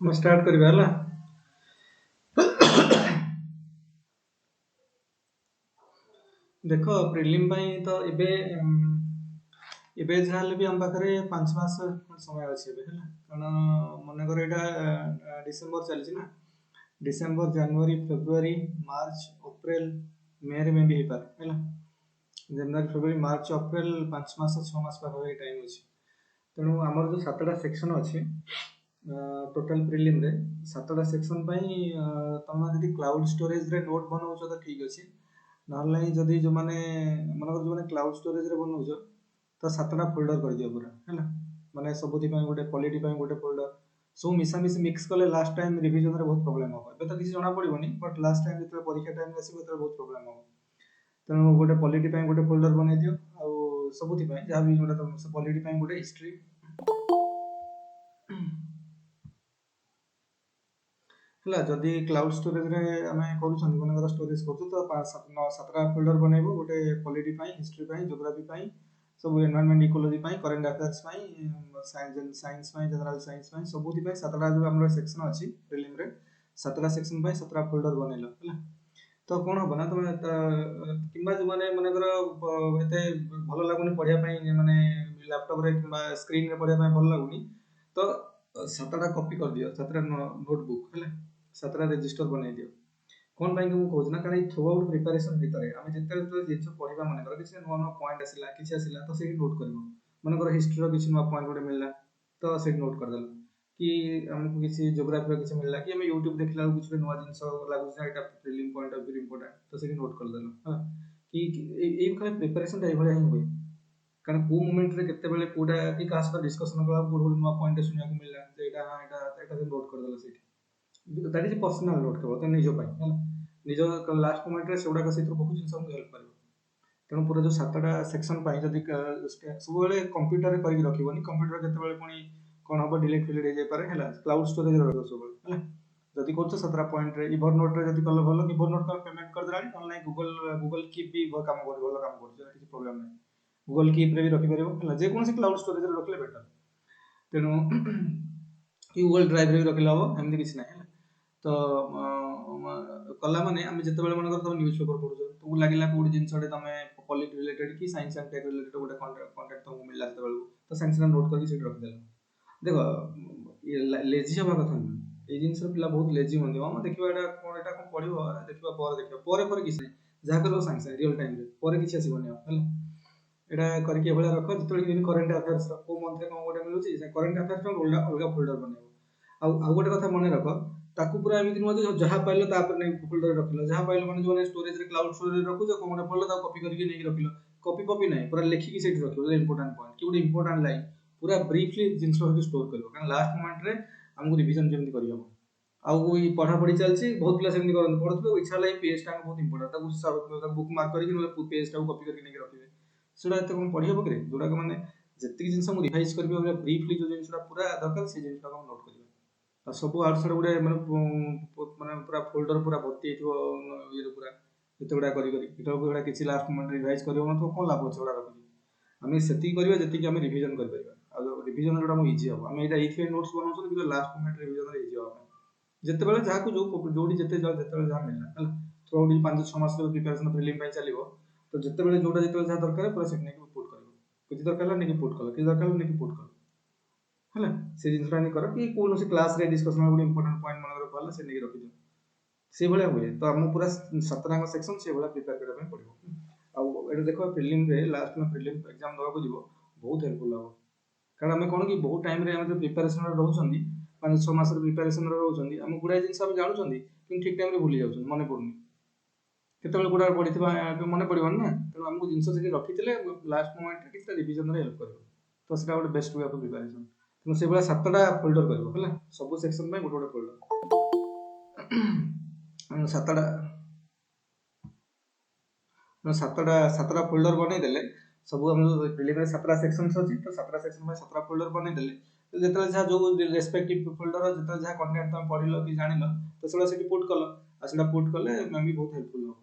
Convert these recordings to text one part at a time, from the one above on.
ମୁଁ ଷ୍ଟାର୍ଟ କରିବା ହେଲା। ଦେଖ ପ୍ରିଲିମ୍ ପାଇଁ ତ ଏବେ ଯାହା ହେଲେ ବି ଆମ ପାଖରେ 5 ମାସ ସମୟ ଅଛି ଏବେ ହେଲା। କାରଣ ମନେକର ଏଇଟା ଡିସେମ୍ବର ଚାଲିଛି ନା, ଡିସେମ୍ବର, ଜାନୁଆରୀ, ଫେବୃଆରୀ, ମାର୍ଚ୍ଚ, ଅପ୍ରିଲ, ମେରେ ମେ ବି ହେଇପାରେ ହେଲା। ଜାନୁଆରୀ, ଫେବୃଆରୀ, ମାର୍ଚ୍ଚ, ଅପ୍ରିଲ 5 ମାସ 6 ମାସ ପାଖାପାଖି ଟାଇମ୍ ଅଛି। ତେଣୁ ଆମର ଯେଉଁ 7ଟା ସେକ୍ସନ ଅଛି ଟୋଟାଲ ପ୍ରିଲିମ୍ରେ, 7ଟା ସେକ୍ସନ ପାଇଁ ତମେ ଯଦି କ୍ଲାଉଡ୍ ଷ୍ଟୋରେଜରେ ନୋଟ୍ ବନାଉଛ ତ ଠିକ୍ ଅଛି। ନହେଲେ ନାହିଁ ଯଦି ଯେଉଁମାନେ ମନେକର ଯେଉଁମାନେ କ୍ଲାଉଡ୍ ଷ୍ଟୋରେଜରେ ବନାଉଛ ତ 7ଟା ଫୋଲ୍ଡର କରିଦିଅ ପୁରା ହେଲା। ମାନେ ସବୁଥିପାଇଁ ଗୋଟେ, ପଲିଟି ପାଇଁ ଗୋଟେ ଫୋଲ୍ଡର, ସବୁ ମିଶାମିଶି ମିକ୍ସ କଲେ ଲାଷ୍ଟ ଟାଇମ୍ ରିଭିଜନରେ ବହୁତ ପ୍ରୋବ୍ଲେମ୍ ହେବ। ଏବେ ତ କିଛି ଜଣାପଡ଼ିବନି, ବଟ୍ ଲାଷ୍ଟ ଟାଇମ୍ ଯେତେବେଳେ ପରୀକ୍ଷା ଟାଇମ୍ ଆସିବ ସେତେବେଳେ ବହୁତ ପ୍ରୋବ୍ଲେମ୍ ହେବ। ତେଣୁ ଗୋଟେ ପଲିଟି ପାଇଁ ଗୋଟେ ଫୋଲ୍ଡର ବନେଇ ଦିଅ, ଆଉ ସବୁଥିପାଇଁ ଯାହା ବି ଗୋଟେ ପଲିଟି ପାଇଁ ଗୋଟେ, ହିଷ୍ଟ୍ରି ହେଲା। ଯଦି କ୍ଲାଉଡ୍ ଷ୍ଟୋରେଜରେ ଆମେ କରୁଛନ୍ତି, ମନେକର ଷ୍ଟୋରେଜ କରୁଛୁ, ତ 7ଟା ଫୋଲ୍ଡର ବନେଇବ। ଗୋଟେ ପଲିଟି ପାଇଁ, ହିଷ୍ଟ୍ରି ପାଇଁ, ଜିଓଗ୍ରାଫି ପାଇଁ, ସବୁ ଏନଭାୟରନମେଣ୍ଟ ଇକୋଲୋଜି ପାଇଁ, କରେଣ୍ଟ ଆଫେୟାର୍ସ ପାଇଁ, ସାଇନ୍ସ ପାଇଁ, ଜେନେରାଲ ସାଇନ୍ସ ପାଇଁ, ସବୁଥିପାଇଁ 7ଟା ଯେଉଁ ଆମର ସେକ୍ସନ ଅଛି ପ୍ରିଲିମ୍ରେ, 7ଟା ସେକ୍ସନ ପାଇଁ 7ଟା ଫୋଲ୍ଡର ବନେଇଲ ହେଲା। ତ କ'ଣ ହେବ ନା, ତମେ କିମ୍ବା ଯେଉଁମାନେ ମନେକର ଏତେ ଭଲ ଲାଗୁନି ପଢ଼ିବା ପାଇଁ, ମାନେ ଲ୍ୟାପଟପ୍ରେ କିମ୍ବା ସ୍କ୍ରିନ୍ରେ ପଢ଼ିବା ପାଇଁ ଭଲ ଲାଗୁନି, ତ 7ଟା କପି କରିଦିଅ, 7ଟା ନୋଟବୁକ୍ ହେଲା, 7ଟା ରେଜିଷ୍ଟର ବନେଇ ଦିଅ। କ'ଣ ପାଇଁ ମୁଁ କହୁଛି ନା, କାରଣ ଏଇ ଥ୍ରୁ ଆଉଟ୍ ପ୍ରିପାରେସନ୍ ଭିତରେ ଆମେ ଯେତେବେଳେ ଜିନିଷ ପଢ଼ିବା, ମନେକର କିଛି ନୂଆ ନୂଆ ପଏଣ୍ଟ ଆସିଲା, କିଛି ଆସିଲା, ତ ସେଇଠି ନୋଟ୍ କରିବ। ମନେକର ହିଷ୍ଟ୍ରିର କିଛି ନୂଆ ପଏଣ୍ଟ ଗୋଟେ ମିଳିଲା, ତ ସେଇଠି ନୋଟ୍ କରିଦେଲ। କି ଆମକୁ କିଛି ଜିଓଗ୍ରାଫିର କିଛି ମିଳିଲା, କି ଆମେ ୟୁଟ୍ୟୁବ ଦେଖିଲା ବେଳକୁ କିଛି ନୂଆ ଜିନିଷ ଲାଗୁଛି ନା ଏଇଟା prelim point of view important, ତ ସେଇଠି ନୋଟ୍ କରିଦେଲ ହେଲା। କି ଏଇ ପ୍ରିପାରେସନ୍ଟା ଏଇଭଳିଆ ହିଁ ହୁଏ। କାରଣ କେଉଁ ମୁମେଣ୍ଟରେ କେତେବେଳେ କେଉଁଟା, କି କାହା ସହିତ ଡିସ୍କସନ୍ କଲା ବେଳକୁ ଗୋଟେ ନୂଆ ପଏଣ୍ଟ ଶୁଣିବାକୁ ମିଳିଲା, ଯେ ଏଇଟା ନୋଟ୍ କରିଦେଲ ସେଇଠି। ଦ୍ୟାଟ୍ ଇଜ୍ ପର୍ସନାଲ ନୋଟ୍ କେବଳ, ତ ନିଜ ପାଇଁ ହେଲା। ନିଜ ଲାଷ୍ଟ ମୋମେଣ୍ଟରେ ସେଗୁଡ଼ାକ ସେଇଥିରୁ ବହୁତ ଜିନିଷ ଆମକୁ ହେଲ୍ପ କରିବ। ତେଣୁ ପୁରା ଯେଉଁ 7ଟା ସେକ୍ସନ ପାଇଁ ଯଦି ସବୁବେଳେ କମ୍ପ୍ୟୁଟରରେ କରିକି ରଖିବନି, କମ୍ପ୍ୟୁଟର କେତେବେଳେ ପୁଣି କ'ଣ ହେବ, ଡିଲିଟ୍ ଫିଲିଟ୍ ହେଇଯାଇପାରେ ହେଲା। କ୍ଲାଉଡ୍ ଷ୍ଟୋରେଜରେ ରହିବ ସବୁବେଳେ ହେଲା। ଯଦି କରୁଛ 7ଟା ପଏଣ୍ଟରେ, ଇଭର ନୋଟ୍ରେ ଯଦି କଲ ଭଲ, ଇଭର ନୋଟ୍ କଲ ପେମେଣ୍ଟ କରିଦେଲାଣି, ନହେଲେ ନାହିଁ ଗୁଗଲ କିପ୍ ବି ଭଲ କାମ କରୁଛି, କିଛି ପ୍ରୋବ୍ଲେମ୍ ନାହିଁ। ଗୁଗଲ କିପ୍ରେ ବି ରଖିପାରିବ ହେଲା, ଯେକୌଣସି କ୍ଲାଉଡ୍ ଷ୍ଟୋରେଜରେ ରଖିଲେ ବେଟର। ତେଣୁ କି ଗୁଗଲ ଡ୍ରାଇଭ୍ରେ ବି ରଖିଲେ ହେବ, ଏମିତି କିଛି ନାହିଁ ହେଲା। ତ କଲା ମାନେ ଆମେ ଯେତେବେଳେ ମନେକର ତମେ ନ୍ୟୁଜ୍ ପେପର ପଢୁଛ, ତୁମକୁ ଲାଗିଲା କୋଉଠି ଜିନିଷଟେ ତମେ ପଲିଟି ରିଲେଟେଡ୍ କି ସାଇନ୍ସ ଆଣ୍ଡ ଟେକ୍ ରିଲେଟେଡ୍ ଗୋଟେ କଣ୍ଟେଣ୍ଟ ତମକୁ ମିଳିଲା ସେତେବେଳକୁ, ତ ସାଙ୍ଗେ ସାଙ୍ଗେ ନୋଟ୍ କରିକି ସେଇଠି ରଖିଦେଲ। ଦେଖ, ଲେଜି ହେବା କଥା ନୁହେଁ। ଏଇ ଜିନିଷରେ ପିଲା ବହୁତ ଲେଜି ହୁଅନ୍ତି। ହଁ ଦେଖିବା ଏଇଟା କ'ଣ ପଢିବ, ଦେଖିବା ପରେ କିଛି ନାହିଁ, ଯାହା କରିବ ସାଙ୍ଗେ ସାଙ୍ଗେ ରିଅଲ ଟାଇମ୍ରେ, ପରେ କିଛି ଆସିବନି ଆଉ ହେଲା। ଏଇଟା କରିକି ଏଭଳିଆ ରଖ, ଯେତେବେଳେ ଯେମିତି କରେଣ୍ଟ ଆଫେୟାର୍ସ କୋଉ ମନ୍ଥରେ କ'ଣ ଗୋଟେ ମିଳୁଛି, ସେ କରେଣ୍ଟ ଆଫେୟାର୍ସ ଅଲଗା ଫୋଲ୍ଡର ବନେଇବ। ଆଉ ଗୋଟେ କଥା ମନେ ରଖ, ତାକୁ ପୁରା ଏମିତି ନୁହଁ ଯେ ଯାହା ପାଇଲ ତାପରେ ନେଇ ଫୋଲ୍ଡରରେ ରଖିଲ। ଯାହା ପାଇଲ ମାନେ ଯେଉଁମାନେ ଷ୍ଟୋରେଜରେ, କ୍ଲାଉଡ୍ ଷ୍ଟୋରେଜରେ ରଖୁଛ, କ'ଣ ଗୋଟେ ପଡ଼ିଲ ତାକୁ କପି କରିକି ନେଇକି ରଖିଲ। କପି ନାହିଁ, ପୁରା ଲେଖିକି ସେଇଠି ରଖିବ, ଇମ୍ପୋର୍ଟାଣ୍ଟ ପଏଣ୍ଟ କି ଗୋଟେ ଇମ୍ପୋର୍ଟାଣ୍ଟ ଲାଇନ୍, ପୁରା ବ୍ରିଫଲି ଜିନିଷ ସେଠି ଷ୍ଟୋର କରିବ। କାରଣ ଲାଷ୍ଟ ମୋମେଣ୍ଟରେ ଆମକୁ ରିଭିଜନ ଯେମିତି କରିହେବ। ଆଉ ଏଇ ପଢ଼ାପଢ଼ି ଚାଲିଛି, ବହୁତ ପିଲା ସେମିତି କରନ୍ତି, ପଢ଼ୁଥିବେ, ଇଚ୍ଛା ହେଲା ଏଇ ପେଜ୍ଟା ବହୁତ ଇମ୍ପୋର୍ଟାଣ୍ଟ, ତାକୁ ବୁକ୍ ମାର୍କ କରିକି ନହେଲେ ପେଜ୍ଟାକୁ କପି କରିକି ନେଇକି ରଖିବେ। ସେଟା ଏତେ କ'ଣ ପଢ଼ି ହେବ କି? ଯୋଉଟାକ ମାନେ ଯେତିକି ଜିନିଷ ମୁଁ ରିଭାଇଜ କରିବି, ବ୍ରିଫଲି ଯେଉଁ ଜିନିଷଟା ପୁରା ଦରକାର, ସେଇ ଜିନିଷଟାକୁ ଆମେ ନୋଟ୍ କରିବା। ଆଉ ସବୁ ଆଡୁ ସାଡୁ ଗୋଟେ ମାନେ ପୁରା ଫୋଲ୍ଡର ପୁରା ଭର୍ତ୍ତି ହେଇଥିବ ଇଏରେ, ପୁରା ଏତେ ଗୁଡ଼ା କରି ଏଗୁଡ଼ା କିଛି ଲାଷ୍ଟ ମୋମେଣ୍ଟ ରିଭାଇଜ କରିହେଉନଥିବ, କ'ଣ ଲାଭ ଅଛି ଏଗୁଡ଼ା ରଖିକି? ଆମେ ସେତିକି କରିବା ଯେତିକି ଆମେ ରିଭିଜନ କରିପାରିବା। ଆଉ ରିଭିଜନ ଯୋଉଟା ଆମକୁ ଇଜି ହେବ, ଆମେ ଏଇଟା ଏଇଥିପାଇଁ ନୋଟ୍ସ ବନାଉଛନ୍ତି, କିନ୍ତୁ ଲାଷ୍ଟ ମୋମେଣ୍ଟ ରିଭିଜନରେ ଇଜି ହେବା ପାଇଁ। ଯେତେବେଳେ ଯାହାକୁ ଯୋଉଠି ଯେତେବେଳେ ଯାହା ମିଳିଲା ହେଲା, ଥ୍ରୁ ଆଉଟ୍ 5-6 ମାସ ପ୍ରିପାରେସନ ପ୍ରିଲିମ୍ ପାଇଁ ଚାଲିବ, ତ ଯେତେବେଳେ ଯାହା ଦରକାର, ପୁରା ସେଠି ନେଇକି ପୁଟ୍ କରିବ। କିଛି ଦରକାର ହେଲା ନେଇକି ପୁଟ୍ କଲ, କିଛି ଦରକାର ହେଲା ନେଇକି ପୁଟ୍ କଲ ହେଲା। ସେ ଜିନିଷଟା ନେଇକି କର, କି କୌଣସି କ୍ଲାସରେ ଡିସ୍କସନ ଗୋଟେ ଇମ୍ପୋର୍ଟାଣ୍ଟ ପଏଣ୍ଟ ମନେକର କଲେ, ସେ ନେଇକି ରଖିଦିଅ। ସେଇଭଳିଆ ହୁଏ। ତ ଆମକୁ ପୁରା 7ଟାଙ୍କ ସେକ୍ସନ ସେଇଭଳିଆ ପ୍ରିପେୟାର କରିବା ପାଇଁ ପଡ଼ିବ। ଆଉ ଏଇଟା ଦେଖ, ପ୍ରିଲିମ୍ରେ ଲାଷ୍ଟ ପ୍ରିଲିମ୍ ଏକ୍ଜାମ ଦେବାକୁ ଯିବ, ବହୁତ ହେଲ୍ପଫୁଲ୍ ହେବ। କାରଣ ଆମେ କ'ଣ କି, ବହୁତ ଟାଇମ୍ରେ ଆମେ ଯେଉଁ ପ୍ରିପାରେସନରେ ରହୁଛନ୍ତି, 5-6 ମାସର ପ୍ରିପାରେସନରେ ରହୁଛନ୍ତି, ଆମେ ଗୁଡ଼ାଏ ଜିନିଷ ଆମେ ଜାଣୁଛନ୍ତି, କିନ୍ତୁ ଠିକ୍ ଟାଇମ୍ରେ ଭୁଲି ଯାଉଛନ୍ତି, ମନେ ପଡ଼ୁନି। କେତେବେଳେ ଗୁଡ଼ାଏ ପଢ଼ିଥିବା ମନେ ପଡ଼ିବନି ନା। ତେଣୁ ଆମକୁ ଜିନିଷ ସେଠି ରଖିଥିଲେ ଲାଷ୍ଟ ମୋମେଣ୍ଟରେ କିଛି ରିଭିଜନରେ ହେଲ୍ପ କରିବ। ତ ସେଇଟା ଗୋଟେ ବେଷ୍ଟ ୱେ ଅଫ୍ ପ୍ରିପାରେସନ୍। ତେଣୁ ସେଇଭଳିଆ 7ଟା ଫୋଲ୍ଡର କରିବ ହେଲା, ସବୁ ସେକ୍ସନ ପାଇଁ ଗୋଟେ ଗୋଟେ ଫୋଲ୍ଡର। 7ଟା ଫୋଲ୍ଡର ବନେଇଦେଲେ, ସବୁ ଆମର ପ୍ରିଲିମ୍ରେ 7ଟା ସେକ୍ସନ୍ସ ଅଛି, ତ 7ଟା ସେକ୍ସନ ପାଇଁ 7ଟା ଫୋଲ୍ଡର ବନେଇଦେଲେ, ଯେତେବେଳେ ଯାହା ଯୋଉ ରେସ୍ପେକ୍ଟିଭ ଫୋଲ୍ଡର ଯେତେବେଳେ ଯାହା କଣ୍ଟେଣ୍ଟ ତମେ ପଢିଲ କି ଜାଣିଲ, ତ ସେଗୁଡ଼ା ସେଠି ପୁଟ୍ କଲ। ଆଉ ସେଟା ପୁଟ୍ କଲେ ବି ବହୁତ ହେଲ୍ପଫୁଲ୍ ହେବ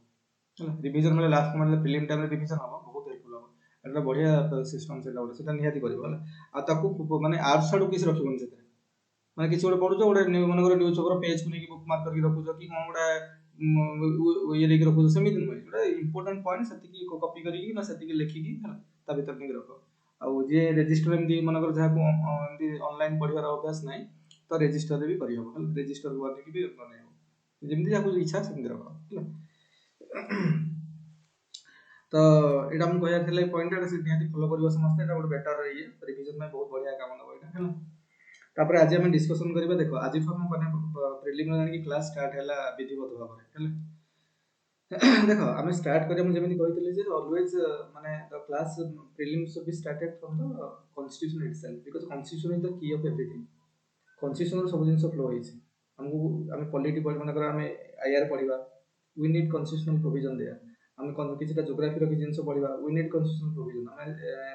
ହେଲା। ରିଭିଜନ ବେଳେ ଲାଷ୍ଟ ମୋମେଣ୍ଟରେ ପ୍ରିଲିମ୍ ଟାଇମ୍ରେ ରିଭିଜନ ହେବ, ବହୁତ ହେଲ୍ପଫୁଲ୍ ହେବ। ଏଟା ବଢ଼ିଆ ସିଷ୍ଟମ୍, ସେଟା ନିହାତି କରିବ ହେଲା। ଆଉ ତାକୁ ମାନେ ଆଡୁ ସାଡୁ କିଛି ରଖିବନି ସେଥିରେ। ମାନେ କିଛି ଗୋଟେ ପଢୁଛ ଗୋଟେ ମନେକର ନ୍ୟୁଜ ପେପର ପେଜ କୁ ନେଇକି ବୁକ୍ ମାର୍କ କରିକି ରଖୁଛ କି କଣ ଗୋଟେ ଇଏ ଦେଇକି ରଖୁଛ, ସେମିତି ନୁହେଁ। ଗୋଟେ ଇମ୍ପୋର୍ଟାଣ୍ଟ ପଏଣ୍ଟ ସେତିକି କପି କରିକି ନା ସେତିକି ଲେଖିକି ହେଲା ତା ଭିତରେ ନେଇକି ରଖ। ଆଉ ଯିଏ ରେଜିଷ୍ଟର ଏମିତି ମନେକର ଯାହାକୁ ଏମିତି ଅନଲାଇନ ପଢିବାର ଅଭ୍ୟାସ ନାହିଁ ତ ରେଜିଷ୍ଟରରେ ବି କରିହବ ହେଲା, ରେଜିଷ୍ଟରକୁ ବନେଇକି ବି ବନେଇହବ, ଯେମିତି ଯାହାକୁ ଇଚ୍ଛା ସେମିତି ରଖ ହେଲା। ତ ଏଇଟା ମୁଁ କହିବାର ଥିଲା, ପଏଣ୍ଟ ଏଟା ସେ ନିହାତି ଫଲୋ କରିବ ସମସ୍ତେ, ଏଟା ଗୋଟେ ବେଟର ଇଏ ରିଭିଜନ ପାଇଁ ବହୁତ ବଢିଆ କାମ ଦବ ଏଇଟା ହେଲା। ତାପରେ ଆଜି ଆମେ ଡିସ୍କସନ କରିବା, ଦେଖ ଆଜିଠୁ ଆମ ମାନେ ପ୍ରିଲିମିନାରୀ ଜାଣିକି କ୍ଲାସ ଷ୍ଟାର୍ଟ ହେଲା ବିଧିବଦ୍ଧ ଭାବରେ ହେଲା। ଦେଖ ଆମେ ଷ୍ଟାର୍ଟ କରିବା, ମୁଁ ଯେମିତି କହିଥିଲି ଯେ ଅଲୱେଜ ମାନେ the class prelims should be started from the constitution itself, because constitution is the key of everything. Constitution ସବୁ ଜିନିଷ ଫ୍ଲୋ ହେଇଛି। ଆମକୁ ଆମେ ପଲିଟି ମନେକର ଆମେ ଆଇଆର ପଢିବା, we need constitutional provision there. ଆମେ କିଛିଟା ଜିଓଗ୍ରାଫିର କିଛି ଜିନିଷ ପଢିବା, वी नीड कन्स्टिट्यूशनल प्रोविजन। ଆମେ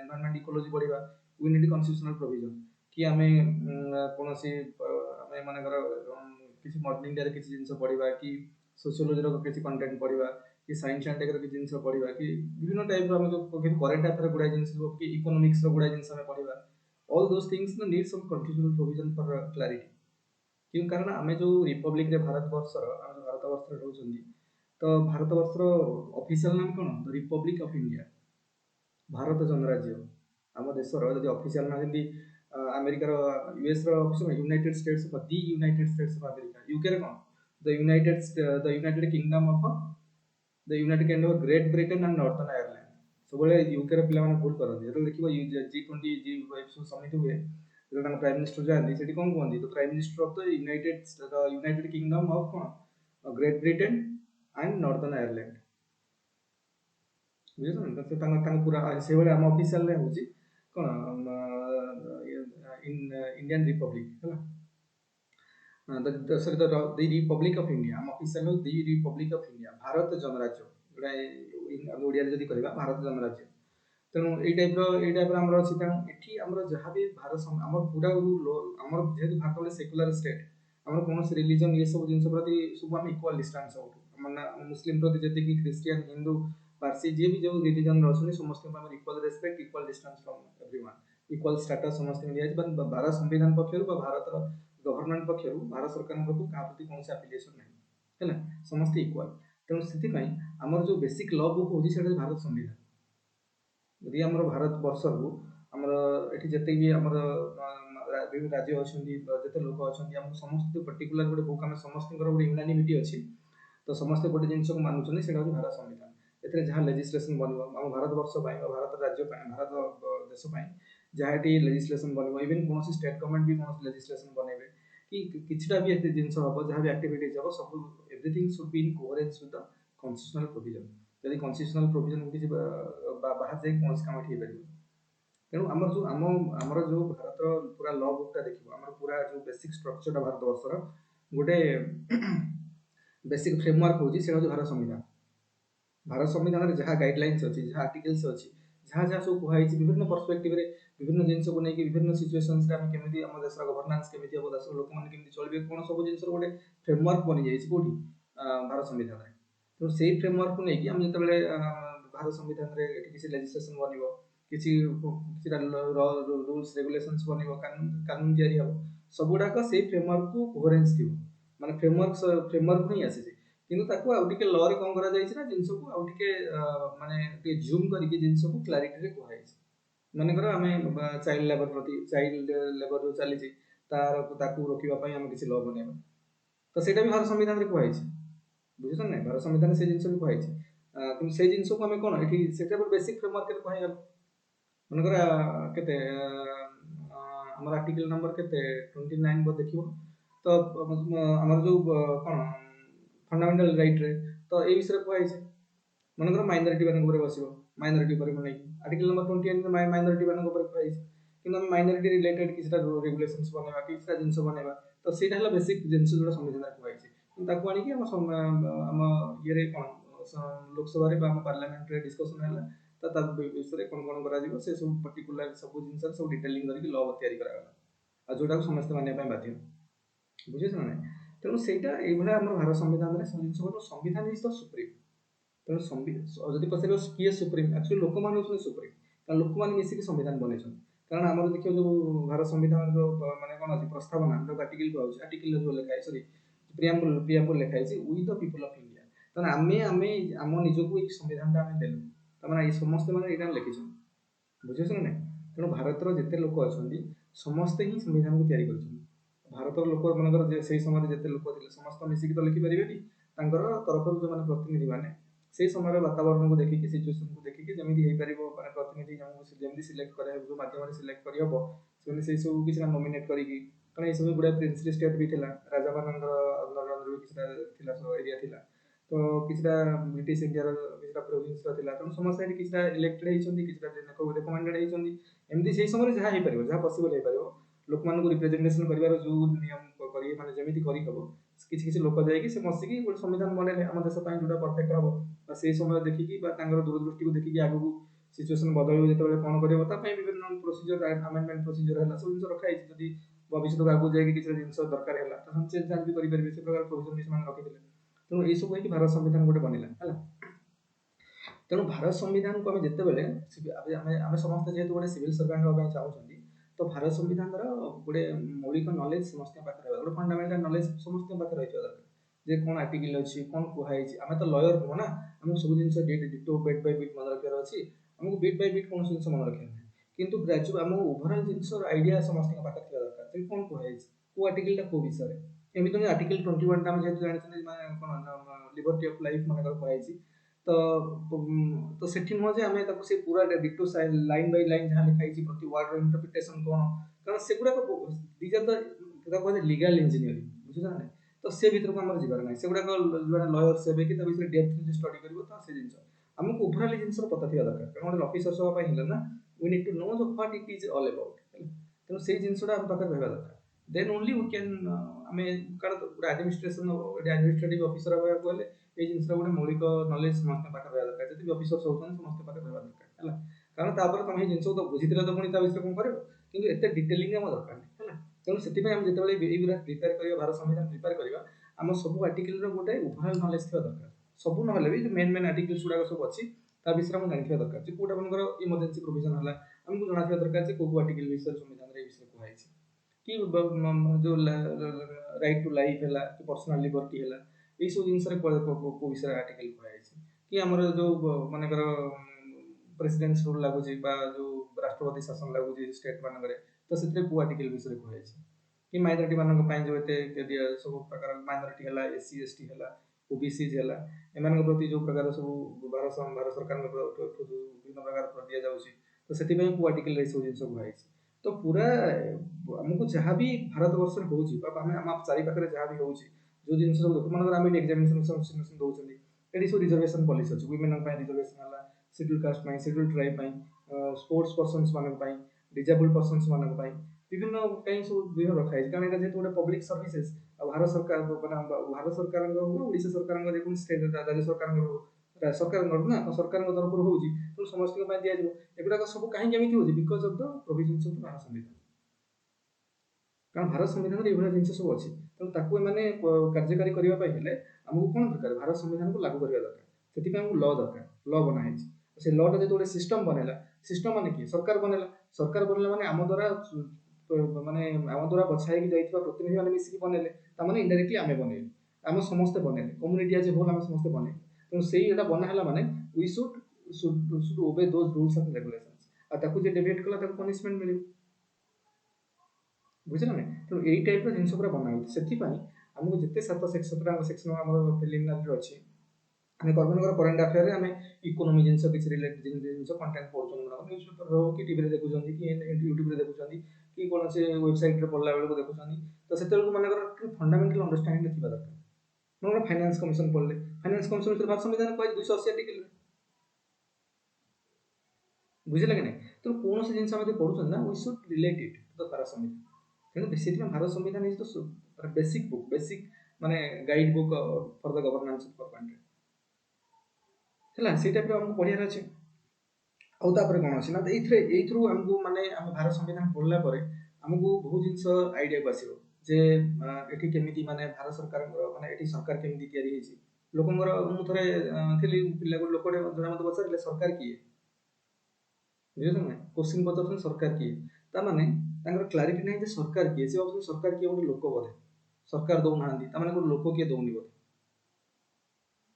एनवायरमेंट इकोलॉजी पढ़िबा, वी नीड कन्स्टिट्यूशनल प्रोविजन। कि ଆମେ କୌଣସି ଆମେ ମନେକର କିଛି ମର୍ଣ୍ଣିଂ ଡେ ରେ କିଛି ଜିନିଷ ପଢିବା, କି सोशियोलॉजी ର କିଛି कंटेंट पढ़िबा, कि साइंस एंड टेक ର କିଛି ଜିନିଷ ପଢିବା, କି ବିଭିନ୍ନ ଟାଇପ ର ଆମେ जो करेंट अफेयर गुडा जिनिस, कि इकोनॉमिक्स ର गुडा जिनिस ଆମେ पढ़िबा। All those things need some constitutional provision for clarity. क्यों कारण आमे जो रिपब्लिक रे भारत वर्षर आमे भारत वर्षर रहउछन्ती, तो भारत वर्षर ऑफिशियल नाम कोन? रिपब्लिक ऑफ इंडिया, भारत जनराज्य। आम देशर जदि ऑफिशियल नाम जदि अमेरिका रो यूएस रो official United States of the United States of America. UK रे कोन? The United Kingdom of the United Kingdom of Great Britain and Northern Ireland. सबले यूके रे पिला माने भूल करନ୍ତି, जेतो देखिबो G20 G समिति हुए जो प्राइम मिनिस्टर जाती सेठी कौन कहती, तो prime minister of the United Kingdom of कौन Great Britain and Northern Ireland. बुझिल तो पूरा से भाई आम ऑफिशियल रे होची कौन इंडियन रिपब्लिक है। Sorry the republic of India, आम official the republic of India, Bharat जनराज्य जोड़ा ओडिया रे जदी कहबा भारत जनराज्य। तेणु ये टाइप आमर अच्छी, तेणु ये आमर जहाँ भी भारत आम पूरा आम जेहतु भारत गोटे सेक्युलर स्टेट, आम कौन रिलीजन ये सब जिन प्रति सब आम इक्वाल डिस्टेंस सब मैंने मुस्लिम प्रति जी, क्रिश्चियन हिंदू पारसी जी भी जो रिलीजन अच्छे समस्त equal respect, equal distance from everyone, equal status समस्त दिया। भारत संविधान पक्षर भारत गवर्नमेंट पक्षर भारत सरकार क्या प्रति कौन एप्लिकेशन नहीं है, समस्ते इक्वाल। तेणु से आमर जो बेसिक लॉ बुक होती भारत संविधान। यदि आमर भारत वर्ष को आमर ये जिते भी आमर विभिन्न राज्य अच्छा जिते लोक अच्छा समस्त पर्टिकुलर गोटे बुक आम समस्त गोटे यूनानिमिटी अच्छी, तो समस्ते गोटे जिन को मानुचंदी से भारत संविधान। एथिरे जहाँ लेजिस्लेशन बनवा आम भारत वर्ष भारत राज्य भारत देश जहाँ लेजिस्लेशन बनवा, इवन कौन स्टेट गवर्नमेंट भी कौन लेजिस्लेशन बनइबे कि किछटा भी जिन हम जहाँ भी एक्टिविटीज हम सब everything should be in coherence with the constitutional provision. यदि कन्स्टिट्यूशनल प्रोविजन किसी बाहर जाए कौन काम ठीक पार। तेणु आमर जो भारत पूरा लॉ बुकटा देखिए, आम पूरा जो बेसिक स्ट्रक्चर भारत वर्षर गोटे बेसिक फ्रेमवर्क होची से भारत संविधान। भारत संविधान में जहाँ गाइडलाइंस अच्छी, जहाँ आर्टिकल्स अच्छी, जहाँ जहाँ सब कहुई विभिन्न पर्सपेक्टिव रे विभिन्न जिन को लेकिन विभिन्न सिचुएशंस रे आम केमी आम देश गवर्नान्स केमी हम, देश लोक मैंने केमी चलिए कौन सब जिन गोटे फ्रेमवर्क बनी जाइए कौटी भारत संविधान में। तो से फ्रेमवर्क को लेकिन आम जो भारत संविधान में किसी लेजिस्लेशन बन किसी रूल्स रेगुलेशंस बन कानून तैयारी हम सब गुड़ाक से फ्रेमवर्क को कोहेरेंस थी, माने फ्रेमवर्क ही आसी किंतु ताको आउ टिके लॉ रे कोन करा जाइछ ना जिंस को आउ टिके माने टिके जूम करके जिंस को क्लैरिटी रे कोहाइछ। माने करा हमें चाइल्ड लेबर प्रति चाइल्ड लेबर जो चली छी तार ताको रोकिबा पई हम किसी लॉ बनेबा, तो सेटा भी भारत संविधान रे कोहाइछ। बुझिछ नै भारत संविधान से जिंस भी कोहाइछ, किंतु से जिंस को हमें कोन एठी सेटा पर बेसिक फ्रेमवर्क रे कोहाइ गल। माने करा केते हमर आर्टिकल नंबर केते 29 बो देखिबो, तो हमर जो कोन फंडामेंटल राइट रे तो ए विषय कहै छै मनकर माइनॉरिटी बन ऊपर बसिबो, माइनॉरिटी पर नै आर्टिकल नंबर 28 में माइनॉरिटी बन ऊपर कहै छै कि हम माइनॉरिटी रिलेटेड किछटा रेगुलेशंस बनेबा किछटा जिंस बनेबा, तो सेटा हला बेसिक जिंस जो संविधान कहै छै ताको आनी कि हम ये रे कोन लोकसभा रे बा पार्लियामेंट रे डिस्कशन होला, तो ता विषय कोन कोन करा जिवो से सब पर्टिकुलर सब जिंस सब डिटेलिंग करके लॉ तयारी करा गला आ जोटा समस्त माने पय बाध्य। बुझिस ना नै? तेणु सेटा ए भला हमर भारत संविधान रे जिंस को संविधान इज द सुप्रीम। तेणु संविधान जदि पचार किए सुप्रीम, एक्चुअली लोक मान सुप्रीम, कारण लोक मान मिसिक संविधान बनै छन। कारण आमर देखिए जो भारत संविधान जो माने कौन अच्छी प्रस्तावना जो आर्टिकल कहूँ आर्टिकल जो लिखा है सॉरी प्रियम्बल लिखा है we the people of India तेना आमे आमे आम निजको ये संविधान आम देलु तमाने ये समस्त मैंने यहाँ लिखिछन बुझे ना तेणु भारतर जिते लोक अच्छा समस्ते ही संविधान को तैयारी कर भारतर लोक मनकर से समय जिते लोक थे समस्त मिसिक तो लिखिपारे तरफ जो मैंने प्रतिनिधि मैंने से समय वातावरण को देखिए सिचुएसन को देखिए जमी हो पार प्रतिनिधि जमी सिलेक्ट कर जो मध्यम सिलेक्ट कर से सब किसी नॉमिनेट करके कारण ये सब गुड़ा प्रिंसली स्टेट भी था राजा मान अंडर भी किसी एरिया था तो किसी ब्रिटिश इंडिया किसी प्रोविन्स तेणु समस्त किसी इलेक्टेड होती किसी रिकमेंडेड होती एमती से समय जहाँ हो पार जहाँ पसिबल हो पार लोक मान रिप्रेजेंटेशन कर जो नियम माने जमी करहब किसी किसी लोक जाकि बसिकी गोटे संविधान बनने आम देश जो परफेक्ट हम से समय देखिकी दूरदृष्टि को देखिए आगू सिचुएसन बदल जो कौन कर विभिन्न प्रोसीजर आमेंडमेंट प्रोसीजर है सब जिन रखाई जब भविष्य को आगू जाकि किसी जिन दरकार है तो चेंज चांज भी करेंगे से प्रकार प्रोविजन भी रखी तेणु यू सब भारत संविधान गोटे बनला है तेणु भारत संविधान को आम जिते आम समस्त जेहतु गोटे सिविल सर्वेंट चाहूँ तो भारत संविधान गोटे मौलिक नॉलेज समस्त पाखे गोटे फंडामेंटाल नॉलेज समस्त पाखे रही दरकार जे कौन आर्टिकल अच्छी कौन कहुई आम तो लयर नुह ना आमको सब जिन डिटो बिट बाय बिट मन रखार अच्छी आमको बिट बाय बिट कौन जिन मन रखा ना कितु ग्राजुएट आम ओभरअल जिन आइडिया समस्त पाखे थी दरकार कौन कहुई कौ आर्टिकल कौ विषय एमती आर्टिकल 21 जेहतु जानते कौन लिबर्टी ऑफ लाइफ मन कहुई तो तो सेठी नुह जे आम से पूरा डिटो लाइन बाय लाइन जहाँ लिखाई प्रति वर्ड इंटरप्रिटेशन कौन कारण से गुड़ाक these are the legal engineering बुझे ना तो से भर को आम जबार ना से गुड़ाक जो लयर्स हे कि विषय डेप्थ स्टडी कर तो से जिन आमको ओभरअल जिन पता थी दरकार कारण गोटे अफिसर सभा ना we need to know the what it is all about तेणु से जिनसा आम पाखे रहा दरकार देन ओनली वी कैन आम कारण गोटे एडमिनिस्ट्रेशन एडमिनिस्ट्रेटिव अफिसर हाँ कहले ये जिन गोटे मौलिक नॉलेज समस्त पाखे रहा दरकार जी अफिसर होती समस्त पाखे रहा दरकार है कारण तापर तुम जिन तो बुझी तो पुणी विषय कौन कर कि एत डिटेलिंग आम दरकार नहीं है तेणु से आम जो प्रिपेयर कर भारत संविधान प्रिपेयर करवा आम सब आर्टिकल गोटे ओभरअल नॉलेज थी दरकार सब ना भी जो मेन मेन आर्टिकल्स गुड़ाक सब अच्छी विषय में जानी दरकार जो कौटा मनकर इमरजेंसी प्रोविजन है आमको जाना दरकार कौ आर्टिकल विषय संविधान विषय कहुई कि जो राइट टू लाइफ है कि पर्सनाल लिबर्टी है यही सब जिन कौ विषय आर्टिकल कहुई कि आमर जो मानकर प्रेसिडेंट्स रूल लगुच जो राष्ट्रपति शासन लगुच स्टेट मानक तो से कौ आर्टिकल विषय कहुई कि माइनॉरिटी मान जो सब प्रकार माइनॉरिटी है एससी एसटी है ओबीसी है एम प्रति जो प्रकार सब भारत सरकार विभिन्न प्रकार दि जाऊँगी तो से कौ आर्टिकल सब जिन कहुई तो पूरा आमको जहाँ भी भारत वर्ष हो चारि पाखे जहाँ भी हो जो जिन सब देख मन आम एग्जामिनेशन दौरान ये सब रिजर्वेशन पॉलिसी अच्छी वुमेन रिजर्वेशन है schedule caste schedule tribe sports persons मानी डिजेबल पर्सन्स मानी विभिन्न कहीं सब विभिन्न रखाई कारण यहाँ जेहतु गोटे पब्लिक सर्विसेज भारत सरकार भारत सरकार ओडिशा सरकार जो स्टेट राज्य सरकार सरकार ना तो सरकार तरफ होती तो समस्त दि एगुड़ाक सब कहीं हो because of the provisions of Bharat संविधान कारण भारत संविधान ये जिन सब अच्छी तेणु ताकू मैंने कार्यकारी करने आमको कौन दरकार भारत संविधान को लागू करने दरकार से आमको ल दरकार ल बनाई से लटा जो गोटे सिस्टम बनला सिस्टम मान किए सरकार बनला माने आम द्वारा माने आम द्वारा बछाई प्रतिनिधि मैंने मिसिक बनले ताने इनडायरेक्टली आम बनइले आम समस्ते बनइले कम्युनिटी आज होल आम समस्ते बनइले तेणु से बनाला माने we should obey those rules and regulations आ ताकू जे डेविएट कला ताकू पनिशमेंट मिले बुझे ना तेणु यही टाइप जिन पूरा बना से आमको जिते 7 सेक्शन आम प्रिलिमिनारी अच्छी आम कर्मनगर करेन्ट अफेयर आम इकोनोमी जिन किसी रिलेटेड जिन कंटेंट पढ़ुन न्यूज पेपर हो कि टीवी देखुं कि यूट्यूब देखुं कि कौन से वेबसाइट पढ़ला बेलू देखुं तो से मानकर फंडामेंटाल अंडरस्टांडिंग थी दरकार मैं फाइनेंस कमिशन पढ़ले फाइनेंस कमिशन भारत संविधान कह 280 आर्टिकल बुझे कि नहीं तो कौन से जिन पढ़ुं ना वी शुड रिलेट इट तो भारत संविधान तेणु से भारत संविधान is the basic book basic माने guide book for the governance of country है से टाइप आमको पढ़ार अच्छे आउे कौन अच्छे ना ये आमको माने आम भारत संविधान पढ़ला आमको बहुत जिन आइडिया को आसो जे ये केमी माने भारत सरकार माने ये सरकार केमी तैयारी लोकंर मुझे थी पिला लोक जो मत पचारे सरकार किए बुझे ना क्वेश्चन पचार सरकार किए तामाने तांकर क्लारिटी नहीं जे सरकार किए से भावुଛନ୍ତି सरकार किए गोटे लोक बोधे सरकार दौनाहांती तामाने गोटे लोक किए दौनी बोधे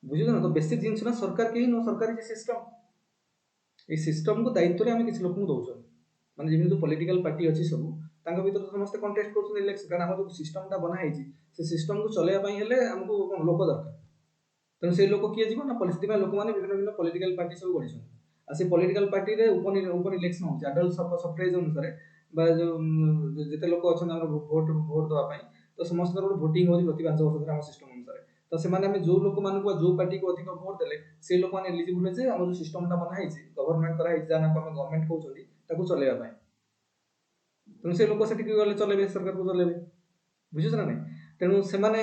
बुझिल ना तो बेसिक जिनिस ना सरकार के नो सरकारी जे सिस्टम ए सिस्टम को दायित्व रे हम किसी लोक दउछन माने जेमिति जो पॉलिटिकल पार्टी अछि सब तांका भीतर समस्त कंटेस्ट करछन इलेक्शन कारण हम जो सिस्टम टा बना हैछि से सिस्टम को चलेया पई हेले हमको कोन लोक दरकार तेणु से लोक किए जीवन ना पॉलिसी लोक मैंने विभिन्न विभिन्न पॉलिटिकल पार्टी सब गढ़ी आ से पॉलिटिकल पार्टी रे उप इलेक्शन होछि अडल्ट सफ्रेज अनुसार बा जो जते लोक अछन हमर वोट वोट दवा पई तो समस्त गोटे वोटिंग होछि प्रति 5 वर्ष हम सिस्टम अनुसार तो से माने हम जो लोक मान को जो पार्टी को अधिक वोट देले से लोक माने एलिजिबल जे हम जो सिस्टम टा बना हैछि गवर्नमेंट करा हैछि जाना को हम गवर्नमेंट कहउछथि ताको चलेया पई तेणु से लोक सेठी गले चलेबे सरकार को चलेबे बुझिछ ना नहीं तेणु सेमाने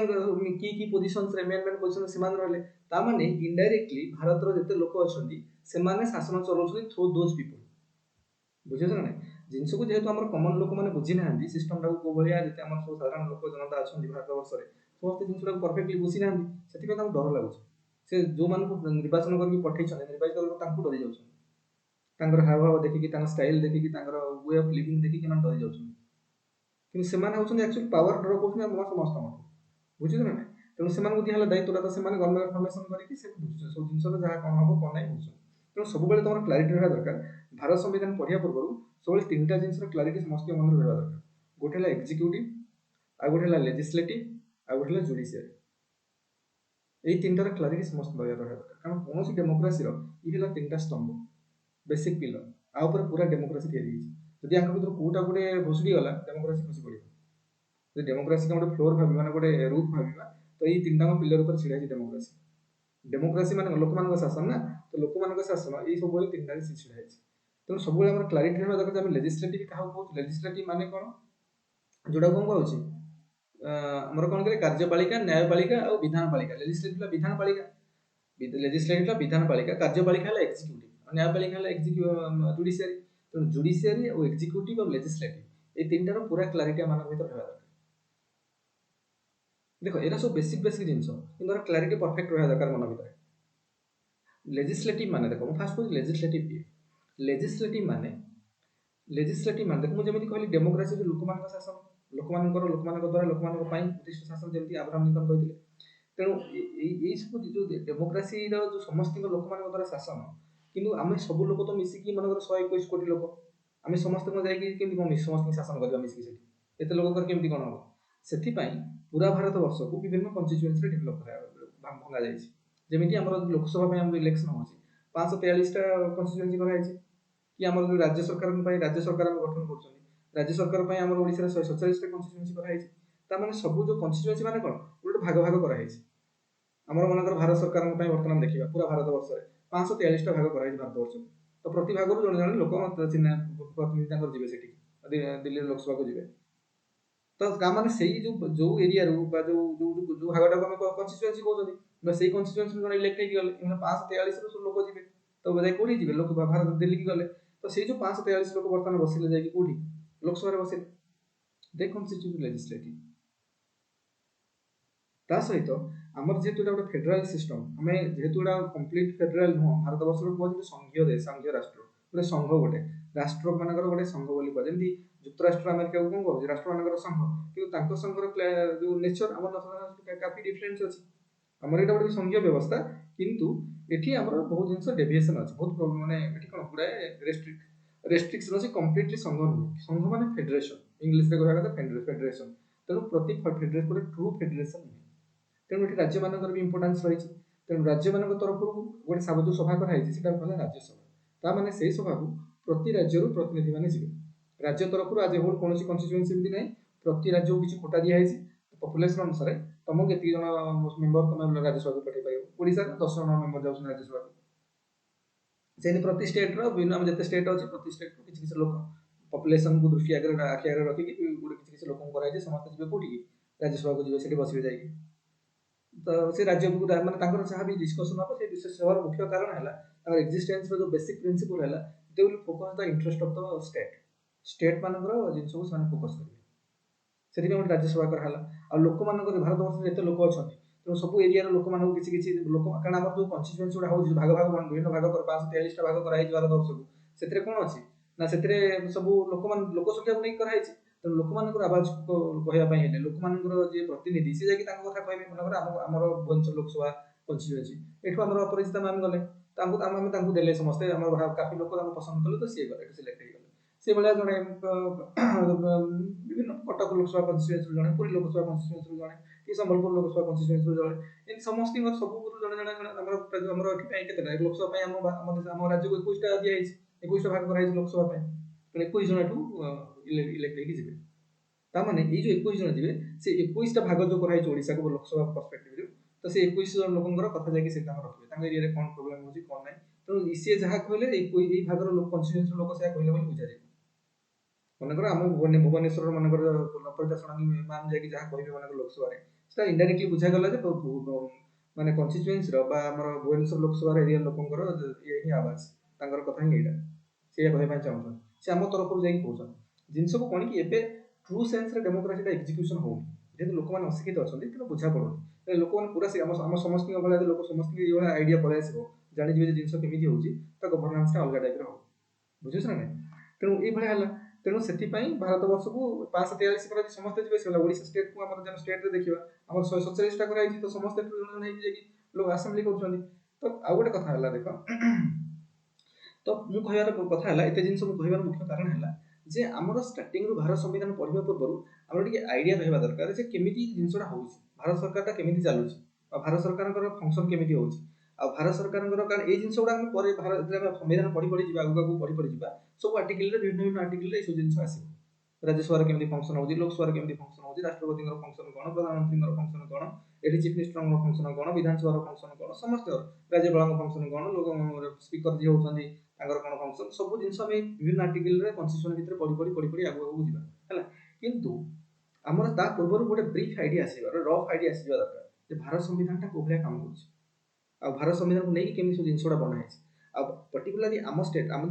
की पोजिशन रे मेन पोजिशन सेमान रहले ता माने इनडायरेक्टली भारत रो जते लोक अछंती सेमाने शासन चलाउछथि थ्रू दोज पीपल बुझिछ ना नहीं जिनस को जेहेतु हमर कॉमन लोक माने बुझी नाहंती सिस्टम टा को भलिया जते हमर सब साधारण लोक जनता अछंती भारत वर्ष रे समस्त जिनस टा परफेक्टली बुझी नाहंती सेति पे ताऊ डर लागुछ से जो मान को निर्वाचन करके पठै छने निर्वाचित करके तांको डरि जाउछ तांकर हाव भाव देखि कि तांकर स्टाइल देखि कि तांकर वे ऑफ लिविंग देखि कि मान डरि जाउछ कि सेमाने होछन एक्चुअली पावर ड्रॉ करछन हम समस्त मत बुझिछ ना तेणु से दिहला दायित्वटा तो गवर्नमेंट फॉर्मेशन करके सब जिनस जहाँ कौन हम कौन ना बुझुन तेणु सब तुम क्लारिटी रहा दरकार भारत संविधान पढ़िया पूर्व सब तीन जिन क्लारिटी समस्त मन रहा दरकार गोटे है एग्जीक्यूटिव आ गोटे है लेजिस्लेटिव आ गोटे है जुडिशियरी यही तीन टार क्लारिटी समस्त रहा दरकार कारण कौन डेमोक्रेसी ये तीन स्तंभ बेसिक पिलर आ पूरा डेमोक्रेसी तैयारी जदि आंक भर कोटा गोटे घुसुड़ी गला डेमोक्रेसी खसी पड़ो डेमोक्रेसी का गोटे फ्लोर भाव गोटे रूट भाव तो ये तीन टाक पिलर पर छिड़ा डेमोक्रेसी डेमोक्रेसी मान लोक मान शासन ना तो लोक मान शासन ये सब तीन टाइम छिड़ा तेणु सब क्लारिटी रहा दरकार लेजिस्लेटिव क्या कहूँ लेजिस्लेटिव माने कौन जोड़ा कौन कहूँ आमर कौन करें कार्यपालिका न्यायपालिका और विधानपालिका लेजिस्लेटिव विधानपालिका लेजिस्लेटिव विधानपालिका कार्यपालिका है एक्जिक्यूटिव न्यायपालिका है जुडिशियरी तो जुडिशियरी और एक्जिक्यूटिव और लेजिस्लेटिव ये तीन टार पूरा क्लारिटी आम भर रहा दरकार देखो एरा सब बेसिक बेसिक जिनस कि क्लारिटी परफेक्ट रहा दरकार मन भर लेजिस्लेटिव माने देखो फास्ट कहूँ लेजिस्लेटिव किए लेजिस्लेटिव माने देखो मुझे कहली डेमोक्रेसी जो लोक मान शासन लोक द्वारा लोक प्रतिष्ठित शासन जमी अब्राहम लिंकन कहते तेणु यही सब जो डेमोक्रेसी जो समस्त लोक द्वारा शासन किंतु आम सब लोक तो मिसिकी मन 121 कोटी लोक आम समस्त जाकि कौन समस्त शासन करवा मिसिकी एत लोक केमती कौन हम से पूरा भारत वर्ष को विभिन्न कन्स्टिट्यूएंसी डेभलप भंगा जामी आम लोकसभा इलेक्शन हो 543 टा कन्स्टिट्यूएंसी कराई कि आम राज्य सरकार राज्य सरकार गठन कर राज्य सरकार आम ओडिशा 147 टा कन्स्टिट्यूएंसी कराई तामाने सब जो कन्स्टिट्यूएंसी माने कोन गोटे भाग भाग कराई आमर मनकर भारत सरकार बर्तमान देखा पूरा भारत वर्ष में 543 टा भाग कराई भारत वर्ष तो प्रति भाग जन जन लोक चिन्ह प्रतिनिधि जी से दिल्ली लोकसभा को जी तो मैंने से जो एरिया जो भागटा को कन्स्टिट्यूएंसी कहते से कन्स्टिट्यूएंसी जन इलेक्ट गले 543 लोक जी तो बोधे कौटी जी लोक भारत दिल्ली की गले तो से जो 543 लोक बर्तमान बसिले जाकि कौटी लोकसभा बसिले दे कन्स्टिट्यूट लेजिस्लेटिव ता सहित आमर जेहेतु गोटे फेडराल सिस्टम आम जेहेतु कंप्लीट फेडराल नुह भारत वर्ष कहते संघीय देश संघीय राष्ट्र गोटे संघ गोटे राष्ट्र मानकर गोटे संघ बोली कहते जुक्तराष्ट्र अमेरिका को कौन कहूँ राष्ट्र मान संघ कि संघर जो नेचर आम काफी डिफरेन्स अच्छी आमर यहाँ गोटे संघीय व्यवस्था किंतु ये आम बहुत जिन डेविएसन अच्छे बहुत मानने कौन गुड़ाए रेस्ट्रिक्शन अच्छी कम्प्लीटली संघ नुह संघ मान फेडरेशन इंग्लीश में कहा कथा फेडरेशन तेणु प्रति फेडरेशन गोटे ट्रू फेडरेशन नुहे तेणु ये राज्य मान भी इंपोर्टान्स रही तेणु राज्य मान तरफ गोटे जो सभा कराई कहला राज्यसभा ताने से सभा को प्रति राज्य प्रतिनिधि मैंने जी राज्य तरफ आज होल कौन कन्स्टिट्यूएंसी ना प्रति राज्य को किसी कोटा दिखाई पपुलेसन अनुसार तुमको ये जन मेम्बर तुम राज्यसभा को पठे पार ओडिशा 10 जन मेम्बर जाऊँ राज्यसभा को से प्रति स्टेट आम जिते स्टेट अच्छे प्रति स्टेट किसी किसी लोक पपुलेसन को दृष्टि आगे आखि आगे रखिक गोटे किसी किसी लोक कराई समस्त जी कौटी राज्यसभा को जी बसवे जाए तो से राज्य को माने जहाँ भी डिस्कसन हम से सभार मुख्य कारण है एक्जिस्टेंस जो बेसिक प्रिंसिपल है they will focus the interest of the state मानकर जिन सब से फोकस करेंगे से गोटे राज्यसभा कराला आ लोक मान भारत वर्ष में एत लोक अच्छा तेणु सब एरिया लोक मान किसी लोक कारण आम जो कन्स्टिट्यूएंसी गुड़ा हो भाग भाग विभिन्न भाग 543 टा भाग कराई भारत वर्ष को से कौन अच्छी ନା ସେଥିରେ ସବୁ ଲୋକ ସଂଖ୍ୟାକୁ ନେଇ କରାହେଇଛି। ତେଣୁ ଲୋକମାନଙ୍କର ଆବାଜ କହିବା ପାଇଁ ହେଲେ ଲୋକମାନଙ୍କର ଯିଏ ପ୍ରତିନିଧି ସେ ଯାଇକି ତାଙ୍କ କଥା କହିବେ। ମନେକର ଆମର ଭୁବନେଶ୍ୱର ଲୋକସଭା କନଷ୍ଟିଚ୍ୟୁଏନ୍ସି, ଏଠୁ ଆମର ଅପରାଜିତା ମ୍ୟାମ୍ ଗଲେ, ଆମେ ତାଙ୍କୁ ଦେଲେ ସମସ୍ତେ, ଆମର କାଫି ଲୋକ ତାଙ୍କୁ ପସନ୍ଦ କଲେ, ତ ସିଏ ଗଲେ, ସିଲେକ୍ଟ ହେଇଗଲେ। ସେଇଭଳିଆ ଜଣେ ବିଭିନ୍ନ କଟକ ଲୋକସଭା କନଷ୍ଟିଚ୍ୟୁଏନ୍ସିରୁ ଜଣେ, ପୁରୀ ଲୋକସଭା କନଷ୍ଟିଚ୍ୟୁଏନ୍ସିରୁ ଜଣେ, କି ସମ୍ବଲପୁର ଲୋକସଭା କନଷ୍ଟିଚ୍ୟୁଏନ୍ସିରୁ ଜଣେ, ଏମିତି ସମସ୍ତଙ୍କର ସବୁରୁ ଜଣେ ଜଣେ ଆମର ଏଥିପାଇଁ କେତେଟା ଲୋକସଭା ପାଇଁ ଆମ ରାଜ୍ୟକୁ 21ଟା ଦିଆଯାଇଛି, 21ଟା ଭାଗ କରାଯାଇଛି ଲୋକସଭା ପାଇଁ। 21 ଜଣ ଏଠୁ ଇଲେକ୍ଟ ହେଇକି ଯିବେ। ତାମାନେ ଏଇ ଯୋଉ 21 ଜଣ ଯିବେ, ସେ 21ଟା ଭାଗ ଯୋଉ କରାଯାଇଛି ଓଡ଼ିଶାକୁ ଲୋକସଭା ପର୍ସପେକ୍ଟିଭରୁ, ତ ସେ 21 ଜଣ ଲୋକଙ୍କର କଥା ଯାଇକି ସେ ତାଙ୍କର ରଖିବେ, ତାଙ୍କ ଏରିଆରେ କ'ଣ ପ୍ରୋବ୍ଲେମ୍ ହେଉଛି କ'ଣ ନାହିଁ। ତେଣୁ ସିଏ ଯାହା କହିଲେ ଏଇ ଭାଗର କନଷ୍ଟିଚ୍ୟୁଏନ୍ସିର ଲୋକ ସେୟା କହିଲେ ବୋଲି ବୁଝାଯିବ। ମନେକର ଆମ ଭୁବନେଶ୍ୱରର ମନେକର ଅପରାଜିତା ଷଡ଼ଙ୍ଗୀ ମ୍ୟାମ୍ ଯାଇକି ଯାହା କହିବେ ମନେକର ଲୋକସଭାରେ, ସେଟା ଇନଡାଇରେକ୍ଟଲି ବୁଝାଗଲା ଯେ ମାନେ କନଷ୍ଟିଚ୍ୟୁଏନ୍ସିର ବା ଆମର ଭୁବନେଶ୍ୱର ଲୋକସଭାର ଏରିଆ ଲୋକଙ୍କର ଇଏ ହିଁ ଆବାଜ, ତାଙ୍କର କଥା ହିଁ ଏଇଟା, ସେଇଆ କହିବା ପାଇଁ ଚାହୁଁଛନ୍ତି। ସେ ଆମ ତରଫରୁ ଯାଇକି କହୁଛନ୍ତି। ଜିନିଷକୁ କ'ଣ କି ଏବେ ଟ୍ରୁ ସେନ୍ସରେ ଡେମୋକ୍ରାସିଟା ଏକ୍ଜିକ୍ୟୁସନ ହଉନି, ଯେହେତୁ ଲୋକମାନେ ଅଶିକ୍ଷିତ ଅଛନ୍ତି, ତେଣୁ ବୁଝା ପଡୁନି। ଲୋକମାନେ ପୁରା ଆମ ସମସ୍ତଙ୍କ ଭଳିଆ ଲୋକ ସମସ୍ତଙ୍କୁ ଏଇଭଳିଆ ଆଇଡିଆ ପଳେଇ ଆସିବ, ଜାଣିଯିବେ ଯେ ଜିନିଷ କେମିତି ହଉଛି, ତ ଗଭର୍ଣ୍ଣାନ୍ସଟା ଅଲଗା ଟାଇପ୍ର ହବ। ବୁଝୁଛ ନା ନାଇଁ? ତେଣୁ ଏଇଭଳିଆ ହେଲା। ତେଣୁ ସେଥିପାଇଁ ଭାରତବର୍ଷକୁ 543 କରାଯାଇଛି, ସମସ୍ତେ ଯିବେ। ସେ ଓଡ଼ିଶା ଷ୍ଟେଟ୍କୁ ଆମର ଯେନ୍ ଷ୍ଟେଟ୍ରେ ଦେଖିବା ଆମର 147ଟା କରାଯାଇଛି, ତ ସମସ୍ତେ ଜଣ ଜଣ ହେଇକି ଯାଇକି ଲୋକ ଆସେମ୍ବଲି କରୁଛନ୍ତି। ତ ଆଉ ଗୋଟେ କଥା ହେଲା, ଦେଖ ତ ମୁଁ କହିବାର କଥା ହେଲା, ଏତେ ଜିନିଷ ମୁଁ କହିବାର ମୁଖ୍ୟ କାରଣ ହେଲା ଯେ ଆମର ଷ୍ଟାର୍ଟିଂରୁ ଭାରତ ସମ୍ବିଧାନ ପଢିବା ପୂର୍ବରୁ ଆମର ଟିକେ ଆଇଡିଆ ରହିବା ଦରକାର ଯେ କେମିତି ଜିନିଷଟା ହଉଛି, ଭାରତ ସରକାରଟା କେମିତି ଚାଲୁଛି, ଆଉ ଭାରତ ସରକାରଙ୍କର ଫଙ୍କସନ କେମିତି ହଉଛି, ଆଉ ଭାରତ ସରକାରଙ୍କର କାରଣ ଏଇ ଜିନିଷ ଗୁଡା ଆମେ ପରେ ସମ୍ବିଧାନ ପଢି ଯିବା, ଆଗକୁ ପଢି ଯିବା, ସବୁ ଆର୍ଟିକଲରେ ବିଭିନ୍ନ ଆର୍ଟିକଲରେ ଏଇସବୁ ଜିନିଷ ଆସିବ। ରାଜ୍ୟସଭାରେ କେମିତି ଫଙ୍କସନ ହଉଛି, ଲୋକସଭାରେ କେମିତି ଫଙ୍କସନ ହଉଛି, ରାଷ୍ଟ୍ରପତିଙ୍କର ଫଙ୍କସନ କ'ଣ, ପ୍ରଧାନମନ୍ତ୍ରୀଙ୍କର ଫଙ୍କସନ କ'ଣ, ଏଠି ଚିଫ ମିନିଷ୍ଟରଙ୍କର ଫଙ୍କସନ କ'ଣ, ବିଧାନସଭାର ଫଙ୍କସନ କ'ଣ, ସମସ୍ତଙ୍କର ରାଜ୍ୟପାଳଙ୍କ ଫଙ୍କସନ କ'ଣ, ସ୍ପିକର ଯିଏ ହଉଛନ୍ତି ତାଙ୍କର କ'ଣ ଫଙ୍କସନ, ସବୁ ଜିନିଷ ଆମେ ବିଭିନ୍ନ ଆର୍ଟିକଲରେ କନଷ୍ଟିଚ୍ୟୁସନ ଭିତରେ ପଢି ଆଗକୁ ଯିବା ହେଲା। କିନ୍ତୁ ଆମର ତା ପୂର୍ବରୁ ଗୋଟେ ବ୍ରିଫ୍ ଆଇଡିଆ ଆସିବାର, ରଫ୍ ଆଇଡିଆ ଆସିଯିବା ଦରକାର ଯେ ଭାରତ ସମ୍ବିଧାନଟା କୋଉ ଭଳିଆ କାମ କରୁଛି, ଆଉ ଭାରତ ସମ୍ବିଧାନକୁ ନେଇକି କେମିତି ସବୁ ଜିନିଷଟା ବନା ହେଇଛି। ଆଉ ପର୍ଟିକୁଲାରଲି ଆମ ଷ୍ଟେଟ୍ ଆମ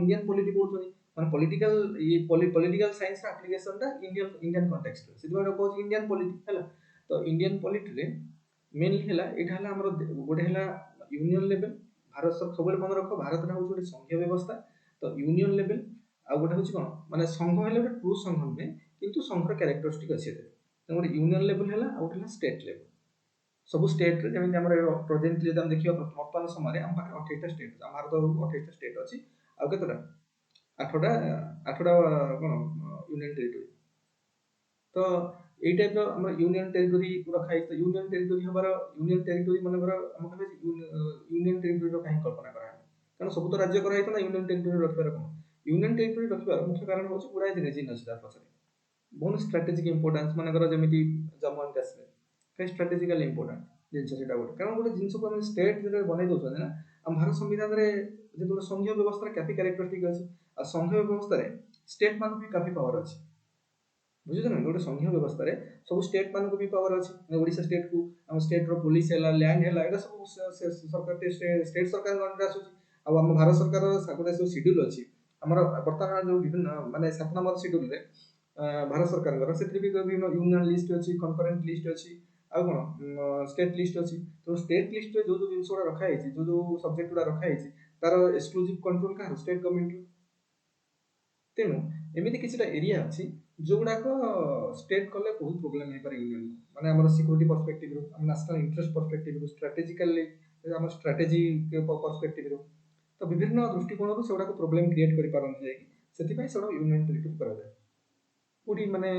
ଇଣ୍ଡିଆନ୍ ପଲିଟି ପଢୁଛନ୍ତି, ମାନେ ପଲିଟିକାଲ ସାଇନ୍ସର ଆପ୍ଲିକେସନଟା ଇଣ୍ଡିଆନ୍ କଣ୍ଟେକ୍ସଟରେ, ସେଥିପାଇଁ କହୁଛି ଇଣ୍ଡିଆନ୍ ପଲିଟି ହେଲା। ତ ଇଣ୍ଡିଆନ୍ ପଲିଟିରେ ମେନଲି ହେଲା, ଏଇଟା ହେଲା ଆମର ଗୋଟେ ହେଲା ୟୁନିୟନ ଲେଭେଲ। ଭାରତ ସବୁବେଳେ ମନେ ରଖ, ଭାରତଟା ହଉଛି ଗୋଟେ ସଂଘୀୟ ବ୍ୟବସ୍ଥା। ତ ୟୁନିୟନ ଲେଭେଲ, ଆଉ ଗୋଟେ ହଉଛି କ'ଣ, ମାନେ ସଂଘ ହେଲେ ଗୋଟେ ଟ୍ରୁ ସଂଘ ନୁହେଁ, କିନ୍ତୁ ସଂଘର କ୍ୟାରେକ୍ଟରିଷ୍ଟିକ୍ ଅଛି ଏଥିରେ। ତେଣୁ ଗୋଟେ ୟୁନିୟନ ଲେଭେଲ ହେଲା, ଆଉ ଗୋଟେ ହେଲା ଷ୍ଟେଟ୍ ଲେଭେଲ। ସବୁ ଷ୍ଟେଟ୍ରେ ଯେମିତି ଆମର ପ୍ରେଜେଣ୍ଟଲି ଯଦି ଆମେ ଦେଖିବା ବର୍ତ୍ତମାନ ସମୟରେ ଆମ ପାଖରେ 28ଟା ଷ୍ଟେଟ୍, ଆମ ଭାରତ 28ଟା ଷ୍ଟେଟ୍ ଅଛି। ଆଉ କେତେଟା? 8ଟା କ'ଣ ୟୁନିୟନ ଟେରିଟୋରୀ। ତ ଏଇ ଟାଇପ୍ର ଆମର ୟୁନିୟନ ଟେରିଟୋରୀ ରଖାଯାଇଛି। ତ ୟୁନିୟନ ଟେରିଟୋରୀ ହବାର, ୟୁନିୟନ ଟେରିଟୋରୀ ମନେକର ଆମେ କହିବା ୟୁନିୟନ ଟେରିଟୋରୀର କାହିଁ କଳ୍ପନା କରାହେଲା, କାରଣ ସବୁ ତ ରାଜ୍ୟ କରାହେଇଥିଲା, ୟୁନିୟନ ଟେରିଟୋରୀ ରଖିବାର କ'ଣ? ୟୁନିୟନ ଟେରିଟୋରୀ ରଖିବାର ମୁଖ୍ୟ କାରଣ ହେଉଛି ଗୁଡ଼ାଏ ରିଜିନ୍ ଅଛି ତା ପଛରେ, ବହୁତ ଷ୍ଟ୍ରାଟେଜିକ ଇମ୍ପୋର୍ଟାନ୍ସ। ମନେକର ଯେମିତି ଜମ୍ମୁ ଆଣ୍ଡ କାଶ୍ମୀର, କାହିଁ ଷ୍ଟ୍ରାଟେଜିକାଲି ଇମ୍ପୋର୍ଟାଣ୍ଟ ଜିନିଷ ସେଇଟା ଗୋଟେ, କାରଣ ଗୋଟେ ଜିନିଷକୁ ଆମେ ଷ୍ଟେଟ୍ ଯେତେବେଳେ ବନେଇ ଦେଉଛନ୍ତି ନା, ଆମ ଭାରତ ସମ୍ବିଧାନରେ ଯେତେବେଳେ ସଂଘୀୟ ବ୍ୟବସ୍ଥାରେ କାଫି କ୍ୟାରେକ୍ଟରିଷ୍ଟିକ୍ ଅଛି, ଆଉ ସଂଘୀୟ ବ୍ୟବସ୍ଥାରେ ଷ୍ଟେଟ୍ ମାନଙ୍କୁ ବି କାଫି ପାୱାର ଅଛି। ବୁଝୁଛ ନା? ଗୋଟେ ସଂଘୀୟ ବ୍ୟବସ୍ଥାରେ ସବୁ ଷ୍ଟେଟ୍ ମାନଙ୍କୁ ବି ପାୱାର ଅଛି। ଓଡ଼ିଶା ଷ୍ଟେଟ୍କୁ ଆମ ଷ୍ଟେଟ୍ର ପୋଲିସ ହେଲା, ଲ୍ୟାଣ୍ଡ ହେଲା, ଏଇଟା ସବୁ ସରକାର ଷ୍ଟେଟ୍ ସରକାରଙ୍କ ଅଣ୍ଡରରେ ଆସୁଛି। ଆଉ ଆମ ଭାରତ ସରକାରର ଗୋଟେ ସବୁ ସିଡ୍ୟୁଲ୍ ଅଛି ଆମର ବର୍ତ୍ତମାନ ଯୋଉ ବିଭିନ୍ନ ମାନେ 7 ନମ୍ବର ସିଡ୍ୟୁଲରେ ଭାରତ ସରକାରଙ୍କର, ସେଥିରେ ବି ବିଭିନ୍ନ ୟୁନିୟନ ଲିଷ୍ଟ ଅଛି, କନକରେଣ୍ଟ ଲିଷ୍ଟ ଅଛି, ଆଉ କ'ଣ ଷ୍ଟେଟ୍ ଲିଷ୍ଟ ଅଛି। ତ ଷ୍ଟେଟ୍ ଲିଷ୍ଟରେ ଯୋଉ ଜିନିଷ ଗୁଡ଼ା ରଖାଯାଇଛି, ଯୋଉ ସବଜେକ୍ଟ ଗୁଡ଼ା ରଖାଯାଇଛି, ତାର ଏକ୍ସକ୍ଲୁସିଭ କଣ୍ଟ୍ରୋଲ କାହାର? ଷ୍ଟେଟ୍ ଗଭର୍ଣ୍ଣମେଣ୍ଟର। ତେଣୁ ଏମିତି କିଛିଟା ଏରିଆ ଅଛି ଯୋଉଗୁଡ଼ାକ ଷ୍ଟେଟ୍ କଲେ ବହୁତ ପ୍ରୋବ୍ଲେମ୍ ହେଇପାରେ ୟୁନିୟନକୁ, ମାନେ ଆମର ସିକ୍ୟୁରିଟି ପର୍ସପେକ୍ଟିଭରୁ, ଆମ ନ୍ୟାସନାଲ ଇଣ୍ଟରେଷ୍ଟ ପର୍ସପେକ୍ଟିଭରୁ, ଷ୍ଟ୍ରାଟେଜିକାଲି ଆମ ଷ୍ଟ୍ରାଟେଜି ପର୍ସପେକ୍ଟିଭରୁ, ତ ବିଭିନ୍ନ ଦୃଷ୍ଟିକୋଣରୁ ସେଗୁଡ଼ାକ ପ୍ରୋବ୍ଲେମ୍ କ୍ରିଏଟ୍ କରିପାରନ୍ତି ଯାଇକି। ସେଥିପାଇଁ ସେଗୁଡ଼ା ୟୁନିୟନ ଟେରିଟୋରୀ କରାଯାଏ। କୋଉଠି ମାନେ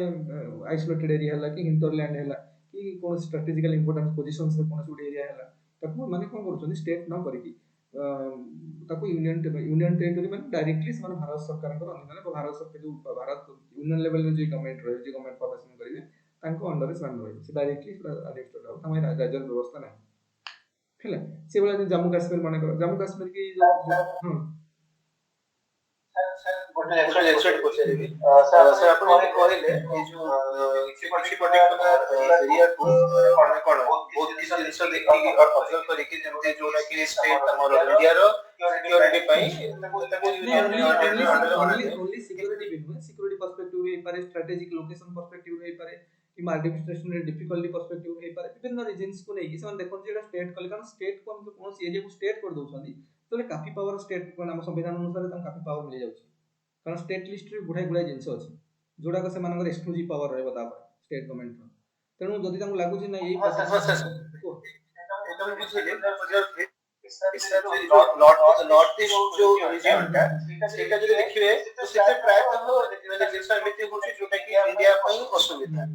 ଆଇସୋଲେଟେଡ୍ ଏରିଆ ହେଲା, କି ହିଣ୍ଟରଲ୍ୟାଣ୍ଡ ହେଲା, କି କୌଣସି ଷ୍ଟ୍ରାଟେଜିକାଲ ଇମ୍ପୋର୍ଟାନ୍ସ ପୋଜିସନ୍ସରେ କୌଣସି ଗୋଟେ ଏରିଆ ହେଲା, ତାକୁ ମାନେ କ'ଣ କରୁଛନ୍ତି, ଷ୍ଟେଟ୍ ନ କରିକି ତାକୁ ୟୁନିୟନ ଟେରିଟୋରୀ ମାନେ ଡାଇରେକ୍ଟଲି ସେମାନେ ଭାରତ ସରକାରଙ୍କର ଅଧୀନରେ, ଭାରତ ସରକାର ଯୋଉ ଭାରତ ୟୁନିୟନ ଲେଭେଲରେ ଯୋଉ ଗଭର୍ଣ୍ଣମେଣ୍ଟ ରହିବେ, ଯେ ଗଭର୍ଣ୍ଣମେଣ୍ଟ ଫର୍ମେସନ କରିବେ, ତାଙ୍କ ଅଣ୍ଡରରେ ସେମାନେ ରହିବେ, ସେ ଡାଇରେକ୍ଟଲି ଆଡମିନିଷ୍ଟ୍ରେଟ୍ ହେବ, ତାଙ୍କ ରାଜ୍ୟର ବ୍ୟବସ୍ଥା ନାହିଁ ହେଲା। ସେଇଭଳିଆ ଜାମ୍ମୁ କାଶ୍ମୀର, ମନେକର ଜାମ୍ମୁ କାଶ୍ମୀର କି ହଁ ଗୋଟେ ଜିନିଷ ପଚାରିବି, ସାର୍ ଆପଣ ଯେମିତି କହିଲେ ଏଇ ଯୋଉ କିଛି ପର୍ଟିକୁଲାର ଏରିଆକୁ ମାନେ କ'ଣ ବହୁତ କିଛି ଜିନିଷ ଦେଖିକି ଅବଜର୍ଭ କରିକି, ଯେମିତି ଯୋଉଟା କି ଷ୍ଟେଟ୍ ଆମର ଇଣ୍ଡିଆର ସିକ୍ୟୁରିଟି ପାଇଁ ତାକୁ ଓନ୍ଲି ସିକ୍ୟୁରିଟି ବି ନୁହେଁ, ସିକ୍ୟୁରିଟି ପର୍ସପେକ୍ଟିଭ ହେଇପାରେ, ଷ୍ଟ୍ରାଟେଜିକ ଲୋକେସନ ପର୍ସପେକ୍ଟିଭ ହେଇପାରେ, କିମ୍ବା ଆଡମିନିଷ୍ଟ୍ରେସନରେ ଡିଫିକଲ୍ଟି ପର୍ସପେକ୍ଟିଭ ହେଇପାରେ, ବିଭିନ୍ନ ରିଜିନ୍ସକୁ ନେଇକି ସେମାନେ ଦେଖନ୍ତି ଯେ ଏଇଟା ଷ୍ଟେଟ୍ କଲେ, କାରଣ ଷ୍ଟେଟ୍କୁ ଆମେ କୌଣସି ଏରିଆକୁ ଷ୍ଟେଟ୍ କରିଦେଉଛନ୍ତି, ତାହେଲେ କାଫି ପାୱାର ଷ୍ଟେଟ୍, ଆମ ସମ୍ବିଧାନ ଅନୁସାରେ ତାଙ୍କୁ କାଫି ପାୱାର ମିଳିଯାଉଛି। कारण स्टेट लिस्ट रे गुड़ाई गुड़ाई जिनस अच्छी जोड़ाक से एक्सक्लूसिव पावर रहा स्टेट गवर्नमेंट तेणु जदि लगुच ना यही एकदम बुझिले बुझिले इसका जो नॉर्थ ईस्ट जो रीजन टा सेटा जदि देखिबे तो सेटा प्रायतः माने जिनस एमिति होछि जोटा कि इंडिया ପାଇଁ असुविधा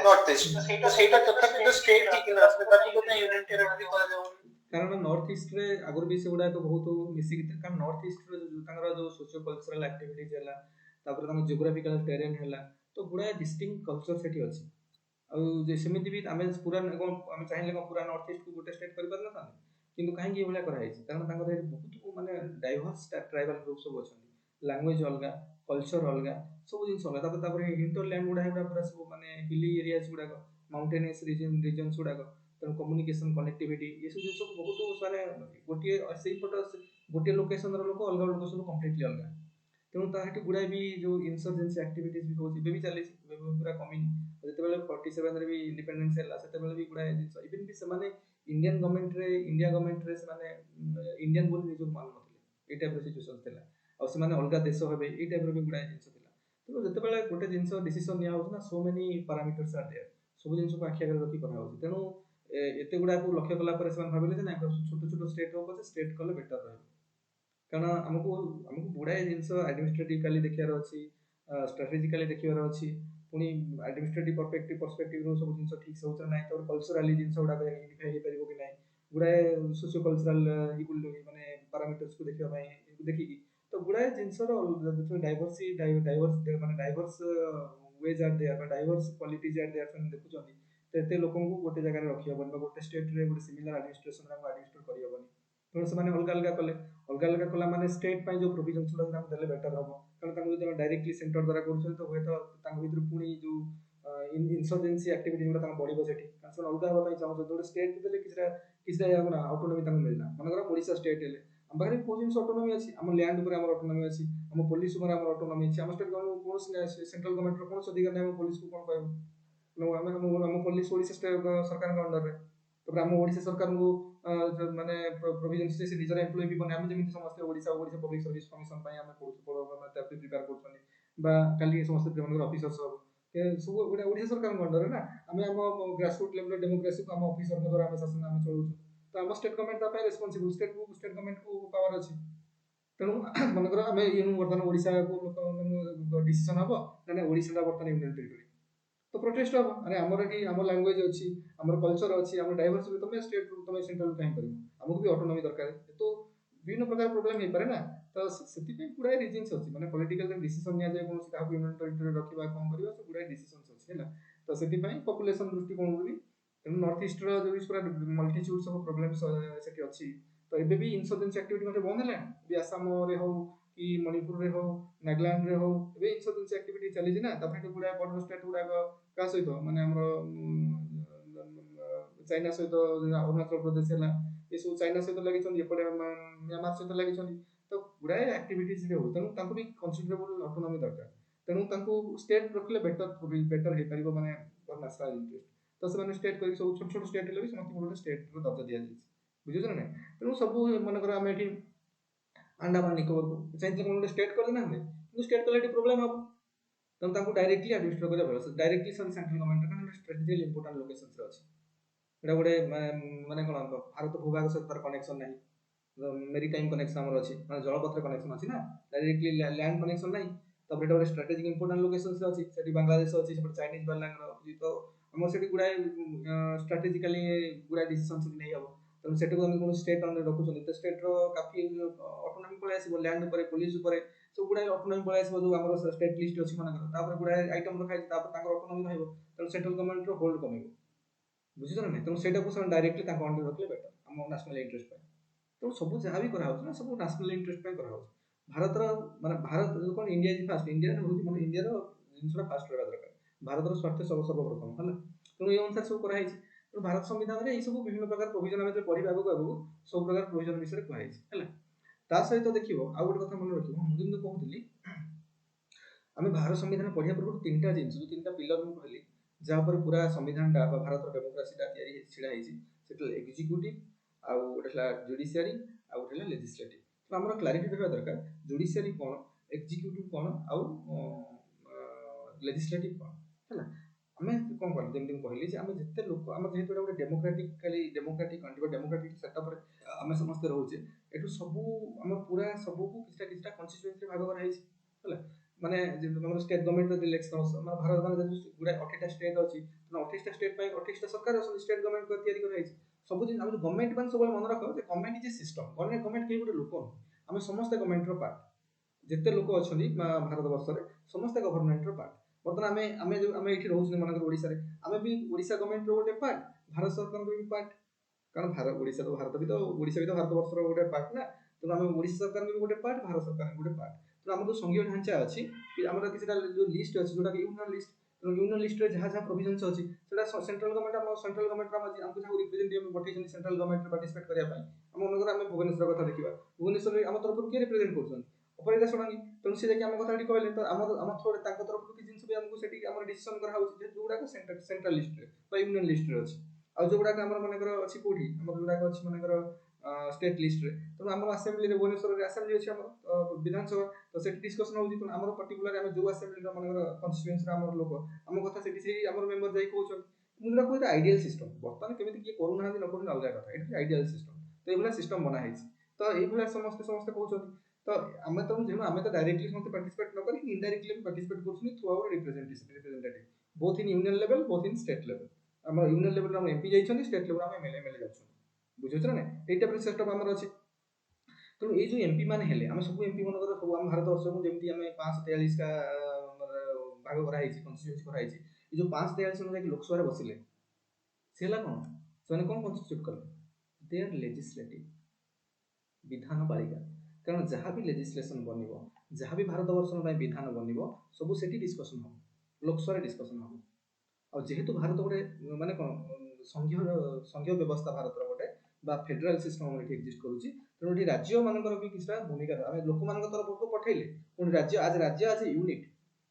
नॉर्थ ईस्ट तो सेटा तथापि स्टेट ठीक ना असले ताकि तो यूनियन टेरिटरी करा जाउ कारण नॉर्थ ईस्ट रे आगर भी से गुडा तो बहुत मिसी कारण नॉर्थ ईस्ट रे जो सोशियो कल्चरल एक्टिविटीज हैला तापर तांको जियोग्राफिकल टेरेन हैला तो गुडा डिस्टिंक्ट कल्चर सेठी अछि ଆଉ ଯେ ସେମିତି ବି ଆମେ ପୁରା ଆମେ ଚାହିଁଲେ କ'ଣ ପୁରା ନର୍ଥ ଇଷ୍ଟକୁ ଗୋଟେ ଷ୍ଟେଟ୍ କରିପାରିନଥାନ୍ତେ କିନ୍ତୁ କାହିଁକି ଏଭଳିଆ କରାହେଇଛି କାରଣ ତାଙ୍କର ଏଠି ବହୁତ ମାନେ ଡାଇଭର୍ସ ଟ୍ରାଇବାଲ ଗ୍ରୁପ ସବୁ ଅଛନ୍ତି ଲାଙ୍ଗୁଏଜ ଅଲଗା କଲଚର ଅଲଗା ସବୁ ଜିନିଷ ଅଲଗା ତାପରେ ହିଣ୍ଟର ଲ୍ୟାଣ୍ଡ ଗୁଡା ପୁରା ସବୁ ମାନେ ହିଲି ଏରିଆଜ ଗୁଡାକ ମାଉଣ୍ଟେନିୟସ୍ ରିଜନ୍ସ ଗୁଡାକ ତେଣୁ କମ୍ୟୁନିକେସନ କନେକ୍ଟିଭିଟି ଏସବୁ ଜିନିଷକୁ ବହୁତ ମାନେ ଗୋଟିଏ ସେଇପଟ ଗୋଟିଏ ଲୋକେସନର ଲୋକ ଅଲଗା ଲୋକ ସବୁ କମ୍ପ୍ଲିଟଲି ଅଲଗା ତେଣୁ ତା ସେଠି ଗୁଡ଼ାଏ ବି ଯେଉଁ ଇନସର୍ଜେନ୍ସି ଆକ୍ଟିଭିଟିଜ୍ ବି ହେଉଛି ଏବେ ବି ଚାଲିଛି ଏବେ ବି ପୁରା କମିନି ଯେତେବେଳେ 47 ବି ଇଣ୍ଡିପେଣ୍ଡେନ୍ସ ହେଲା ସେତେବେଳେ ବି ଗୁଡ଼ାଏ ଜିନିଷ ଇଭେନ୍ ବି ସେମାନେ ଇଣ୍ଡିଆନ୍ ଗଭର୍ଣ୍ଣମେଣ୍ଟରେ ଇଣ୍ଡିଆ ଗଭର୍ଣ୍ଣମେଣ୍ଟରେ ସେମାନେ ଇଣ୍ଡିଆନ୍ ବୋଲି ନିଜକୁ ମାନୁନଥିଲେ ଏଇ ଟାଇପ୍ର ସିଚୁଏସନ୍ ଥିଲା ଆଉ ସେମାନେ ଅଲଗା ଦେଶ ହେବେ ଏଇ ଟାଇପ୍ର ବି ଗୁଡ଼ାଏ ଜିନିଷ ଥିଲା ତେଣୁ ଯେତେବେଳେ ଗୋଟେ ଜିନିଷ ଡିସିସନ୍ ନିଆହେଉଛି ନା so many parameters are there ସବୁ ଜିନିଷକୁ ଆଖି ଆଗରେ ରଖି କରାହେଉଛି ତେଣୁ ଏତେ ଗୁଡ଼ାକୁ ଲକ୍ଷ୍ୟ କଲା ପରେ ସେମାନେ ଭାବିଲେ ଯେ ନା ଛୋଟ ଛୋଟ ଷ୍ଟେଟ୍ ହଉ ପଛେ ଷ୍ଟେଟ୍ କଲେ ବେଟର ରହିବ କାରଣ ଆମକୁ ଗୁଡ଼ାଏ ଜିନିଷ ଆଡମିନିଷ୍ଟ୍ରେଟିଭଲି ଦେଖିବାର ଅଛି ଷ୍ଟ୍ରାଟେଜିକାଲି ଦେଖିବାର ଅଛି ପୁଣି ଆଡମିନିଷ୍ଟ୍ରେଟିଭ ପର୍ସପେକ୍ଟିଭରୁ ସବୁ ଜିନିଷ ଠିକ୍ ସେ ହେଉଛି ନାହିଁ ତାପରେ କଲଚରାଲି ଜିନିଷ ଗୁଡ଼ାକ ୟୁନିଫାଇ ହେଇପାରିବ କି ନାହିଁ ଗୁଡ଼ାଏ ସୋସିଓ କଲଚରାଲ ମାନେ ପାରାମିଟର୍ସକୁ ଦେଖିବା ପାଇଁ ଦେଖିକି ତ ଗୁଡ଼ାଏ ଜିନିଷର ଡାଇଭର୍ସ ୱେଜ୍ ଆର୍ ଦେୟାର ବା ଡାଇଭର୍ସ କ୍ୱାଲିଟିଜ୍ ଆର୍ ଦେୟାର ସେମାନେ ଦେଖୁଛନ୍ତି ତ ଏତେ ଲୋକଙ୍କୁ ଗୋଟେ ଜାଗାରେ ରଖିହେବନି ବା ଗୋଟେ ଷ୍ଟେଟ୍ରେ ଗୋଟେ ସିମିଲାର ଆଡମିନିଷ୍ଟ୍ରେସନ୍ ଆମକୁ ଆଡମିନିଷ୍ଟ୍ରେଟ୍ କରିହେବନି ତେଣୁ ସେମାନେ ଅଲଗା ଅଲଗା କଲା ମାନେ ଷ୍ଟେଟ୍ ପାଇଁ ଯେଉଁ ପ୍ରୋଭିଜନ୍ ଗୁଡ଼ା ତାଙ୍କୁ ଦେଲେ ବେଟର ହେବ କାରଣ ତାଙ୍କୁ ଯଦି ଆମେ ଡାଇରେକ୍ଟଲି ସେଣ୍ଟର ଦ୍ୱାରା କରୁଛନ୍ତି ତ ହୁଏତ ତାଙ୍କ ଭିତରୁ ପୁଣି ଯେଉଁ ଇନସର୍ଜେନ୍ସି ଆକ୍ଟିଭିଟି ଗୁଡ଼ା ତାଙ୍କ ବଢ଼ିବ ସେଠି କାରଣ ସେମାନେ ଅଲଗା ହେବା ପାଇଁ ଚାହୁଁଛନ୍ତି ଗୋଟେ ଷ୍ଟେଟ୍ ଦେଲେ କିଛିଟା ଅଟୋନୋମି ତାଙ୍କୁ ମିଳିଲା ମନେକର ଓଡ଼ିଶା ଷ୍ଟେଟ୍ ହେଲେ ଆମ ପାଖରେ କେଉଁ ଜିନିଷ ଅଟୋନୋମି ଅଛି ଆମ ଲ୍ୟାଣ୍ଡ ଉପରେ ଆମର ଅଟୋନୋମି ଅଛି ଆମ ପୋଲିସ ଉପରେ ଆମର ଅଟୋନୋମି ଅଛି ଆମ ଷ୍ଟେଟ୍ ଗଭର୍ଣ୍ଣମେଣ୍ଟ କୌଣସି ସେଣ୍ଟ୍ରାଲ ଗଭର୍ଣ୍ଣମେଣ୍ଟର କୌଣସି ଅଧିକାର ନାହିଁ ଆମ ପୋଲିସକୁ କ'ଣ କହିବ ଆମେ ଆମ ପୋଲିସ ଓଡ଼ିଶା ସରକାରଙ୍କ ଅଣ୍ଡରରେ ତାପରେ ଆମ ଓଡ଼ିଶା ସରକାରଙ୍କୁ ମାନେ ପ୍ରୋଭିଜନ୍ ସେ ନିଜର ଏମ୍ପ୍ଲୟ ବି ବନେ ଆମେ ଯେମିତି ସମସ୍ତେ ଓଡ଼ିଶା ପବ୍ଲିକ ସର୍ଭିସ କମିଶନ ପାଇଁ ଆମେ ପ୍ରିପେୟାର କରୁଛନ୍ତି ବା କାଲି ସମସ୍ତେ ଯେଉଁମାନଙ୍କର ଅଫିସର୍ସ ହବ ସବୁ ଗୋଟେ ଓଡ଼ିଶା ସରକାରଙ୍କ ଅଣ୍ଡରରେ ନା ଆମେ ଆମ ଗ୍ରାସରୁଟ୍ ଲେଭେଲ ଡେମୋକ୍ରାସିକୁ ଆମ ଅଫିସରଙ୍କ ଦ୍ୱାରା ଆମେ ଶାସନ ଆମେ ଚଳୁଛୁ ତ ଆମ ଷ୍ଟେଟ୍ ଗଭର୍ଣ୍ଣମେଣ୍ଟ ତା ପାଇଁ ରେସ୍ପନ୍ସିବୁଲ ଷ୍ଟେଟ୍ ଗଭର୍ଣ୍ଣମେଣ୍ଟକୁ ପାୱାର ଅଛି ତେଣୁ ମନେକର ଆମେ ବର୍ତ୍ତମାନ ଓଡ଼ିଶାକୁ ଲୋକ ଡିସିସନ୍ ହବ ନା ଓଡ଼ିଶାଟା ବର୍ତ୍ତମାନ ୟୁନିୟନ୍ ଟେରିଟୋରୀ ତ ପ୍ରୋଟେଷ୍ଟ ହବ ଆରେ ଆମର ଏଠି ଆମ ଲାଙ୍ଗୁଏଜ ଅଛି ଆମର କଲଚର ଅଛି ଆମର ଡାଇଭର୍ସିଟି ତମେ ଷ୍ଟେଟ୍ ତମେ ସେଣ୍ଟ୍ରାଲ କାହିଁ କରିବ ଆମକୁ ବି ଅଟୋନୋମି ଦରକାର ତ ବିଭିନ୍ନ ପ୍ରକାର ପ୍ରୋବ୍ଲେମ ହେଇପାରେ ନା ତ ସେଥିପାଇଁ ଗୁଡ଼ାଏ ରିଜିନ୍ସ ଅଛି ମାନେ ପଲିଟିକାଲ ଡିସିସନ୍ ନିଆଯାଏ କୌଣସି କାହାକୁ ୟୁନିୟନ୍ ଟେରିଟୋରୀ ରଖିବା କ'ଣ କରିବା ସେ ଗୁଡ଼ାଏ ଡିସିସନ୍ସ ଅଛି ହେଲା ତ ସେଥିପାଇଁ ପପୁଲେସନ ଦୃଷ୍ଟିକୋଣରୁ ବି ତେଣୁ ନର୍ଥ ଇଷ୍ଟର ଯେଉଁ ପୁରା ମଲ୍ଟିଚ୍ୟୁଡ୍ ସବୁ ପ୍ରୋବ୍ଲେମ ସେଠି ଅଛି ତ ଏବେ ବି ଇନସର୍ଜେନ୍ସି ଆକ୍ଟିଭିଟି ମଧ୍ୟ ବନ୍ଦ ହେଲାଣି ବି ଆସାମରେ ହଉ କି ମଣିପୁରରେ ହଉ ନାଗାଲାଣ୍ଡରେ ହଉ ଏବେ ଇନସର୍ଜେନ୍ସି ଆକ୍ଟିଭିଟି ଚାଲିଛି ନା ତାପରେ ଏଠି ଗୁଡ଼ାଏ ବର୍ଡର ଷ୍ଟେଟ୍ ଗୁଡ଼ାକ କାହା ସହିତ ମାନେ ଆମର ଚାଇନା ସହିତ ଅରୁଣାଚଳ ପ୍ରଦେଶ ହେଲା ଏସବୁ ଚାଇନା ସହିତ ଲାଗିଛନ୍ତି ଏପଟେ म्यांमार ସହିତ ଲାଗିଛନ୍ତି ତ ଗୁଡ଼ାଏ ଆକ୍ଟିଭିଟିଜରେ ହଉ ତେଣୁ ତାଙ୍କୁ ବି କନସିଡରେବୁଲ ଅଟୋନୋମି ଦରକାର ତେଣୁ ତାଙ୍କୁ ଷ୍ଟେଟ୍ ରଖିଲେ ବେଟର ହେଇପାରିବ ମାନେ ନ୍ୟାସନାଲ ଇଣ୍ଟରେଷ୍ଟ ତ ସେମାନେ ଷ୍ଟେଟ୍ କରିକି ସବୁ ଛୋଟ ଛୋଟ ଷ୍ଟେଟ୍ ହେଲେ ବି ସମସ୍ତଙ୍କୁ ଗୋଟେ ଷ୍ଟେଟ୍ର ଦର୍ଜା ଦିଆଯାଇଛି ବୁଝୁଛ ନା ନାଇଁ ତେଣୁ ସବୁ ମନେକର ଆମେ ଏଠି ଆଣ୍ଡାମାନ ନିକୋବରକୁ ଚାହିଁଥିଲେ କ'ଣ ଗୋଟେ ଷ୍ଟେଟ୍ କରିଦେଲେ ନା କିନ୍ତୁ ଷ୍ଟେଟ୍ କଲେ ଏଠି ପ୍ରୋବ୍ଲେମ ହେବ ତେଣୁ ତାଙ୍କୁ ଡାଇରେକ୍ଟଲି ଆଡମିନିଷ୍ଟ୍ରେଟ୍ କରିବା ଭଲ ଡାଇରେକ୍ଟଲି ସେଣ୍ଟ୍ରାଲ ଗଭର୍ଣ୍ଣମେଣ୍ଟ କାରଣ ଷ୍ଟ୍ରାଟେଜିକାଲି ଇମ୍ପୋର୍ଟାଣ୍ଟ ଲୋକେସନ୍ସରେ ଅଛି ଏଇଟା ଗୋଟେ ମାନେ କ'ଣ ଭାରତ ଭୂଭାଗ ସହିତ ତାର କନେକ୍ସନ୍ ନାହିଁ मेरीटाइम कनेक्शन आमर अच्छी मैं जलपथ कनेक्शन अच्छी ना डायरेक्टली लैंड कनेक्शन नहीं तब गोटे स्ट्राटेजिक इंपोर्टाट लोकेशन अच्छी से बांग्लादेश अच्छी से चाइनीज बालांगर तो आम से गुड़ाए स्ट्राटेजिकाली गुड़ाए डिसीजन नहीं हम तेणु से कौन स्टेट अंडर रखुच्च तो स्टेट्र काफी अटोनोमी पलि आस लैंड पुलिस सब गुड़ाए अटोनोमी पलि आस जो आम स्टेट लिस्ट अच्छी मानकर गुड़ाए आइटम रखाई अटोनोमी रही तेणु सेंट्रल गवर्नमेंट होल्ड कम बुझे ना तेणु से डायरेक्टली अंडर रखले बेटर आम नेशनल इंटरेस्ट तो सब जहाँ भी करा ना सब नेशनल इंटरेस्ट करा भारत माने भारत जो कौन इंडिया इज फास्ट इंडिया मतलब इंडिया जिनसा फास्ट रहा दरकार भारत स्वार्थ सर्वप्रथम है तेणु ये अनुसार सब कराई तो भारत संविधान में ये सब विभिन्न प्रकार प्रोविजन आम पढ़ा आगू सब प्रकार प्रोविजन विषय कहलाई है सहित देखिए आउ गोटे कथा मन रखिए मुझे कहती आम भारत संविधान पढ़ा पूर्व तीन टा जिन जो तीन टा पिलर मुझे कहली जहाँ पूरा संविधान भारत डेमोक्रेसीटा छिड़ा से एक्जिक्यूटिव आउ गोटे जुडिशियरी आउ गोटे लेजिस्लेटिव तो आम क्लारिफाई रहा दरकार जुडिशियरी कौन एग्जीक्यूटिव कौन आउ लेजिस्लेटिव कौन है आम कौन कल जमी कहली आम जिते लोक आम जेहतु गोटे डेमोक्रेटिक कंट्री डेमोक्रेटिक सेटअप आम समस्ते रोचे एठू सबू आम पूरा सबू किसी कन्स्टिट्यूएंसी भाग कराई है माने स्टेट गवर्नमेंट इलेक्शन भारत मान गुड़ा 28टा स्टेट अच्छी 28टा स्टेट 28टा सरकार अच्छी स्टेट गवर्नमेंट तैयारी कराई सब जिन आम गवर्नमेंट मान सब मन रख government is a system government कहीं गोटे लोक आम समस्त गवर्नमेंट पार्ट जिते लोक अच्छा भारत वर्ष में समस्त गवर्नमेंट पार्ट बर्तमान आम आम ये रोचे मन ओडिशा आम भी ओडिशा गवर्नमेंट गोटे पार्ट भारत सरकार भी पार्ट कारण भारत ओडिशा तो भारत भी तो भारत वर्ष गोटे पार्ट ना तो आम ओडिशा सरकार भी गोटे पार्ट भारत सरकार गोटे पार्ट तो आम जो संघीय ढांचा अच्छी आम किसी जो लिस्ट अच्छी जोटा यूनियन लिस्ट यूनियन लिस्ट में जहाँ जहाँ प्रोविजन्स अच्छी सेंट्रल गवर्नमेंट सेंट्रल गवर्नमेंट आमको जहाँ रिप्रेजेंटेटिव पठे सेंट्रल गवर्नमेंट पार्टिसिपेट करने आम मनकर आम भुवनेश्वर कथा देखा भुवनेश्वर आम तरफ किए रिप्रेजेंट कर अपराजिता षडंगी तेणु सी आम कथा कहले तो आम थ्रोरे तरफ किसी जिन भी आमको डिसीजन कराई जोगुड़ा सेंट्रल लिस्ट यूनियन लिस्ट अच्छी आ जो गुड़ाक मनकर अच्छी कौटी जोड़ाक अच्छी मनकर स्टेट लिस्ट तेणु आम आसेम्बली भुवनेश्वर आसेम्बली अच्छी विधानसभा तो से डिस्कसन होती तेणु आम पर्टिकुलर आम जो आसेम्बली मनकर कन्स्टिट्यूएंसी आम लोक आम कथा से आम मेम्बर जाए कहते मुझे कहते आइडियल सिस्टम बर्तमान केमी किए करूना न करूना अलग कथा ये आइडियल सिस्टम तो ये सिस्टम बनाई तो ये समस्ते समस्ते कहते तो आम तो जेहू आम तो डायरेक्टली समस्त पार्टिसिपेट न करी इनडायरेक्टली पार्टिसिपेट कर through our representative both in union level both in state level आम यूनियन लेवल आम एमपी जाइए स्टेट लेवल आम एमएलए जाऊँ बुझे ना ये टाइप सिस्टम आम अच्छे तेणु ये जो एमपी मैंने हेले आम सब एमपी मन सब आम भारत वर्ष को जमी आम 543 का भाग कराई कन्स्टिट्यूएंसी कराई ये जो 543 जन जाकि लोकसभा बसिले सी है कौन से कौन कन्स्टिट्यूट कले दे आर लेजिस्लेटिव विधान पालिका कारण जहाँ भी लेजिस्लेसन बन जहाँ भी भारत वर्ष विधान बन सब से डिस्कसन हम लोकसभा डिस्कसन हम और जेहेतु भारत गोटे माने कौन संघीय व्यवस्था भारत गोटे फेडराल सिस्टम एक्जिस्ट करुच्ची तेणु ये राज्य मानकर भी किसी भूमिका आम लोक मान तरफ को पठेले पुणी राज्य आज यूनिट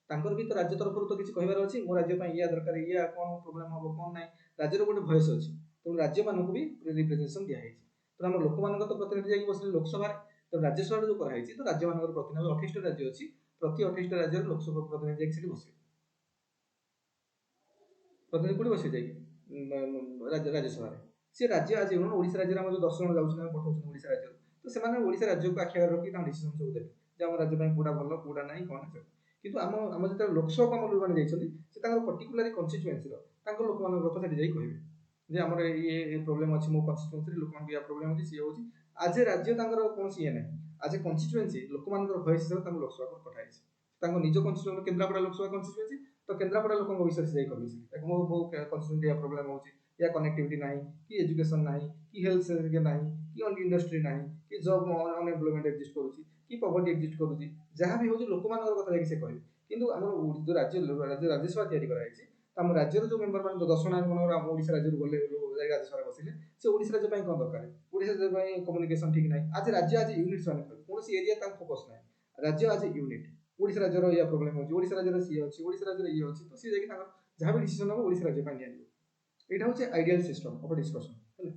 तांकर भी तो राज्य तरफ तो किसी कहार अच्छी मो राज्य या दरकार या कौन प्रोब्लेम हम कौन ना राज्यर गोटे भयस अच्छी तेणु राज्य मानक भी रिप्रेजेंटेशन दिखाई तेणु आम लोक मान तो प्रतिनिधि जाकि बस लोकसभा तो राज्यसभा जो कराई तो राज्य मान प्रतिनिधि 28टा राज्य अच्छी प्रति 28टा राज्य लोकसभा प्रतिनिधि जाकि बस प्रतिनिधि कौटी बस जाकि राज्यसभा सी राज्य आज ओडिशा राज्य में जो 10 जन जाऊँ पठाऊँ ओडिशा राज्य तो से ओडिशा राज्य को आखि आगे रखी डिसीजन सब देते जे आम राज्य कौटा भल कौटा ना कौन सब किंतु आम जो लोकसभा को आम मैंने जाइए पर्टिकुलर कन्स्टिट्यूएंसी लोक मान कथा से कहे जे आम ये प्रोब्लेम अच्छी मो कन्स्टिट्यूएंसी लोक मान प्रोब्लेम अच्छी सी हो आज ए राज्य कौन ये ना आज ए कन्स्टिट्यूएंसी लोक मान भयस हिसाब से लोकसभा को पठाई निज कन्स्टिट्यूएंसी केन्द्रापड़ा लोकसभा कन्स्टिट्यूएंसी तो केन्द्रापड़ा लोक विषय से कही मो कन्स्टिट्यूएंसी या प्रोब्लेम हो या कनेक्टिविटी ना कि एजुकेशन ना कि हेल्थ ना कि इंडस्ट्री ना कि जॉब अनएम्प्लॉयमेंट एक्जिस्ट करुच्ची कि पॉवर्टी एक्जिस्ट करुच्ची जहाँ भी हो लोक मान कथा जाकि से कहे किंतु आम जो राज्यसभा तैयारी कराई आम राज्यर जो मेम्बर मान 10 जन मनकर आम ओडिशा राज्य गले राज्यसभा बसिले से ओडिशा राज्य कौन दरकार ओडिशा राज्य कम्युनिकेशन ठीक ना आज राज्य आज यूनिट मैंने कौन एरिया फोकस ना राज्य आज यूनिट ओडिशा राज्यर या प्रोब्लेम होची ओडिशा राज्यर सी अच्छी ओडिशा राज्यर ये अच्छी तो सी जाकि जहाँ भी डिसीजन हम ओडिशा राज्य निया यहाँ हूँ आइडियल सिस्टम ऑफ डिस्कशन है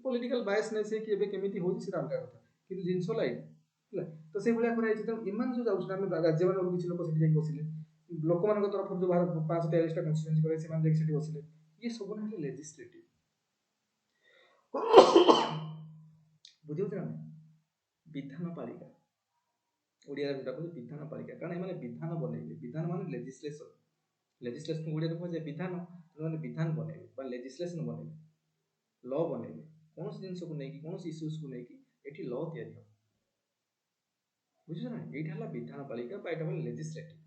पॉलिटिकल बायसनेस है कि एबे केमिति होची से अलग कथा किंतु जिंस लाइक है तो से भलिया कराई तेणु इमान जो जाउछ आम राज्य मान किसी लोक से बसिले लोक मान तरफ जो 543टा कन्स्टिट्यूएंसी करे से जाकि से बसिले ये सब ना लेजिस्लेटिव बुझे ना विधान पालिका ओडिया जो विधान पालिका कारण एमाने विधान बनइले विधान माने लेजिस्लेशन लेजिस्लेशन ओडिया कह जाए विधान मैंने विधान बनइले लेजिस्लेशन बनइले लॉ बनइले कौन जिनस को लेकिन कौन इश्यूज को लेकिन ये लॉ तैयारी हो बुझे ना यहाँ विधान पालिका यहाँ लेजिस्लेटिव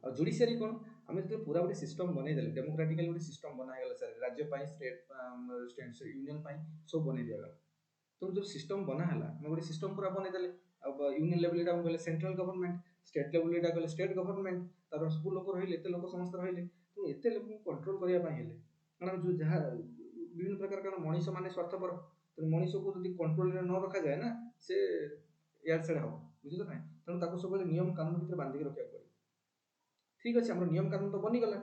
और जुडिशियरी कौन आम जो पूरा गोटे सिस्टम बनईदे डेमोक्रेटिकल गोटे सिस्टम बनागला सर राज्य स्टेट यूनियन सब बनई दिगला तो जो सिस्टम बनाला आम गोटे सिस्टम पूरा बनईदे यूनियन लेवल कहले सेंट्रल गवर्नमेंट स्टेट लेवल कहले स्टेट गवर्नमेंट तार सब लोक रही एत लोक समस्त रही तो एत लोक कंट्रोल करने कारण जो जहाँ विभिन्न प्रकार कारण मनीष मैंने स्वार्थपर तो मनीष को जो कंट्रोल न रखा जाए ना से यार से हम बुझे ना तेणु सब नियम कानून भितर बांधिक रखा पड़े ठीक अच्छे आम नियम कानून तो बनीगला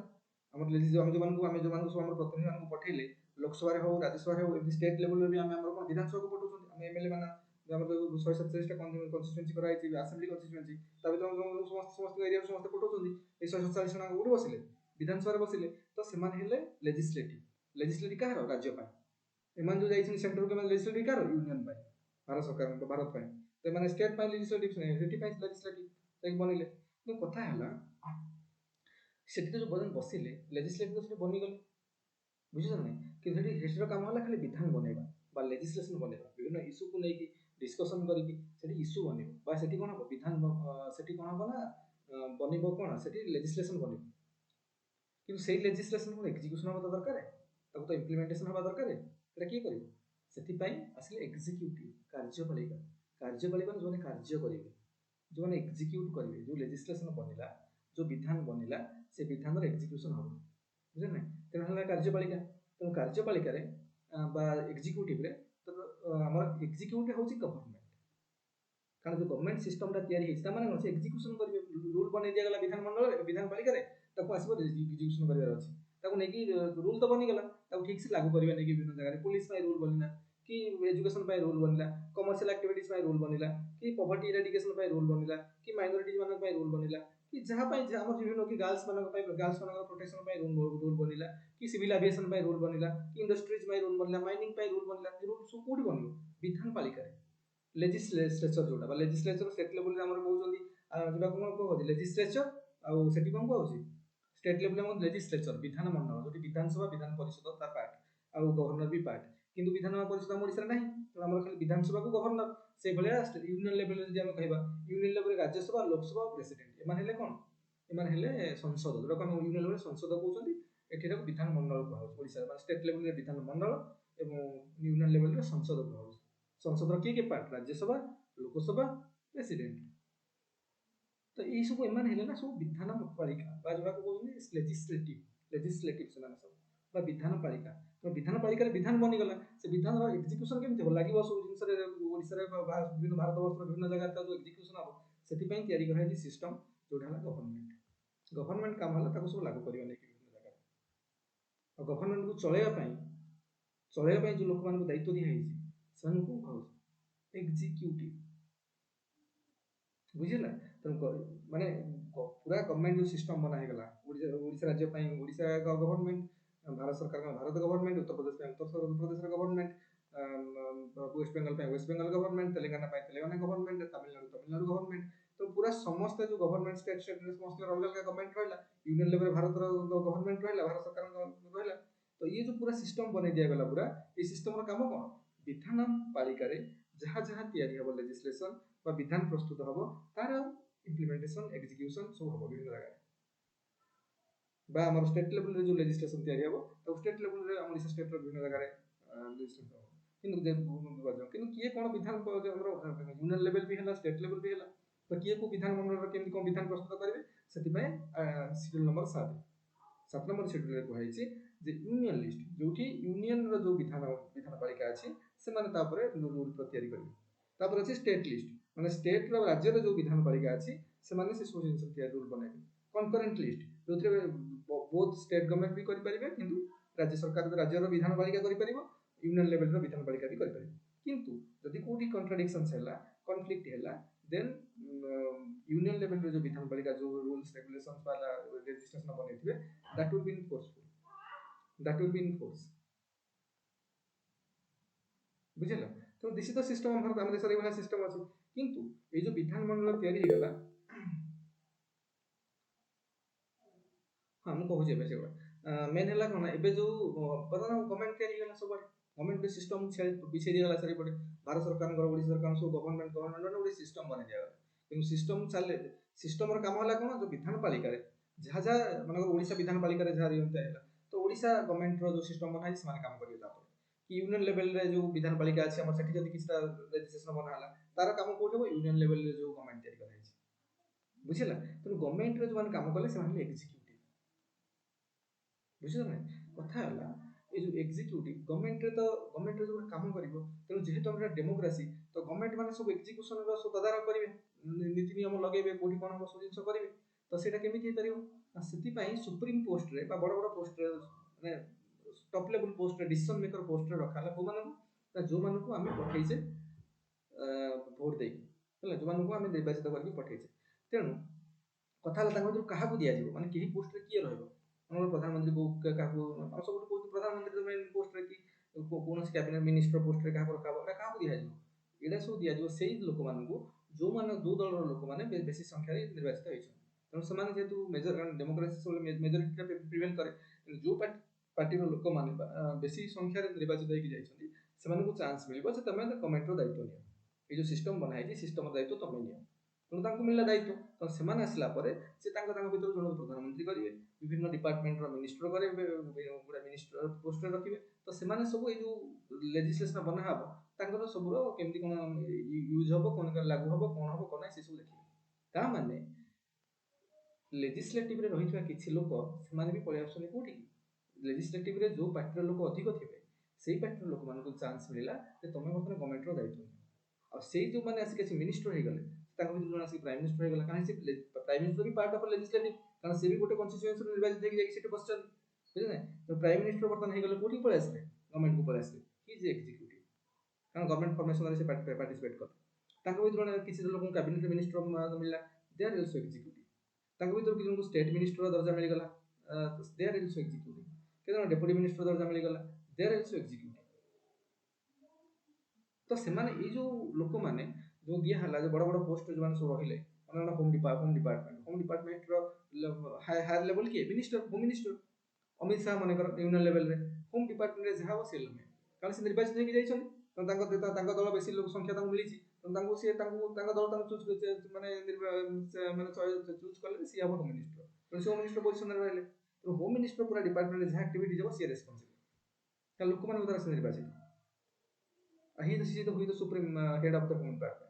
आम जो सब प्रतिनिधि मान पठेले लोकसभा हो राज्यसभा हो स्टेट लेवल भी आम विधानसभा को पठाऊँ आम एमएलए मान ଆମର ଯୋଉ 147ଟା କନଷ୍ଟିଚୁଏନ୍ସି କରାଯାଇଛି ଆସେମ୍ବଲି କନଷ୍ଟିଚୁଏନ୍ସି, ତା ଭିତରେ ସମସ୍ତ ଏରିଆରୁ ସମସ୍ତେ ପଠଉଛନ୍ତି, ଏଇ 147 ଜଣ କୋଉଠି ବସିଲେ? ବିଧାନସଭାରେ ବସିଲେ। ତ ସେମାନେ ହେଲେ ଲେଜିସ୍ଲେଟିଭ କାହାର? ରାଜ୍ୟ ପାଇଁ। ଏମାନେ ଯୋଉ ଯାଇଛନ୍ତି ସେଣ୍ଟରକୁ, ଏମାନେ ଲେଜିସ୍ଲେଟିଭ କାହାର? ୟୁନିୟନ ପାଇଁ, ଭାରତ ସରକାରଙ୍କ, ଭାରତ ପାଇଁ। ତ ଏମାନେ ଷ୍ଟେଟ୍ ପାଇଁ ଲେଜିସ୍ଲେଟିଭ, ସେଠି ପାଇଁ ଲେଜିସ୍ଲେଟିଭ ଯାଇକି ବନିଲେ। କିନ୍ତୁ କଥା ହେଲା ସେଠି ତ ଯୋଉ ବସିଲେ ଲେଜିସ୍ଲେଟିଭ ସେଠି ବନିଗଲେ, ବୁଝୁଛ ନା ନାଇଁ? କିନ୍ତୁ ସେଠିର କାମ ହେଲା ଖାଲି ବିଧାନ ବନେଇବା ବା ଲେଜିସ୍ଲେସନ ବନେଇବା, ବିଭିନ୍ନ ଇସ୍ୟୁକୁ ନେଇକି ଡିସ୍କସନ କରିକି ସେଠି ଇସ୍ୟୁ ବନିବ ବା ସେଠି କ'ଣ ହବ? ବିଧାନ ସେଠି କ'ଣ ହବ ନା ବନିବ କ'ଣ? ସେଠି ଲେଜିସ୍ଲେସନ ବନିବ। କିନ୍ତୁ ସେଇ ଲେଜିସ୍ଲେସନ ଏକ୍ଜିକ୍ୟୁସନ ହବା ଦରକାର, ତାକୁ ତ ଇମ୍ପ୍ଲିମେଣ୍ଟେସନ ହବା ଦରକାର। ସେଟା କିଏ କରିବ? ସେଥିପାଇଁ ଆସିଲେ ଏକ୍ଜିକ୍ୟୁଟିଭ, କାର୍ଯ୍ୟପାଳିକା। କାର୍ଯ୍ୟପାଳିକା ଯେଉଁମାନେ କାର୍ଯ୍ୟ କରିବେ, ଯେଉଁମାନେ ଏକ୍ଜିକ୍ୟୁଟ କରିବେ, ଯେଉଁ ଲେଜିସ୍ଲେସନ ବନିଲା, ଯେଉଁ ବିଧାନ ବନିଲା, ସେ ବିଧାନର ଏକ୍ଜିକ୍ୟୁସନ ହବ, ବୁଝିଲେ ନା? ତେଣୁ ହେଲା କାର୍ଯ୍ୟପାଳିକା। ତେଣୁ କାର୍ଯ୍ୟପାଳିକାରେ ବା ଏକ୍ଜିକ୍ୟୁଟିଭରେ ଆମର ଏକ୍ଜିକ୍ୟୁଟିଭ ହେଉଛି ଗଭର୍ଣ୍ଣମେଣ୍ଟ। କାରଣ ଯେଉଁ ଗଭର୍ଣ୍ଣମେଣ୍ଟ ସିଷ୍ଟମଟା ତିଆରି ହେଇଛି, ତାମାନେ କ'ଣ? ସେ ଏକ୍ଜିକ୍ୟୁସନ କରିବେ। ରୁଲ ବନେଇ ଦିଆଗଲା ବିଧାନମଣ୍ଡଳରେ, ବିଧାନପାଳିକାରେ, ତାକୁ ଆସିବ ଏକ୍ଜିକ୍ୟୁସନ କରିବାର ଅଛି। ତାକୁ ନେଇକି ରୁଲ ତ ବନିଗଲା, ତାକୁ ଠିକ ସେ ଲାଗୁ କରିବା ନେଇକି ବିଭିନ୍ନ ଜାଗାରେ ପୁଲିସ ପାଇଁ ରୁଲ ବନିଲା, କି ଏଜୁକେସନ ପାଇଁ ରୁଲ ବନିଲା, କମର୍ସିଆଲ ଆକ୍ଟିଭିଟିଜ ପାଇଁ ରୁଲ ବନିଲା, କି ପଭର୍ଟି ଇରାଡିକେସନ ପାଇଁ ରୁଲ ବନିଲା, କି ମାଇନରିଟିଜ ମାନଙ୍କ ପାଇଁ ରୁଲ ବନିଲା, କି ଯାହା ପାଇଁ ଆମର ବିଭିନ୍ନ, କି ଗାର୍ଲସ ମାନଙ୍କର ପ୍ରୋଟେକ୍ସନ ପାଇଁ ରୁଲ ବନିଲା, କି ସିଭିଲ ଆଭିଏସନ ପାଇଁ ରୁଲ ବନିଲା, କି ଇଣ୍ଡଷ୍ଟ୍ରିଜ ପାଇଁ ରୁଲ ବନିଲା, ମାଇନିଂ ପାଇଁ ରୁଲ ବନିଲା। ରୁଲ ସବୁ କୋଉଠି ବନିବ? ବିଧାନପାଳିକାରେ। ଲେଜିସ୍ଲେଚର ଯୋଉଟା ବା ଲେଜିସ୍ଲେଚର ଷ୍ଟେଟ ଲେଭେଲରେ ଆମର କହୁଛନ୍ତି, ଯୋଉଟା କ'ଣ କହୁଛି ଲେଜିସ୍ଲେଚର, ଆଉ ସେଠି କ'ଣ କହୁଛି ଷ୍ଟେଟ ଲେଭେଲରେ ଆମର ଲେଜିସ୍ଲେଚର, ବିଧାନ ମଣ୍ଡଳ, ଯୋଉଠି ବିଧାନସଭା, ବିଧାନ ପରିଷଦ ତା ପାର୍ଟ, ଆଉ ଗଭର୍ଣ୍ଣର ବି ପାର୍ଟ। କିନ୍ତୁ ବିଧାନ ପରିଷଦ ଆମ ଓଡ଼ିଶାରେ ନାହିଁ, ତେଣୁ ଆମର ଖାଲି ବିଧାନସଭାକୁ ଗଭର୍ଣ୍ଣର। ସେଇଭଳିଆ ୟୁନିୟନ ଲେଭେଲରେ ଯଦି ଆମେ କହିବା, ୟୁନିୟନ ଲେଭେଲରେ ରାଜ୍ୟସଭା, ଲୋକସଭା ଆଉ ପ୍ରେସିଡେଣ୍ଟ, ଏମାନେ ହେଲେ କ'ଣ? ଏମାନେ ହେଲେ ସଂସଦ, ଯୋଉଟାକୁ ଆମେ ୟୁନିୟନ ଲେଭେଲରେ ସଂସଦ କହୁଛନ୍ତି, ଏଠି ତାକୁ ବିଧାନ ମଣ୍ଡଳ କୁହାଯାଉଛି ଓଡ଼ିଶାରେ। ମାନେ ଷ୍ଟେଟ ଲେଭେଲରେ ବିଧାନ ମଣ୍ଡଳ ଏବଂ ୟୁନିୟନ ଲେଭେଲରେ ସଂସଦ କୁହାଯାଉଛି। ସଂସଦର କିଏ କିଏ ପାର୍ଟ? ରାଜ୍ୟସଭା, ଲୋକସଭା, ପ୍ରେସିଡେଣ୍ଟ। ତ ଏଇ ସବୁ ଏମାନେ ହେଲେ ନା ସବୁ ବିଧାନ ପାଳିକା ବା ଯୋଉଟାକୁ କହୁଛନ୍ତି ଲେଜିସ୍ଲେଟିଭ ସେମାନେ ସବୁ, ବା ବିଧାନ ପାଳିକା। ତ ବିଧାନ ପାଳିକାରେ ବିଧାନ ବନିଗଲା, ସେ ବିଧାନର ଏକ୍ଜିକ୍ୟୁସନ କେମିତି ହେବ? ଲାଗିବ ସବୁ ଜିନିଷରେ, ଓଡ଼ିଶାରେ ବିଭିନ୍ନ ଭାରତବର୍ଷର ବିଭିନ୍ନ ଜାଗାରେ ତାର ଯୋଉ ଏକ୍ଜିକ୍ୟୁସନ ହେବ, ସେଥିପାଇଁ ତିଆରି କରାଯାଇଛି ସିଷ୍ଟମ, ଯୋଉଟା ହେଲା ଗଭର୍ଣ୍ଣମେଣ୍ଟ। ଗଭର୍ଣ୍ଣମେଣ୍ଟ କାମ ହେଲା ତାକୁ ସବୁ ଲାଗୁ କରିବା ନେଇକି ବିଭିନ୍ନ ଜାଗାରେ। ଆଉ ଗଭର୍ଣ୍ଣମେଣ୍ଟକୁ ଚଳେଇବା ପାଇଁ ଯୋଉ ଲୋକମାନଙ୍କୁ ଦାୟିତ୍ୱ ଦିଆହେଇଛି, ସେମାନଙ୍କୁ କହୁଛି ଏକ୍ଜିକ୍ୟୁଟିଭ, ବୁଝିଲା? ତେଣୁ ମାନେ ପୁରା ଗଭର୍ଣ୍ଣମେଣ୍ଟ ଯୋଉ ସିଷ୍ଟମ ବନା ହେଇଗଲା ଓଡ଼ିଶା ରାଜ୍ୟ ପାଇଁ, ଓଡ଼ିଶା ଗଭର୍ଣ୍ଣମେଣ୍ଟ, ଭାରତ ସରକାରଙ୍କ ଭାରତ ଗଭର୍ଣ୍ଣମେଣ୍ଟ, ଉତ୍ତରପ୍ରଦେଶ ପାଇଁ ଉତ୍ତରପ୍ରଦେଶର ଗଭର୍ଣ୍ଣମେଣ୍ଟ, ୱେଷ୍ଟବେଙ୍ଗଲ ପାଇଁ ୱେଷ୍ଟବେଙ୍ଗଲ ଗଭର୍ଣ୍ଣମେଣ୍ଟ, ତେଲେଙ୍ଗାନା ପାଇଁ ତେଲେଙ୍ଗାନା ଗଭର୍ଣ୍ଣମେଣ୍ଟ, ତାମିଲନାଡୁ ଗଭର୍ଣ୍ଣମେଣ୍ଟ। ତ ପୁରା ସମସ୍ତେ ଯୋଉ ଗଭର୍ଣ୍ଣମେଣ୍ଟ ଷ୍ଟେଟରେ ସମସ୍ତେ ଅଲଗା ଅଲଗା ଗଭର୍ଣ୍ଣମେଣ୍ଟ ରହିଲା, ୟୁନିୟନ ଲେଭେଲରେ ଭାରତର ଗଭର୍ଣ୍ଣମେଣ୍ଟ ରହିଲା, ଭାରତ ସରକାରଙ୍କ ରହିଲା। ତ ଇଏ ଯୋଉ ପୁରା ସିଷ୍ଟମ ବନେଇ ଦିଆଗଲା, ପୁରା ଏଇ ସିଷ୍ଟମର କାମ କ'ଣ? ବିଧାନ ପାଳିକାରେ ଯାହା ଯାହା ତିଆରି ହେବ ଲେଜିସ୍ଲେସନ ବା ବିଧାନ ପ୍ରସ୍ତୁତ ହେବ, ତାର ଇମ୍ପ୍ଲିମେଣ୍ଟେସନ, ଏକ୍ଜିକ୍ୟୁସନ ସବୁ ହେବ ବିଭିନ୍ନ ଜାଗାରେ। ବା ଆମର ଷ୍ଟେଟ ଲେଭେଲରେ ଯୋଉ ଲେଜିସ୍ଲେସନ ତିଆରି ହେବ, ତାକୁ ଷ୍ଟେଟ ଲେଭେଲରେ ଆମ ଓଡ଼ିଶା ଷ୍ଟେଟର ବିଭିନ୍ନ ଜାଗାରେ ଲେଜିସ୍ଲେସନ ହେବ। କିନ୍ତୁ କିଏ କ'ଣ ବିଧାନ, ଆମର ୟୁନିୟନ ଲେଭେଲ ବି ହେଲା, ଷ୍ଟେଟ ଲେଭେଲ ବି ହେଲା, ତ କିଏ କୋଉ ବିଧାନ ମଣ୍ଡଳର କେମିତି କ'ଣ ବିଧାନ ପ୍ରସ୍ତୁତ କରିବେ, ସେଥିପାଇଁ ସିଡ୍ୟୁଲ ନମ୍ବର 7 ନମ୍ବର ସିଡ୍ୟୁଲରେ କୁହାଯାଇଛି ଯେ ୟୁନିୟନ ଲିଷ୍ଟ, ଯୋଉଠି ୟୁନିୟନର ଯୋଉ ବିଧାନ ପାଳିକା ଅଛି, ସେମାନେ ତାପରେ ରୁଲ ତିଆରି କରିବେ। ତାପରେ ଅଛି ଷ୍ଟେଟ ଲିଷ୍ଟ, ମାନେ ଷ୍ଟେଟର ରାଜ୍ୟର ଯୋଉ ବିଧାନ ପାଳିକା ଅଛି, ସେମାନେ ସେ ସବୁ ଜିନିଷ ତିଆରି ରୁଲ ବନେଇବେ। କନକରେଣ୍ଟ ଲିଷ୍ଟ, ଯୋଉଥିରେ ବୋଥ ଷ୍ଟେଟ ଗଭର୍ଣ୍ଣମେଣ୍ଟ ବି କରିପାରିବେ, କିନ୍ତୁ ରାଜ୍ୟ ସରକାର ରାଜ୍ୟର ବିଧାନ ପାଳିକା କରିପାରିବ, ୟୁନିୟନ ଲେଭେଲର ବିଧାନ ପାଳିକା ବି କରିପାରିବ। କିନ୍ତୁ ଯଦି କୋଉଠି କଣ୍ଟ୍ରାଡିକ୍ସନ୍ସ ହେଲା, କନଫ୍ଲିକ୍ଟ ହେଲା, ଦେନ୍ ୟୁନିୟନ ଲେଭେଲରେ ଯୋଉ ବିଧାନ ପାଳିକା ଯୋଉ ରୁଲ୍ସ ରେଗୁଲେସନ୍ସ ବା ଲେଜିସ୍ଲେସନ ବନେଇଥିବେ, that will be in force, ବୁଝିଲ? ତ this is the system Bharat, ଆମ ଦେଶରେ ଏଇଭଳିଆ ସିଷ୍ଟମ ଅଛି। କିନ୍ତୁ ଏଇ ଯୋଉ ବିଧାନ ମଣ୍ଡଳ ତିଆରି ହେଇଗଲା, ହଁ ମୁଁ କହୁଛି ଏବେ ସେଗୁଡ଼ା ମେନ୍ ହେଲା କ'ଣ? ଏବେ ଯୋଉ ବର୍ତ୍ତମାନ ଗଭର୍ଣ୍ଣମେଣ୍ଟ ତିଆରି ହେଇଗଲା, ସବୁଆଡେ ଗଭର୍ଣ୍ଣମେଣ୍ଟ ସିଷ୍ଟମ ବିଛେଇ ଦିଆଗଲା ଚାରିପଟେ। ଭାରତ ସରକାରଙ୍କର, ଓଡ଼ିଶା ସରକାର ସବୁ ଗଭର୍ଣ୍ଣମେଣ୍ଟ ଗୋଟେ ସିଷ୍ଟମ ବନେଇ ଦିଆଗଲା। କିନ୍ତୁ ସିଷ୍ଟମ ଚାଲିଲେ, ସିଷ୍ଟମର କାମ ହେଲା କ'ଣ? ଯୋଉ ବିଧାନ ପାଳିକାରେ ଯାହା ଯାହା ମାନଙ୍କର ଓଡ଼ିଶା ବିଧାନ ପାଳିକାରେ ଯାହା ଦିଅନ୍ତା ହେଲା, ତ ଓଡ଼ିଶା ଗଭର୍ଣ୍ଣମେଣ୍ଟର ଯୋଉ ସିଷ୍ଟମ ବନା ହେଇଛି, ସେମାନେ କାମ କରିବେ। ତାପରେ କି ୟୁନିୟନ ଲେଭେଲରେ ଯୋଉ ବିଧାନ ପାଳିକା ଅଛି ଆମର, ସେଠି ଯଦି କିଛିଟା ଲେଜିସ୍ଲେସନ ବନା ହେଲା, ତାର କାମ କୋଉଠି ହେବ? ୟୁନିୟନ ଲେଭେଲରେ ଯୋଉ ଗଭର୍ଣ୍ଣମେଣ୍ଟ ତିଆରି କରାଯାଇଛି, ବୁଝିଲା? ତେଣୁ ଗଭର୍ଣ୍ଣମେଣ୍ଟରେ ଯୋଉମାନେ କାମ କଲେ, ସେମାନେ ହେଲେ ଏକ୍ଜିକ୍ୟୁଟିଭ, ବୁଝିଲ ନା? କଥା ହେଲା ଏଇ ଯୋଉ ଏକ୍ଜିକ୍ୟୁଟିଭ ଗଭର୍ଣ୍ଣମେଣ୍ଟରେ ଯୋଉ କାମ କରିବ, ତେଣୁ ଯେହେତୁ ଆମର ଡେମୋକ୍ରାସି, ତ ଗଭର୍ଣ୍ଣମେଣ୍ଟ ମାନେ ସବୁ ଏକ୍ଜିକ୍ୟୁସନର ସବୁ ତଦାରଖ କରିବେ, ନୀତି ନିୟମ ଲଗେଇବେ, କୋଉଠି କ'ଣ ହବ ସବୁ ଜିନିଷ କରିବେ। ତ ସେଇଟା କେମିତି ହେଇପାରିବ? ସେଥିପାଇଁ ସୁପ୍ରିମ ପୋଷ୍ଟରେ ବା ବଡ଼ ବଡ଼ ପୋଷ୍ଟରେ, ମାନେ ଟପ୍ ଲେଭେଲ ପୋଷ୍ଟରେ, ଡିସିସନ ମେକର ପୋଷ୍ଟରେ ରଖା ହେଲା କୋଉମାନଙ୍କୁ? ଯୋଉମାନଙ୍କୁ ଆମେ ପଠେଇଛେ ଭୋଟ ଦେଇକି ହେଲା ଯେଉଁମାନଙ୍କୁ ଆମେ ନିର୍ବାଚିତ କରିକି ପଠେଇଛେ। ତେଣୁ କଥା ହେଲା ତାଙ୍କ ଭିତରୁ କାହାକୁ ଦିଆଯିବ, ମାନେ କେହି ପୋଷ୍ଟରେ କିଏ ରହିବ, ଆମର ପ୍ରଧାନମନ୍ତ୍ରୀ କାହାକୁ ଆମେ ସବୁଠୁ କହୁଛୁ ପ୍ରଧାନମନ୍ତ୍ରୀ ମେନ୍ ପୋଷ୍ଟରେ କି କୌଣସି କ୍ୟାବିନେଟ୍ ମିନିଷ୍ଟର ପୋଷ୍ଟରେ କାହାକୁ ରଖାହବ, ଏଇଟା କାହାକୁ ଦିଆଯିବ? ଏଇଟା ସବୁ ଦିଆଯିବ ସେଇ ଲୋକମାନଙ୍କୁ ଯେଉଁମାନେ ଯେଉଁ ଦଳର ଲୋକମାନେ ବେଶୀ ସଂଖ୍ୟାରେ ନିର୍ବାଚିତ ହେଇଛନ୍ତି। ତେଣୁ ସେମାନେ ଯେହେତୁ ଡେମୋକ୍ରାସି ମେଜରିଟିଟା ପ୍ରିଭେଲ୍ କରେ, ଯେଉଁ ପାର୍ଟିର ଲୋକମାନେ ବେଶୀ ସଂଖ୍ୟାରେ ନିର୍ବାଚିତ ହେଇକି ଯାଇଛନ୍ତି ସେମାନଙ୍କୁ ଚାନ୍ସ ମିଳିବ ଯେ ତମେ ଗଭର୍ଣ୍ଣମେଣ୍ଟର ଦାୟିତ୍ୱ ନିଅ, ଏଇ ଯେଉଁ ସିଷ୍ଟମ ବନା ହେଇଛି ସିଷ୍ଟମର ଦାୟିତ୍ୱ ତମେ ନିଅ। ତେଣୁ ତାଙ୍କୁ ମିଳିଲା ଦାୟିତ୍ୱ, ତ ସେମାନେ ଆସିଲା ପରେ ସେ ତାଙ୍କ ଭିତରୁ ଜଣକୁ ପ୍ରଧାନମନ୍ତ୍ରୀ କରିବେ, ବିଭିନ୍ନ ଡିପାର୍ଟମେଣ୍ଟର ମିନିଷ୍ଟର କରିବେ, ଗୋଟେ ମିନିଷ୍ଟର ପୋଷ୍ଟରେ ରଖିବେ। ତ ସେମାନେ ସବୁ ଏଇ ଯେଉଁ ଲେଜିସ୍ଲେସନ ବନା ହବ ତାଙ୍କର ସବୁର କେମିତି କ'ଣ ୟୁଜ୍ ହବ, କ'ଣ ଲାଗୁ ହବ, କ'ଣ ହବ କ'ଣ ନାହିଁ ସେସବୁ ଦେଖିବେ। ତା ମାନେ ଲେଜିସ୍ଲେଟିଭରେ ରହିଥିବା କିଛି ଲୋକ ସେମାନେ ବି ପଳେଇ ଆସୁଛନ୍ତି କୋଉଠିକି, ଲେଜିସ୍ଲେଟିଭରେ ଯେଉଁ ପାର୍ଟିର ଲୋକ ଅଧିକ ଥିବେ ସେଇ ପାର୍ଟିର ଲୋକମାନଙ୍କୁ ଚାନ୍ସ ମିଳିଲା ଯେ ତମେ ବର୍ତ୍ତମାନ ଗଭର୍ଣ୍ଣମେଣ୍ଟର ଦାୟିତ୍ୱ ନିଅ। ଆଉ ସେଇ ଯେଉଁମାନେ ଆସିକି କିଛି ମିନିଷ୍ଟର ହେଇଗଲେ ତାଙ୍କ ଭିତରୁ ଜଣେ ଆସିକି ପ୍ରାଇମ ମିନିଷ୍ଟର ହେଇଗଲା, କାରଣ ସେ prime minister B part of legislative, କାରଣ ସେ ବି ଗୋଟେ କନଷ୍ଟିଚ୍ୟୁଏନ୍ସିରୁ ନିର୍ବାଚିତ ହେଇକି ଯାଇକି ସେଠି ବସିଛନ୍ତି, ବୁଝିଲେ ନା? ତ ପ୍ରାଇମ ମିନିଷ୍ଟର ବର୍ତ୍ତମାନ ହେଇଗଲେ କୋଉଠିକି ପଳେଇ ଆସିଲେ, ଗଭର୍ଣ୍ଣମେଣ୍ଟକୁ ପଳେଇ ଆସିଲେ, ହି ଇଜ ଏକ୍ଜିକ୍ୟୁଟିଭ, କାରଣ ଗଭର୍ଣ୍ଣମେଣ୍ଟ ଫର୍ମେସନରେ ସେ ପାର୍ଟିସିପେଟ୍ କଲେ। ତାଙ୍କ ଭିତରୁ ଜଣେ କିଛି ଲୋକଙ୍କୁ କ୍ୟାବିନେଟ୍ ମିନିଷ୍ଟର ମିଳିଲା, ଦେ ଆର୍ ଅଲସୋ ଏକ୍ଜିକ୍ୟୁଟିଭ। ତାଙ୍କ ଭିତରୁ କିଛି ଜଣଙ୍କୁ ଷ୍ଟେଟ୍ ମିନିଷ୍ଟର ଦର୍ଜା ମିଳିଗଲା, ଦେ ଆର୍ ଅଲସୋ ଏକ୍ଜିକ୍ୟୁଟିଭ। କେତେ ଜଣ ଡେପୁଟି ମିନିଷ୍ଟର ଦର୍ଜା ମିଳିଗଲା, ଦେ ଆର୍ ଅଲସୋ ଏକ୍ଜିକ୍ୟୁଟିଭ। ତ ସେମାନେ ଏଇ ଯେଉଁ ଲୋକମାନେ ଯେଉଁ ଦିଆ ହେଲା ଯେ ବଡ଼ ବଡ଼ ପୋଷ୍ଟ ଯେଉଁମାନେ ସବୁ ରହିଲେ, ମାନେ ହୋମ୍ ଡିପାର୍ଟମେଣ୍ଟର ହାୟର ଲେଭେଲ କିଏ, minister, home minister Amit Shah ମନେକର ୟୁନିୟନ ଲେଭେଲରେ ହୋମ୍ ଡିପାର୍ଟମେଣ୍ଟରେ ଯାହା ହବ ସେ ନେବେ, କାରଣ ସେ ନିର୍ବାଚିତ ହେଇକି ଯାଇଛନ୍ତି। ତାଙ୍କ ଦଳ ବେଶୀ ଲୋକ ସଂଖ୍ୟା ତାଙ୍କୁ ମିଳିଛି, ତାଙ୍କୁ ତାଙ୍କ ଦଳ ତାଙ୍କୁ ଚୁଜ୍ ମାନେ ଚୁଜ୍ କଲେ ସିଏ ହବ ହୋମ୍ ମିନିଷ୍ଟର, ତେଣୁ ସେ ହୋମ୍ ମିନିଷ୍ଟର ପୋଜିସନରେ ରହିଲେ। ତେଣୁ ହୋମ୍ ମିନିଷ୍ଟର ପୁରା ଡିପାର୍ଟମେଣ୍ଟରେ ଯାହା ଆକ୍ଟିଭିଟି ହେବ ସିଏ ରେସ୍ପନ୍ସିବଲ୍, କାରଣ ଲୋକମାନଙ୍କ ଦ୍ୱାରା ସେ ନିର୍ବାଚିତ। He the supreme head of the home department.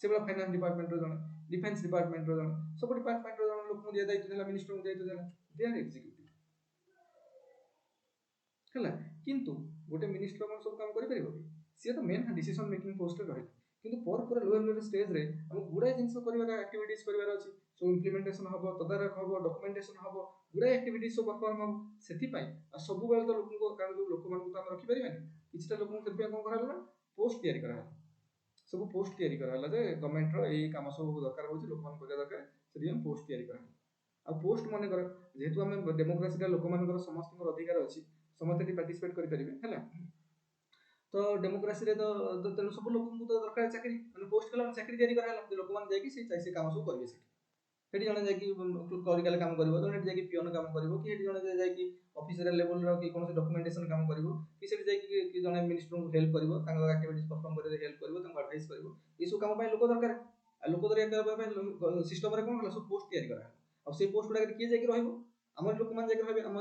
ସେଭଳିଆ ଫାଇନାନ୍ସ ଡିପାର୍ଟମେଣ୍ଟର ଜଣେ, ଡିଫେନ୍ସ ଡିପାର୍ଟମେଣ୍ଟର ଜଣେ, ସବୁ ଡିପାର୍ଟମେଣ୍ଟର ଜଣେ ଲୋକଙ୍କୁ ଦିଆ ଦାୟିତ୍ୱ ଦେଲା, ମିନିଷ୍ଟରଙ୍କୁ ଦାୟିତ୍ୱ ଦେଲା, ଦେ ଆର୍ ଏକ୍ଜିକ୍ୟୁଟିଭ ହେଲା। କିନ୍ତୁ ଗୋଟେ ମିନିଷ୍ଟର କ'ଣ ସବୁ କାମ କରିପାରିବ କି? ସିଏ ତ ମେନ୍ ଡିସିସନ ମେକିଂ ପୋଷ୍ଟରେ ରହିଲା, କିନ୍ତୁ ପରେ ଲୋୟର ଷ୍ଟେଜରେ ଆମକୁ ଗୁଡ଼ାଏ ଜିନିଷ କରିବାର ଆକ୍ଟିଭିଟିଜ କରିବାର ଅଛି, ସବୁ ଇମ୍ପ୍ଲିମେଣ୍ଟେସନ ହବ, ତଦାରଖ ହବ, ଡକୁମେଣ୍ଟେସନ ହବ, ଗୁଡ଼ାଏ ଆକ୍ଟିଭିଟିଜ ସବୁ ପରଫର୍ମ ହବ। ସେଥିପାଇଁ ଆଉ ସବୁବେଳେ ତ ଲୋକଙ୍କୁ, କାରଣ ଯେଉଁ ଲୋକମାନଙ୍କୁ ତ ଆମେ ରଖିପାରିବାନି, କିଛିଟା ଲୋକଙ୍କୁ ସେଥିପାଇଁ କ'ଣ କରାହେଲା ନା ପୋଷ୍ଟ ତିଆରି କରାହେଲା, ସବୁ ପୋଷ୍ଟ ତିଆରି କରାହେଲା ଯେ ଗଭର୍ଣ୍ଣମେଣ୍ଟର ଏଇ କାମ ସବୁ ଦରକାର ହେଉଛି, ଲୋକମାନଙ୍କୁ କରିବା ଦରକାର, ସେଥିପାଇଁ ପୋଷ୍ଟ ତିଆରି କରାହେଲା। ଆଉ ପୋଷ୍ଟ ମନେକର ଯେହେତୁ ଆମେ ଡେମୋକ୍ରାସିଟା ଲୋକମାନଙ୍କର ସମସ୍ତଙ୍କର ଅଧିକାର ଅଛି, ସମସ୍ତେ ଏଠି ପାର୍ଟିସିପେଟ୍ କରିପାରିବେ ହେଲା, ତ ଡେମୋକ୍ରାସିରେ ତ ତେଣୁ ସବୁ ଲୋକଙ୍କୁ ତ ଦରକାର ଚାକିରି, ମାନେ ପୋଷ୍ଟ କଲା ଚାକିରି ତିଆରି କରାହେଲା, ଲୋକମାନେ ଯାଇକି ସେ କାମ ସବୁ କରିବେ ସେଠି। ସେଠି ଜଣେ ଯାଇକି କ୍ଲରିକାଲ କାମ କରିବ, ଜଣେ ସେଠି ଯାଇକି ପିଅନ କାମ କରିବ, କି ସେଠି ଜଣେ ଯାଇକି ଅଫିସିଆଲ ଲେଭେଲର କି କୌଣସି ଡକୁମେଣ୍ଟେସନ କାମ କରିବ, କି ସେଠି ଯାଇକି ଜଣେ ମିନିଷ୍ଟରଙ୍କୁ ହେଲ୍ପ କରିବ, ତାଙ୍କ ଆକ୍ଟିଭିଟିଜ ପରଫର୍ମ କରିବାରେ ହେଲ୍ପ କରିବ, ତାଙ୍କୁ ଆଡଭାଇସ କରିବ। ଏସବୁ କାମ ପାଇଁ ଲୋକ ଦରକାର। ଆଉ ଲୋକ ଦରକାର ପାଇଁ ସିଷ୍ଟମରେ କ'ଣ ହେଲା, ସବୁ ପୋଷ୍ଟ ତିଆରି କରାହେଲା। ଆଉ ସେଇ ପୋଷ୍ଟ ଗୁଡ଼ାକରେ କିଏ ଯାଇକି ରହିବ? ଆମର ଲୋକମାନେ ଯାଇକି ରହିବେ। ଆମେ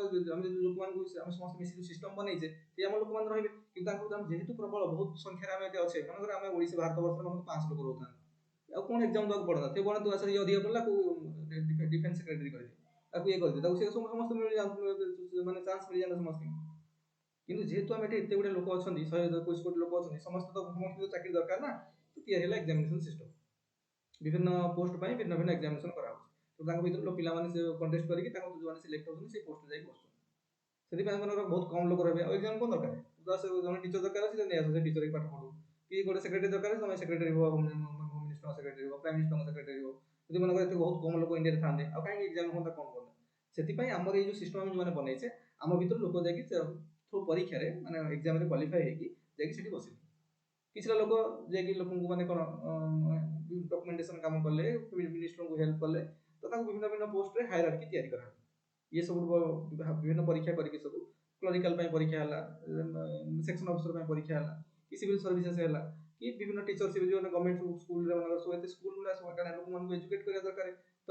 ଲୋକମାନଙ୍କୁ ଆମେ ସମସ୍ତେ ମିଶିକି ସିଷ୍ଟମ ବନେଇଛେ, ସେ ଆମ ଲୋକମାନେ ରହିବେ। କିନ୍ତୁ ତାଙ୍କୁ ଯେହେତୁ ପ୍ରବଳ ବହୁତ ସଂଖ୍ୟାରେ ଆମେ ଏଠି ଅଛେ, ମନେକର ଆମେ ଓଡ଼ିଶା ଭାରତବର୍ଷରେ ମନେକର 500 ଲୋକ ରହୁଥାନ୍ତି, ଆଉ କ'ଣ ଏକ୍ଜାମ ଦେବାକୁ ପଡ଼ନ୍ତା, ସେ କ'ଣ ତୁ ଆସା ଇଏ ଅଧିକ ପଡ଼ିଲା ଡିଫେନ୍ସ ସେକ୍ରେଟାରୀ କରିବେ, ତାକୁ ଇଏ କରିଦିଏ, ତାକୁ ସେ ସମସ୍ତେ ମିଳିଯାଆନ୍ତି, ମାନେ ଚାନ୍ସ ମିଳିଯାଆନ୍ତା ସମସ୍ତଙ୍କୁ। କିନ୍ତୁ ଯେହେତୁ ଆମେ ଏଠି ଏତେ ଗୁଡ଼ିଏ ଲୋକ ଅଛନ୍ତି, 121 କୋଟି ଲୋକ ଅଛନ୍ତି, ସମସ୍ତଙ୍କୁ ଚାକିରି ଦରକାର ନା, ତିଆରି ହେଲା ଏକ୍ଜାମିନେସନ ସିଷ୍ଟମ। ବିଭିନ୍ନ ପୋଷ୍ଟ ପାଇଁ ଭିନ୍ନ ଭିନ୍ନ ଏକ୍ଜାମିନେସନ କରାହଉଛି, ତ ତାଙ୍କ ଭିତରୁ ପିଲାମାନେ ସେ କଣ୍ଟେଷ୍ଟ କରିକି ତାଙ୍କୁ ଯେଉଁମାନେ ସିଲେକ୍ଟ ହେଉଛନ୍ତି ସେ ପୋଷ୍ଟରେ ଯାଇକି ବସୁଛନ୍ତି। ସେଥିପାଇଁ ମନେକର ବହୁତ କମ୍ ଲୋକ ରହିବେ, ଆଉ ଏକ୍ଜାମ କ'ଣ ଦରକାର, ଜଣେ ଟିଚର ଦରକାର ଅଛି, ନେଇ ଆସ ସେ ଟିଚର ପାଠ ପଢ଼ୁ, କି ଗୋଟେ ସେକ୍ରେଟାରୀ ଦରକାର ଅଛି, ତମେ ସେକ୍ରେଟାରୀ ହୁଅ, ହୋମ୍ ମିନିଷ୍ଟରଙ୍କ ସେକ୍ରେଟାରୀ ହୁଅ, ପ୍ରାଇମ ମିନିଷ୍ଟରଙ୍କ ସେକ୍ରେଟାରୀ ହୁଅ। ଯଦି ମନେକର ଏତେ ବହୁତ କମ୍ ଲୋକ ଇଣ୍ଡିଆରେ ଥାନ୍ତେ, ଆଉ କାହିଁକି ଏକ୍ଜାମ ହୁଅନ୍ତା, କ'ଣ ହୁଅନ୍ତା? ସେଥିପାଇଁ ଆମର ଏଇ ଯେଉଁ ସିଷ୍ଟମ ଆମେ ଯେଉଁମାନେ ବନେଇଛେ, ଆମ ଭିତରୁ ଲୋକ ଯାଇକି ଥ୍ରୁ ପରୀକ୍ଷାରେ ମାନେ ଏକ୍ଜାମରେ କ୍ୱାଲିଫାଏ ହେଇକି ଯାଇକି ସେଠି ବସିଲେ। କିଛିଟା ଲୋକ ଯାଇକି ଲୋକଙ୍କୁ ମାନେ କ'ଣ ଡକୁମେଣ୍ଟେସନ କାମ କଲେ, ମିନିଷ୍ଟରଙ୍କୁ ହେଲ୍ପ କଲେ, ତ ତାଙ୍କୁ ବିଭିନ୍ନ ଭିନ୍ନ ପୋଷ୍ଟରେ ହାୟରାର୍କି ତିଆରି କରାହେଲା। ଇଏ ସବୁ ବିଭିନ୍ନ ପରୀକ୍ଷା କରିକି ସବୁ କ୍ଲରିକାଲ ପାଇଁ ପରୀକ୍ଷା ହେଲା, ସେକ୍ସନ ଅଫିସର ପାଇଁ ପରୀକ୍ଷା ହେଲା, କି ସିଭିଲ ସର୍ଭିସେସ୍ ହେଲା, କି ବିଭିନ୍ନ ଟିଚରସିପ ଯେଉଁମାନେ ଗଭର୍ଣ୍ଣମେଣ୍ଟ ସ୍କୁଲରେ ମାନଙ୍କର ସବୁ ଏତେ ସ୍କୁଲ ଗୁଡ଼ା ସବୁ କାରଣ ଲୋକମାନଙ୍କୁ ଏଜୁକେଟ୍ କରିବା ଦରକାର, ତ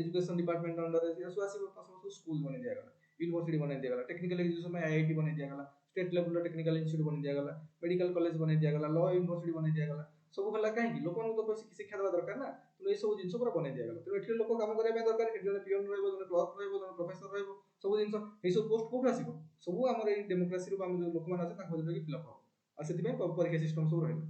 ଏଜୁକେସନ ଡିପାର୍ଟମେଣ୍ଟ ଅଣ୍ଡରରେ ସେ ସବୁ ଆସିବ, ତ ସବୁ ସ୍କୁଲ ବନେଇ ଦିଆଗଲା, ୟୁନିଭର୍ସିଟି ବନେଇ ଦିଆଗଲା, ଟେକ୍ନିକାଲ ଏଜୁକେସନ ପାଇଁ ଆଇଆଇଟି ବନେଇ ଦିଆଗଲା, ଷ୍ଟେଟ୍ ଲେଭେଲର ଟେକ୍ନିକାଲ ଇନଷ୍ଟିଚ୍ୟୁଟ୍ ବନେଇ ଦିଆଗଲା, ମେଡିକାଲ କଲେଜ ବନେଇ ଦିଆଗଲା, ଲ ୟୁନିଭର୍ସିଟି ବନେଇ ଦିଆଗଲା। ସବୁ ହେଲା କାହିଁକି, ଲୋକମାନଙ୍କୁ ତ ଶିକ୍ଷା ଦେବା ଦରକାର ନା, ତେଣୁ ଏସବୁ ଜିନିଷ ପୁରା ବନେଇ ଦିଆଗଲା। ତେଣୁ ଏଠି ଲୋକ କାମ କରିବା ପାଇଁ ଦରକାର, ଏଠି ଜଣେ ପିଅନ ରହିବ, ଜଣେ କ୍ଲର୍କ ରହିବ, ଜଣେ ପ୍ରଫେସର ରହିବ, ସବୁ ଜିନିଷ ଏଇସବୁ ପୋଷ୍ଟ କୋଉଠୁ ଆସିବ? ସବୁ ଆମର ଏଇ ଡେମୋକ୍ରାସିରୁ ଆମେ ଯେଉଁ ଲୋକମାନେ ଅଛନ୍ତି ତାଙ୍କ ଭିତରେ ଫିଲ୍ଅପ୍ ହବ, ଆଉ ସେଥିପାଇଁ ପରୀକ୍ଷା ସିଷ୍ଟମ ସବୁ ରହିଲା।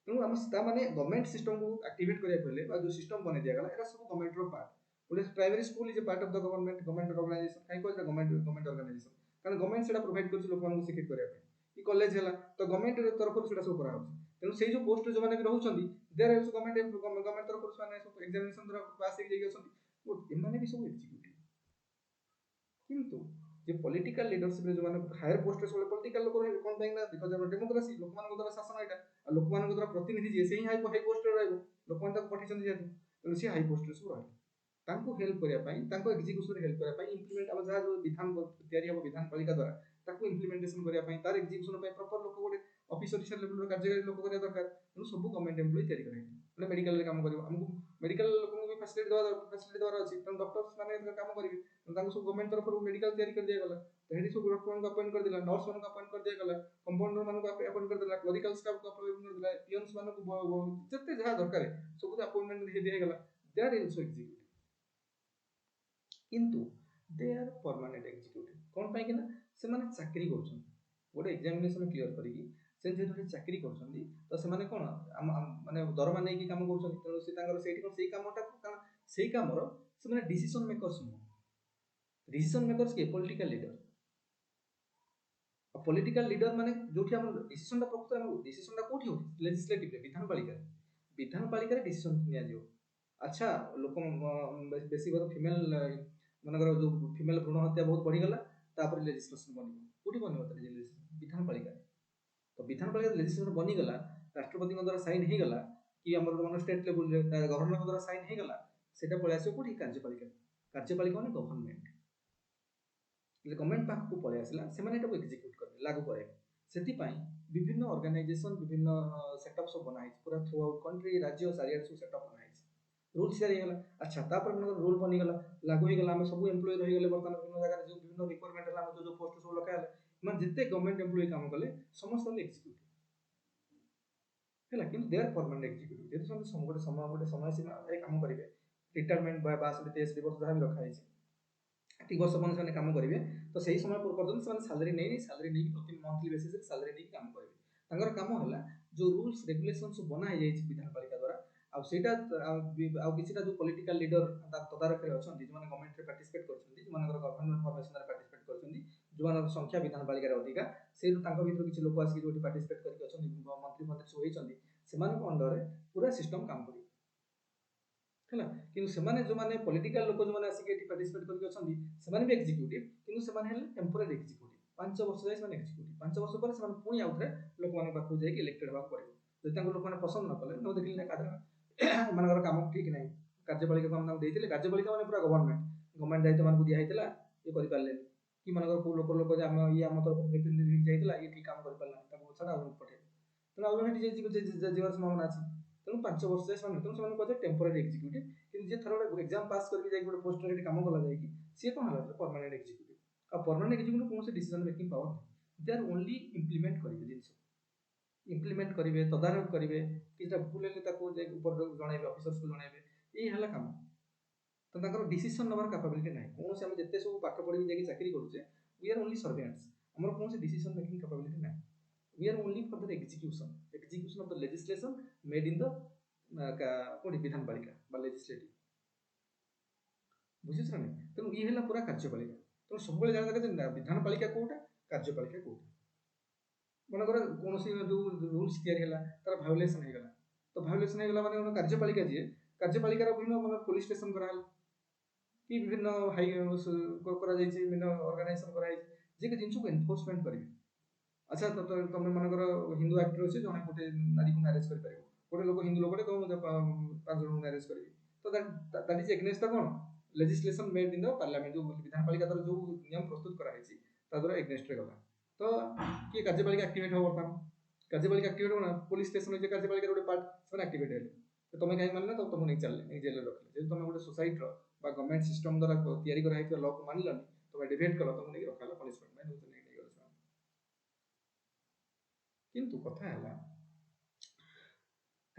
ତେଣୁ ଆମ ତାମାନେ ଗଭର୍ଣ୍ଣମେଣ୍ଟ ସିଷ୍ଟମକୁ ଆକ୍ଟିଭେଟ୍ କରିବାକୁ ହେଲେ ବା ଯେଉଁ ସିଷ୍ଟମ ବନେଇ ଦିଆଗଲା, ଏଟା ସବୁ ଗଭର୍ଣ୍ଣମେଣ୍ଟର ପାର୍ଟ। ଗୋଟେ primary school is a part of the government organisation. କାହିଁକି କହିଲେ ଗଭର୍ଣ୍ଣମେଣ୍ଟ ଅର୍ଗାନାଇଜେସନ? କାରଣ ଗଭର୍ଣ୍ଣମେଣ୍ଟ ସେଟା ପ୍ରୋଭାଇଡ କରୁଛି ଲୋକମାନଙ୍କୁ ଶିକ୍ଷିତ କରିବା ପାଇଁ। କି କଲେଜ ହେଲା ତ ଗଭର୍ଣ୍ଣମେଣ୍ଟ ତରଫରୁ ସେଟା ସବୁ କରାହଉଛି। ତେଣୁ ସେଇ ଯେଉଁ ପୋଷ୍ଟରେ ଯେଉଁମାନେ ବି ରହୁଛନ୍ତି ଦେୟାର ଅଲସୋ ଗଭର୍ଣ୍ଣମେଣ୍ଟ ତରଫରୁ ସେମାନେ ସବୁ ଏକ୍ସାମିନେସନ୍ ଦ୍ୱାରା ପାସ୍ ହେଇକି ଯାଇକି ଅଛନ୍ତି, ଏମାନେ ବି ସବୁ ଏକ୍ଜିକ୍ୟୁଟିଭ୍। କିନ୍ତୁ ଯେ ପଲିଟିକାଲ ଲିଡରସିପ୍ରେ ଯେଉଁମାନେ ହାୟର ପୋଷ୍ଟରେ ସବୁବେଳେ ପଲିଟିକାଲ ଲୋକ ରହିବେ, କ'ଣ ପାଇଁ ନା ବିକଜ ଅଫ୍ ଡେମୋକ୍ରାସି, ଲୋକମାନଙ୍କ ଦ୍ୱାରା ଶାସନ ଏଇଟା, ଆଉ ଲୋକମାନଙ୍କ ଦ୍ୱାରା ପ୍ରତିନିଧି ଯିଏ ସେଇ ହାଇ ପୋଷ୍ଟରେ ରହିବ, ଲୋକମାନେ ତାକୁ ପଠେଇଛନ୍ତି ଯେହେତୁ, ତେଣୁ ସେ ହାଇ ପୋଷ୍ଟରେ ସବୁ ରହିଲେ। ତାଙ୍କୁ ହେଲ୍ପ କରିବା ପାଇଁ, ତାଙ୍କ ଏକ୍ଜିକ୍ୟୁସନରେ ହେଲ୍ପ କରିବା ପାଇଁ, ଇମ୍ପ୍ଲିମେଣ୍ଟ ଆମ ଯାହା ଯେଉଁ ବିଧାନ ତିଆରି ହେବ ବିଧାନ ପାଳିକା ଦ୍ୱାରା, ତାକୁ ଇମ୍ପ୍ଲିମେଣ୍ଟେସନ କରିବା ପାଇଁ, ତାର ଏକ୍ଜିକ୍ୟୁସନ ପାଇଁ ପ୍ରପର ଲୋକ ଗୋଟେ ଅଫିସର ଲେଭେଲର କାର୍ଯ୍ୟକାରୀ ଲୋକ କରିବା ଦରକାର। ତେଣୁ ସବୁ ଗଭର୍ଣ୍ଣମେଣ୍ଟ ଏମ୍ପ୍ଲୟି ତିଆରି କରାଯାଇଛି। ଗୋଟେ ମେଡିକାଲରେ କାମ କରିବ, ଆମକୁ ମେଡିକାଲ ଲୋକଙ୍କୁ ବି ଫାସିଲିଟି ଦେବାର ଅଛି, ତେଣୁ ଡକ୍ଟର୍ସ ମାନେ କାମ କରିବେ, ତାଙ୍କୁ ସବୁ ଗଭର୍ଣ୍ଣମେଣ୍ଟ ତରଫରୁ ମେଡିକାଲ ତିଆରି କରି ଦିଆଗଲା। ତ ସେଠି ସବୁ ଡକ୍ଟରମାନଙ୍କୁ ଆପଏଣ୍ଟ କରିଦେଲା, ନର୍ସ ମାନଙ୍କୁ ଆପଏଣ୍ଟ କରି ଦିଆଗଲା, କମ୍ପାଉଣ୍ଡର ମାନଙ୍କୁ ଆପଏଣ୍ଟ କରିଦେଲା, କ୍ଲରିକାଲ ଷ୍ଟାଫକୁ ଆପଏଣ୍ଟ କରିଦେଲା, ପିଅନ୍ସ ମାନଙ୍କୁ ଯେତେ ଯାହା ଦରକାର ସବୁ ଆପଏଣ୍ଟମେଣ୍ଟ ଦିଆଗଲା। ଦେ ଆର୍ ଅଲସୋ ଏକ୍ଜିକ୍ୟୁଟିଭ୍। କିନ୍ତୁ ଦେ ଆର୍ ପରମାନେଣ୍ଟ ଏକ୍ଜିକ୍ୟୁଟିଭ୍। କ'ଣ ପାଇଁ କିନା ସେମାନେ ଚାକିରି କରୁଛନ୍ତି, ଗୋଟେ ଏକ୍ସାମିନେସନ କ୍ଲିୟର କରିକି ସେ ଯେହେତୁ ଚାକିରି କରୁଛନ୍ତି, ତ ସେମାନେ କ'ଣ ମାନେ ଦରମା ନେଇକି କାମ କରୁଛନ୍ତି। ତେଣୁ ସେ ତାଙ୍କର ସେଇଠି କ'ଣ ସେଇ କାମଟାକୁ, କାରଣ ସେଇ କାମର ସେମାନେ ଡିସିସନ ମେକର୍ସ ନୁହଁ। ଡିସିସନ ମେକର୍ସ କିଏ? Political leader. ପଲିଟିକାଲ ଲିଡର ମାନେ ଯୋଉଠି ଆମର ଡିସିସନଟା ପ୍ରକୃତରେ ଆମର ଡିସିସନଟା କୋଉଠି ହେଉଛି? ଲେଜିସ୍ଲେଟିଭରେ, ବିଧାନ ପାଳିକାରେ। ବିଧାନ ପାଳିକାରେ ଡିସିସନ ନିଆଯିବ। ଆଚ୍ଛା, ଲୋକ ବେଶୀ ଫିମେଲ ମନେକର ଯୋଉ ଫିମେଲ ଭ୍ରୂଣ ହତ୍ୟା ବହୁତ ବଢିଗଲା, ତାପରେ ଲେଜିସ୍ଲେସନ ବନିବ। କୋଉଠି ବନିବ? ବିଧାନ ପାଳିକାରେ। ତ ବିଧାନ ପାଳିକାରେ ଲେଜିସ୍ଲେସନ ବନିଗଲା, ରାଷ୍ଟ୍ରପତିଙ୍କ ଦ୍ୱାରା ସାଇନ୍ ହେଇଗଲା, କି ଆମର ଷ୍ଟେଟ୍ ଲେବୁଲରେ ଗଭର୍ଣ୍ଣରଙ୍କ ଦ୍ୱାରା ସାଇନ୍ ହେଇଗଲା, ସେଟା ପଳେଇ ଆସିବ କୋଉଠି? କାର୍ଯ୍ୟପାଳିକା। କାର୍ଯ୍ୟପାଳିକା ମାନେ ଗଭର୍ଣ୍ଣମେଣ୍ଟ। ଗଭର୍ଣ୍ଣମେଣ୍ଟ ପାଖକୁ ପଳେଇ ଆସିଲା, ସେମାନେ ଏଟାକୁ ଏକ୍ଜିକ୍ୟୁଟ କରିବେ, ଲାଗୁ କରାଇବେ। ସେଥିପାଇଁ ବିଭିନ୍ନ ଅର୍ଗାନାଇଜେସନ, ବିଭିନ୍ନ ସେଟଅପ୍ ସବୁ ବନା ହେଇଛି, ପୁରା ଥ୍ରୁ ଆଉଟ୍ କଣ୍ଟ୍ରି, ରାଜ୍ୟ ଚାରିଆଡେ ସବୁ ସେଟଅପ୍ ବନା ହେଇଛି। ରୁଲ୍ସ ତିଆରି ହେଇଗଲା। ଆଚ୍ଛା, ତାପରେ ରୁଲ୍ ବନିଗଲା, ଲାଗୁ ହେଇଗଲା, ଆମେ ସବୁ ଏମ୍ପ୍ଲୟି ରହିଗଲେ। ବର୍ତ୍ତମାନ ବିଭିନ୍ନ ଜାଗାରେ ଯେଉଁ ବିଭିନ୍ନ ରିକ୍ୱାରମେଣ୍ଟ ହେଲା, ଆମର ଯେଉଁ ପୋଷ୍ଟ ସବୁ ଲଗା ହେଲା, ମାନେ ଯେତେ ଗଭର୍ଣ୍ଣମେଣ୍ଟ ଏମ୍ପ୍ଲୟି କାମ କଲେ ସମସ୍ତେ ହେଲେ ଏକ୍ଜିକ୍ୟୁଟିଭ ହେଲା। କିନ୍ତୁ ଦେ ଆର୍ ପରମାନେଣ୍ଟ ଏକ୍ଜିକ୍ୟୁଟିଭ। ଯେହେତୁ ସେମାନେ ଗୋଟେ ସମୟ ସୀମା କାମ କରିବେ, ରିଟାୟାରମେଣ୍ଟ ବା 62-63 ବର୍ଷ ଯାହା ବି ରଖା ହେଇଛି, ଏତିକି ବର୍ଷ ପର୍ଯ୍ୟନ୍ତ ସେମାନେ କାମ କରିବେ, ତ ସେଇ ସମୟ ପର୍ଯ୍ୟନ୍ତ ସେମାନେ ସାଲାରୀ ନେଇକି ପ୍ରତି ମନ୍ଥଲି ବେସିସରେ ସାଲାରୀ ନେଇକି କାମ କରିବେ। ତାଙ୍କର କାମ ହେଲା ଯୋଉ ରୁଲ୍ସ ରେଗୁଲେସନ ସବୁ ବନା ହେଇଯାଇଛି ବିଧାନ ପାଳିକା ଦ୍ୱାରା, ଆଉ ସେଇଟା ଆଉ କିଛିଟା ଯୋଉ ପଲିଟିକାଲ ଲିଡର ତଦାରଖରେ ଅଛନ୍ତି, ଯେଉଁମାନେ ଗଭର୍ଣ୍ଣମେଣ୍ଟରେ ପାର୍ଟିସିପେଟ୍ କରୁଛନ୍ତି, ଯେଉଁମାନଙ୍କର ଗଭର୍ଣ୍ଣମେଣ୍ଟ ଫର୍ମେସନରେ ପାର୍ଟିସିପେଟ୍ କରୁଛନ୍ତି, ଯେଉଁମାନଙ୍କର ସଂଖ୍ୟା ବିଧାନ ପାଳିକାରେ ଅଧିକା, ସେଇଠୁ ତାଙ୍କ ଭିତରୁ କିଛି ଲୋକ ଆସିକି ଯୋଉଠି ପାର୍ଟିସିପେଟ୍ କରିକି ଅଛନ୍ତି, ମନ୍ତ୍ରୀ ସବୁ ହେଇଛନ୍ତି, ସେମାନଙ୍କ ଅଣ୍ଡରରେ ପୁରା ସିଷ୍ଟମ କାମ କରିବ ହେଲା। କିନ୍ତୁ ସେମାନେ ଯେଉଁମାନେ ପଲିଟିକାଲ ଲୋକ ଯେଉଁମାନେ ଆସିକି ଏଠି ପାର୍ଟିସିପେଟ୍ କରିକି ଅଛନ୍ତି, ସେମାନେ ବି ଏକ୍ଜିକ୍ୟୁଟିଭ, କିନ୍ତୁ ସେମାନେ ହେଲେ ଟେମ୍ପୋରାରୀ ଏକ୍ଜିକ୍ୟୁଟିଭ। 5 ବର୍ଷ ଯାଏ ସେମାନେ ଏକ୍ଜିକ୍ୟୁଟିଭ, 5 ବର୍ଷ ପରେ ସେମାନେ ପୁଣି ଆଉଥରେ ଲୋକମାନଙ୍କ ପାଖକୁ ଯାଇକି ଇଲେକ୍ଟେଡ୍ ହେବାକୁ ପଡ଼ିବ। ଯଦି ତାଙ୍କୁ ଲୋକମାନେ ପସନ୍ଦ ନ କଲେ, ନ ଦେଖିଲେ ଏମାନଙ୍କର କାମ ଠିକ ନାହିଁ, କାର୍ଯ୍ୟପାଳିକା କାମ ତାଙ୍କୁ ଦେଇଥିଲେ, କାର୍ଯ୍ୟପାଳିକା ମାନେ ପୁରା ଗଭର୍ଣ୍ଣମେଣ୍ଟ ଦାୟିତ୍ୱ ମାନଙ୍କୁ ଦିଆ ହେଇଥିଲା, ଇଏ କରିପାରିଲେନି, କି ମାନଙ୍କର କୋଉ ଲୋକ ଯେ ଆମ ତରଫରୁ ଯାଇଥିଲା, ଇଏ ଠିକ କାମ କରିପାରିଲାନି, ତାକୁ ଛାଡ଼ ଆଉ ପଠେଇବେ। ତେଣୁ ଆଉ ଜଣେ ଯିବାର ସମ୍ଭାବନା ଅଛି। ତେଣୁ 5 ବର୍ଷ ଯାଏ ସେମାନେ, ତେଣୁ ସେମାନଙ୍କୁ କୁହାଯାଏ ଟେମ୍ପୋରାରୀ ଏକ୍ଜିକ୍ୟୁଟିଭ। କିନ୍ତୁ ଯିଏ ଥର ଗୋଟେ ଏକ୍ସାମ ପାସ୍ କରିକି ଯାଇକି ଗୋଟେ ପୋଷ୍ଟରେ କାମ କଲା ଯାଇକି, ସିଏ କ'ଣ ହେଲା? Permanent executive. ଆଉ ପରମାନେଣ୍ଟ ଏକ୍ଜିକ୍ୟୁଟିଭ କୌଣସି ଡିସିଜନ ମେକିଂ ପାୱାର ନାହିଁ। ଦେ ଆର୍ ଓନ୍ଲି ଇମ୍ପ୍ଲିମେଣ୍ଟ କରିବେ, ଜିନିଷ ଇମ୍ପ୍ଲିମେଣ୍ଟ କରିବେ, ତଦାରଖ କରିବେ, କିଛିଟା ଭୁଲ ହେଲେ ତାକୁ ଉପର ଜଣାଇବେ, ଅଫିସର୍ସକୁ ଜଣାଇବେ, ଏଇ ହେଲା କାମ। ତ ତାଙ୍କର ଡିସିସନ ନେବାର କାପାବିଲିଟି ନାହିଁ। କୌଣସି ଆମେ ଯେତେ ସବୁ ପାଠ ପଢିକି ଯାଇକି ଚାକିରି କରୁଛେ, वी आर ओनली सर्वेंट्स, ଆମର କୌଣସି ଡିସିସନ ମେକିଂ କାପାବିଲିଟି ନାହିଁ। We are only for the execution of the legislation made in the कोडी विधान पालिका बा लेजिस्लेटिव, बुझिछ ना? तेणु ये ହେଲା ପୁରା କାର୍ଯ୍ୟପାଳିକା। ତେଣୁ ସବୁବେଳେ ଜାଣିବା ଦରକାର ଯେ ବିଧାନ ପାଳିକା କୋଉଟା, କାର୍ଯ୍ୟପାଳିକା କୋଉଟା। ମନେକର କୌଣସି ଯୋଉ ରୁଲ୍ସ ତିଆରି ହେଲା, ତାର ଭାয়োଲେସନ ହେଇଗଲା, ତ ଭାয়োଲେସନ ହେଇଗଲା ମାନେ କାର୍ଯ୍ୟପାଳିକା ଯିଏ, କାର୍ଯ୍ୟପାଳିକାର ବିଭିନ୍ନ ପୋଲିସ ଷ୍ଟେସନ କରାହେଲା, କି ବିଭିନ୍ନ ହାଇ କରାଯାଇଛି, ବିଭିନ୍ନ ଅର୍ଗାନାଇଜେସନ କରାଯାଇଛି, ଯେ କି ଜିନିଷକୁ ଏନଫୋର୍ସମେଣ୍ଟ କରିବେ। ଆଚ୍ଛା, ତମେ ମନେକର ହିନ୍ଦୁ ଆକ୍ଟର ଅଛି, ଜଣେ ଗୋଟେ ନାରୀକୁ ମ୍ୟାରେଜ କରିପାରିବ, ଗୋଟେ ଲୋକ ହିନ୍ଦୁ ଲୋକଟେ କହିବ 5 ଜଣଙ୍କୁ ମ୍ୟାରେଜ କରିବି, ତ ଦ୍ୟାଟ୍ ଇଜ ଏଗେନ୍ଷ୍ଟ ଦ କ'ଣ ଲେଜିସ୍ଲେସନ ମେଡ୍ ଇନ୍ ଦ ପାର୍ଲାମେଣ୍ଟ, ଯୋଉ ବିଧାନ ପାଳିକା ଦ୍ୱାରା ଯୋଉ ନିୟମ ପ୍ରସ୍ତୁତ କରାଯାଇଛି, ତା ଦ୍ୱାରା ଏଗେନ୍ଷ୍ଟରେ ଗଲା। ତ କିଏ କାର୍ଯ୍ୟପାଳିକା ଆକ୍ଟିଭେଟ୍ ହବ? ବର୍ତ୍ତମାନ କାର୍ଯ୍ୟପାଳିକା ଆକ୍ଟିଭେଟ୍ ହବ ନା, ପୋଲିସ ଷ୍ଟେସନ ହେଉଛି କାର୍ଯ୍ୟପାଳିକାର ଗୋଟେ ପାର୍ଟ, ସେମାନେ ଆକ୍ଟିଭେଟ୍ ହେଲେ। ତମେ କାହିଁ ମାନିଲ? ତମକୁ ନେଇ ଚାଲିଲେ, ନେଇ ଜେଲରେ ରଖିଲେ। ଯଦି ତମେ ଗୋଟେ ସୋସାଇଟିର ବା ଗଭର୍ଣ୍ଣମେଣ୍ଟ ସିଷ୍ଟମ ଦ୍ୱାରା ତିଆରି କରାଯାଇଥିବା ଲକୁ ମାନିଲନି, ତମେ ଡିବେଟ୍ କଲ, ତମକୁ ନେଇକି ରଖାହେଲା ପନିଶମେଣ୍ଟ ପାଇଁ, ନେଇଗଲେ ସେମାନେ। କିନ୍ତୁ କଥା ହେଲା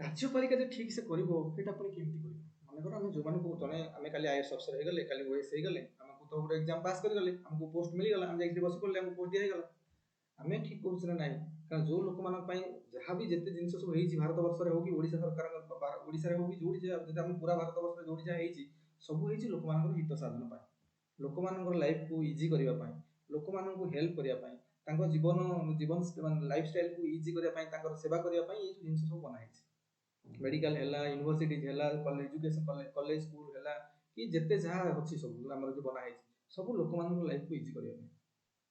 କାର୍ଯ୍ୟପାଳିକା ଯେ ଠିକ ସେ କରିବ, ସେଇଟା ପୁଣି କେମିତି କରିବ? ମନେକର ଆମେ ଯୋଉମାନଙ୍କୁ ଜଣେ, ଆମେ କାଲି ଆଇଏଏସ୍ ଅଫିସର ହେଇଗଲେ, କାଲି ଓଏଏସ୍ ହେଇଗଲେ, ଆମକୁ ତ ଗୋଟେ ଏକ୍ସାମ ପାସ୍ କରିଗଲେ, ଆମକୁ ପୋଷ୍ଟ ମିଳିଗଲା, ଆମେ ଯାଇକି ବସି ପଡ଼ିଲେ, ଆମକୁ ପୋଷ୍ଟ ଦିଆହେଇଗଲା। ଆମେ ଠିକ କରୁଛୁ ନା ନାହିଁ? କାରଣ ଯୋଉ ଲୋକମାନଙ୍କ ପାଇଁ ଯାହା ବି ଯେତେ ଜିନିଷ ସବୁ ହେଇଛି, ଭାରତ ବର୍ଷରେ ହଉ କି ଓଡ଼ିଶା ସରକାରଙ୍କ ଓଡ଼ିଶାରେ ହଉ କି ଯୋଉଠି ଯଦି ଆମ ପୁରା ଭାରତ ବର୍ଷରେ ଯୋଉଠି ଯାହା ହେଇଛି, ସବୁ ହେଇଛି ଲୋକମାନଙ୍କର ହିତ ସାଧନ ପାଇଁ, ଲୋକମାନଙ୍କର ଲାଇଫକୁ ଇଜି କରିବା ପାଇଁ, ଲୋକମାନଙ୍କୁ ହେଲ୍ପ କରିବା ପାଇଁ, ତାଙ୍କ ଜୀବନ ଲାଇଫଷ୍ଟାଇल को इजी କରିବା ପାଇଁ ତାଙ୍କର ସେବା କରିବା ପାଇଁ ଏଇ ଜିନିଷ ସବୁ ବନା ହେଇଛି। मेडिकल हैला यूनिवर्सिटी हैला कॉलेज एजुकेशन कॉलेज स्कूल हैला कि जेते जहाँ अछि सब हमर जो बना है सब लोक मान लाइफ को इजी करिया पे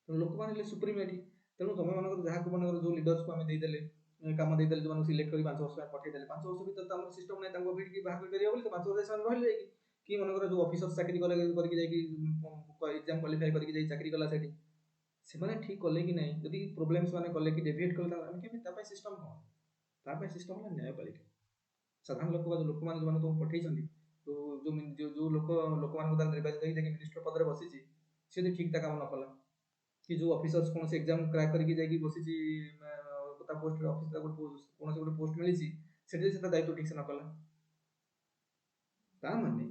तो लोक मान सुप्रीमेटी तेणु तुम मान जहाँ को मन जो लीडर्स को आम देदेले काम देदेले जो सिलेक्ट कर 5 वर्ष पठे देले 5 वर्ष भीतर तो हमर सिस्टम नै तांको फिट बाहर कर करिया बोली 5 वर्ष सान रहले कि मन जो ऑफिसर चाकरी कले करके जाई एग्जाम क्वालिफाई करके जाई चाकरी कला सेठी से ठीक कले कि नहीं यदि प्रोब्लेम्स माने कले कि डेविएट कले हम केमि ता सिस्टम कोन ता सिस्टम है न्यायपालिका साधारण लोक लोक मान जो तुम पठे तो जो लोक लोक मान निर्वाचित होगी मिनिस्टर पद में बसी सी ठीक ता काम न कला कि जो ऑफिसर्स कौन से एग्जाम क्रैक करके जाई बसी पोस्ट ऑफिस कौन से गोटे पोस्ट मिली से दायित्व ठीक से न कला ता माने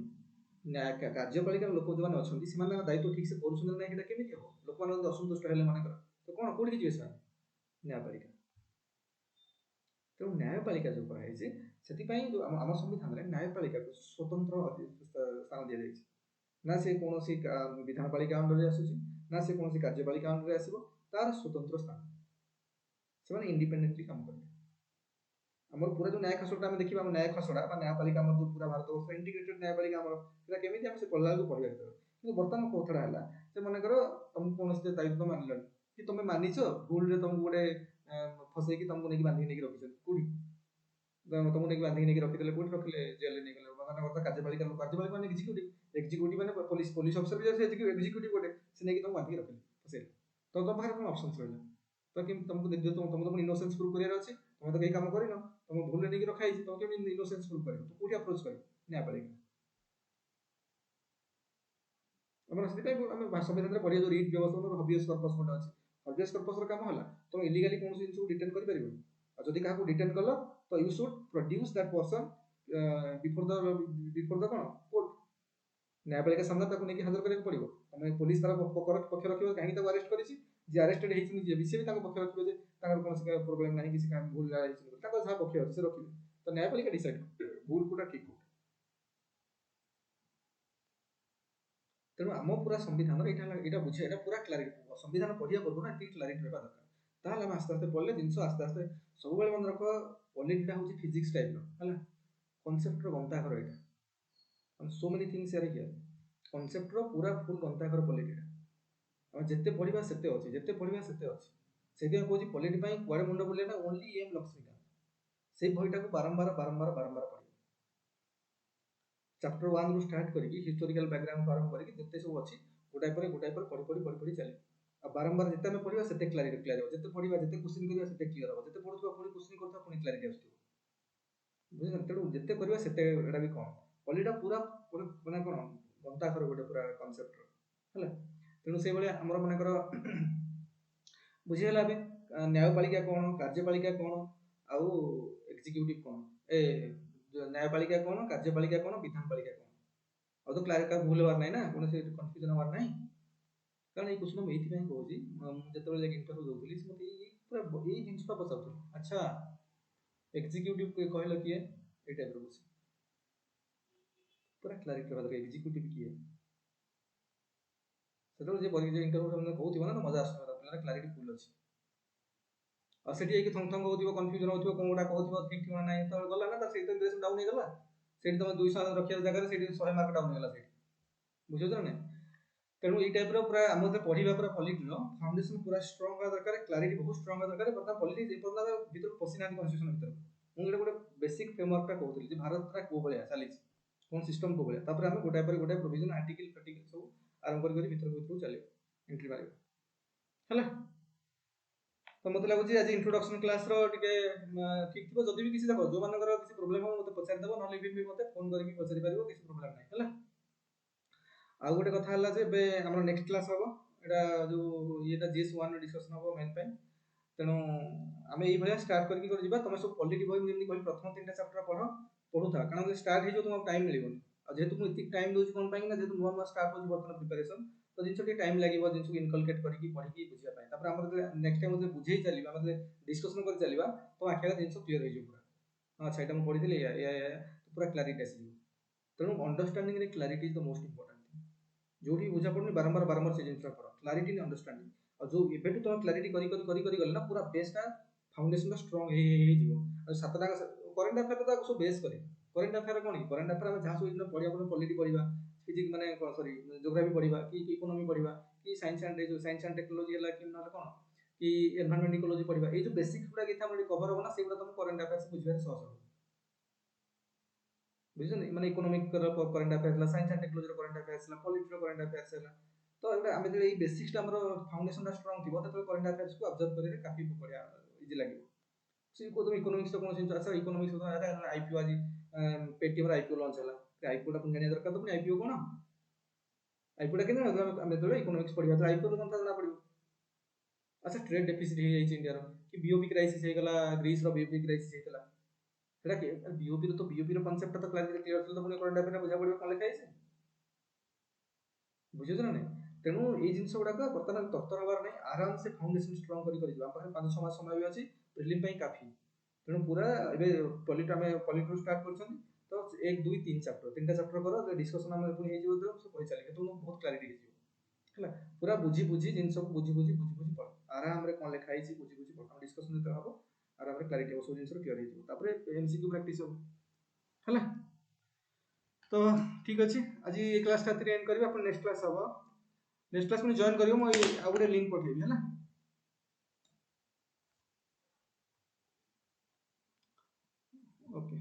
कार्यपालिका लोक जो मैंने अच्छा से दायित्व ठीक से करुँच ना केमी हम लोक मान असंतुष्ट है मन तो कौन कौटी जी से न्यायपालिका तेणु न्यायपालिका जो कराई से जो आम संविधान में न्यायपालिका को स्वतंत्र स्थान दि जाए ना से कौन विधानपालिका अंडर आसूसी ना से कौन कार्यपालिका अंडर आसो तार स्वतंत्र स्थान से इंडिपेंडेंटली काम करेंगे आम पूरा जो न्याय खसड़ा आम देखा न्याय खसड़ा न्यायपालिका जो पूरा भारत वर्ष इंटीग्रेटेड न्यायपालिका आमर केमी आम से पढ़ला पढ़ा कि बर्तमान कथड़ा है मनकर तुमको कौन दायित्व मानल कि तुम मानिच भूल तुमको गोटे फसैक तुमको नहीं बांधिक नहीं रखी कौटी तुमको नहीं बांधिक नहीं रखीदे कौट रखिले जेल नहीं गले कार्यपालिका कार्यपालिका मैंने एक्जिक्यूटिव मैंने पुलिस अफिसर भी एक्जिक्यूटिव गोटे से नहीं तुमको बांधिक रखिले फसैले तो तुम पाखे कौन ऑप्शन रहा तो कि तुमको तुम इनोसेंस प्रूव कर तुम तो कहीं काम कर तुम भूल नहीं रखाई तुम केमी इनोसेंस प्रूव कर तो कौटी अप्रोच कर न्यायपालिका संविधान पढ़िया जो रिट व्यवस्था हबियस कर्पस गोटे अच्छी हबियस कर्पस काम है तुम इलिगाली कौन जिन डिटेन कर जदि क्या डिटेन कल तो you should produce that person before the कौन कोर्ट न्यायपालिका सामने ताको नहीं हाजर करने पड़ो तुम पुलिस तार पक्ष रख कहीं अरेस्ट कर अरेस्टेड होती सी भी पक्ष रखिए कौन प्रोब्लेम ना कि भूल जहाँ पक्ष अच्छे से रखिए तो न्यायपालिका डिसाइड भूल कोटा ठीक कोटा तेणु आम पूरा संविधान यहाँ बुझे पूरा क्लारिटी संविधान पढ़िया पूर्व ना ये क्लारिटी रहा दरकार ताहले आस्ते आस्ते पढ़ले जिन आस्ते आस्ते सब मन रख पॉलिटिटा हूँ फिजिक्स टाइप है कनसेप्ट गंताघर यहाँ so many things are here concept पूरा फुल गंताघर पॉलिटिटा आम जिते पढ़ा से अच्छे जिते पढ़ा से अच्छे से कहूँ पॉलिटी कुआड़े मुंड बुले ना ओनली एम लक्ष्मीकांत से बहीटा को बारंबार बारंबार बारंबार पढ़ चैप्टर 1 रु स्टार्ट करके हिस्टोरिकल बैकग्राउंड आरंभ करके जिते सब अच्छी गोटाए पर पढ़ी चले आ बारंबार जिते आम पढ़ा से क्लारिटी क्लियर हो जिते पढ़ा जिते क्वेश्चन करवा से क्लियर हो जिते पढ़ुवा पुणी क्वेश्चन करता पुणी क्लारिटी आसो बुझे तेणु जिते करवा से भी कम पॉलिटा पूरा मैंने कौन गंताघर गोटे पूरा कनसेप्ट है तेणु से भाया आमर मनकर बुझीगला न्यायपालिका कौन कार्यपालिका कौन आउ एक्जिक्यूटिव कौन ए न्यायपालिका कौन कार्यपालिका कौन विधानपालिका कौन अब तो क्लारिटी भूल हबार ना कौन से कन्फ्यूजन हबार ना कारण ये क्वेश्चन मुझे कहूँ जो इंटरव्यू दूसरी से मतलब पूरा यही जिनटा पचार अच्छा एक्जिक्यूटिव कहल किए ये टाइप क्वेश्चन पूरा क्लारिटी रहा एक्जिक्यूटिव किए से इंटरव्यू कहूँ ना मजा आस क्लारिटी फुल अच्छी और से थंग थंग हो कन्फ्यूजन हो कौन गोटा कहूँ ठीक ठीक ना तो गला ना से डाउन हो गला से तुम 200 रखा जगह से 100 मार्क डाउन हो गला बुझे ना तेणु ये टाइप पूरा आम पढ़ा पूरा पॉलिटी फाउंडेशन पूरा स्ट्रंग हवा दरकार क्लारिटी बहुत स्ट्रंग हवा दरकार बर्तमान पॉलिटिक्स भर पशि ना कन्स्टिट्यूशन भर मुझे गोटे बेसिक फ्रेमवर्कटा कहूँ भारत कौ भाया चली कौन सिस्टम कौ भाया आम गोटाए पर गोटाए प्रोविजन आर्टिकल फार्टिकल सब आरंभ कर चलो एंट्री मार है तो मत लगुच आज इंट्रोडक्शन क्लास ठीक थी जदि भी किसी देख जो मान किसी प्रोब्लेम हो मत पचारिदेव ना भी मत फोन करके पचारि पार किसी प्रोब्लेम ना है आउ गोटे कथा है आम नेक्स्ट क्लास हम यहाँ जो ये जीएस 1 डिस्कसन हम मेन तेणु आम ये स्टार्ट करके तुम सब पॉलिटी बही जमी कह प्रथम 3टा चैप्टर पढ़ुता कारण स्टार्ट हो तुमको टाइम मिलनी जेहतु मुझे टाइम दूसरी कौन ना जेहतु नुआ नुआ स्टार्ट हो बर्तमान प्रिपेरेसन तो जिन टाइम लगे जिन इनकलकेट करके पढ़ी बुझापी नेक्स्ट टाइम बुझे चलना डिस्कसन कर चलना तो आखिर जिन क्लीयर हो पूरा अच्छा यहाँ मुझे पढ़ी तो पूरा क्लारिटी आस तेणु understanding clarity is the most important thing जो बुझा पड़नी बारंबार बारंबार से जिन पढ़ क्लैरिटी इन अंडरस्टैंडिंग और जो एबेटू तुम क्लैरिटी करी गले ना पूरा बेसटा फाउंडेशन टा स्ट्रांग हे जीवो और सातटा करंट अफेयर तो सब बेस करे करंट अफेयर कोन की करंट अफेयर हम जहां सब पढ़िया पॉलिटी पढ़िबा फिजिक्स माने सॉरी ज्योग्राफी पढ़िबा कि इकोनॉमी पढ़िबा कि साइंस एंड टेक्नोलॉजी हला कि न कोन कि एनवायरमेंट इकोलॉजी पढ़िबा ए जो बेसिक्स गुडा के हम कवर हो ना सेगुडा तुम करंट अफेयर बुझिबारे सहज हो बुझन माने economic current affair science and technology current affair polity current affair तो एटा आमे जे बेसिक्स टा हमरो फाउंडेशन टा स्ट्रांग थिबो त करंट अफेयर्स को ऑब्जर्व करे काफी बढ़िया इजी लागिवो से को तुम इकोनॉमिक्स तो कोन अच्छा इकोनॉमिक्स तो अरे आईपीओ आज पेटीएम आईपीओ लॉन्च होला आईपीओ टा पुन जानिया दरकार तो आईपीओ कोन आईपीओ टा केना आमे तो इकोनॉमिक्स पढ़िया तो आईपीओ तो ना पड़ियो अच्छा ट्रेड डेफिसिट हे जाई इंडिया रो कि बीओपी क्राइसिस हे गला ग्रीस रो बीओपी क्राइसिस हेतला सेटा के बीओपी रो तो बीओपी रो कांसेप्ट तो क्लियर तो पुनी करंट अफेयर बुझा पड़ियो कोन लिखा है बुझियो ना नहीं तेणु ये जिनस गुड़ाक बर्तमान तत्तर हबार नहीं आराम से फाउंडेशन स्ट्रांग करी आम पाखे 5-6 मास समय भी अच्छी प्रिलिम ପାଇଁ काफी तेणु पूरा एबे पॉलिट आमे पॉलिट रो स्टार्ट करछन तो 1 2 3 चैप्टर तीनटा चैप्टर करो डिस्कशन आमे पुनी हे जीवो तो सब कहि चली तो बहुत क्लैरिटी हे जीवो हला पूरा बुझी जिनस को बुझी पढ़ आराम रे कोन लिखा है बुझी पढ़ हम डिस्कशन जते हबो आराम रे क्लैरिटी हो सब जिनस क्लियर हे जीवो तापरे एमसीक्यू प्रैक्टिस हो हला तो ठीक अछि आज ये क्लास ता एंड करबा अपन नेक्स्ट क्लास हबो नेक्स्ट क्लास में जॉइन करियो मैं आ गुटे लिंक पठेबी है ना ओके।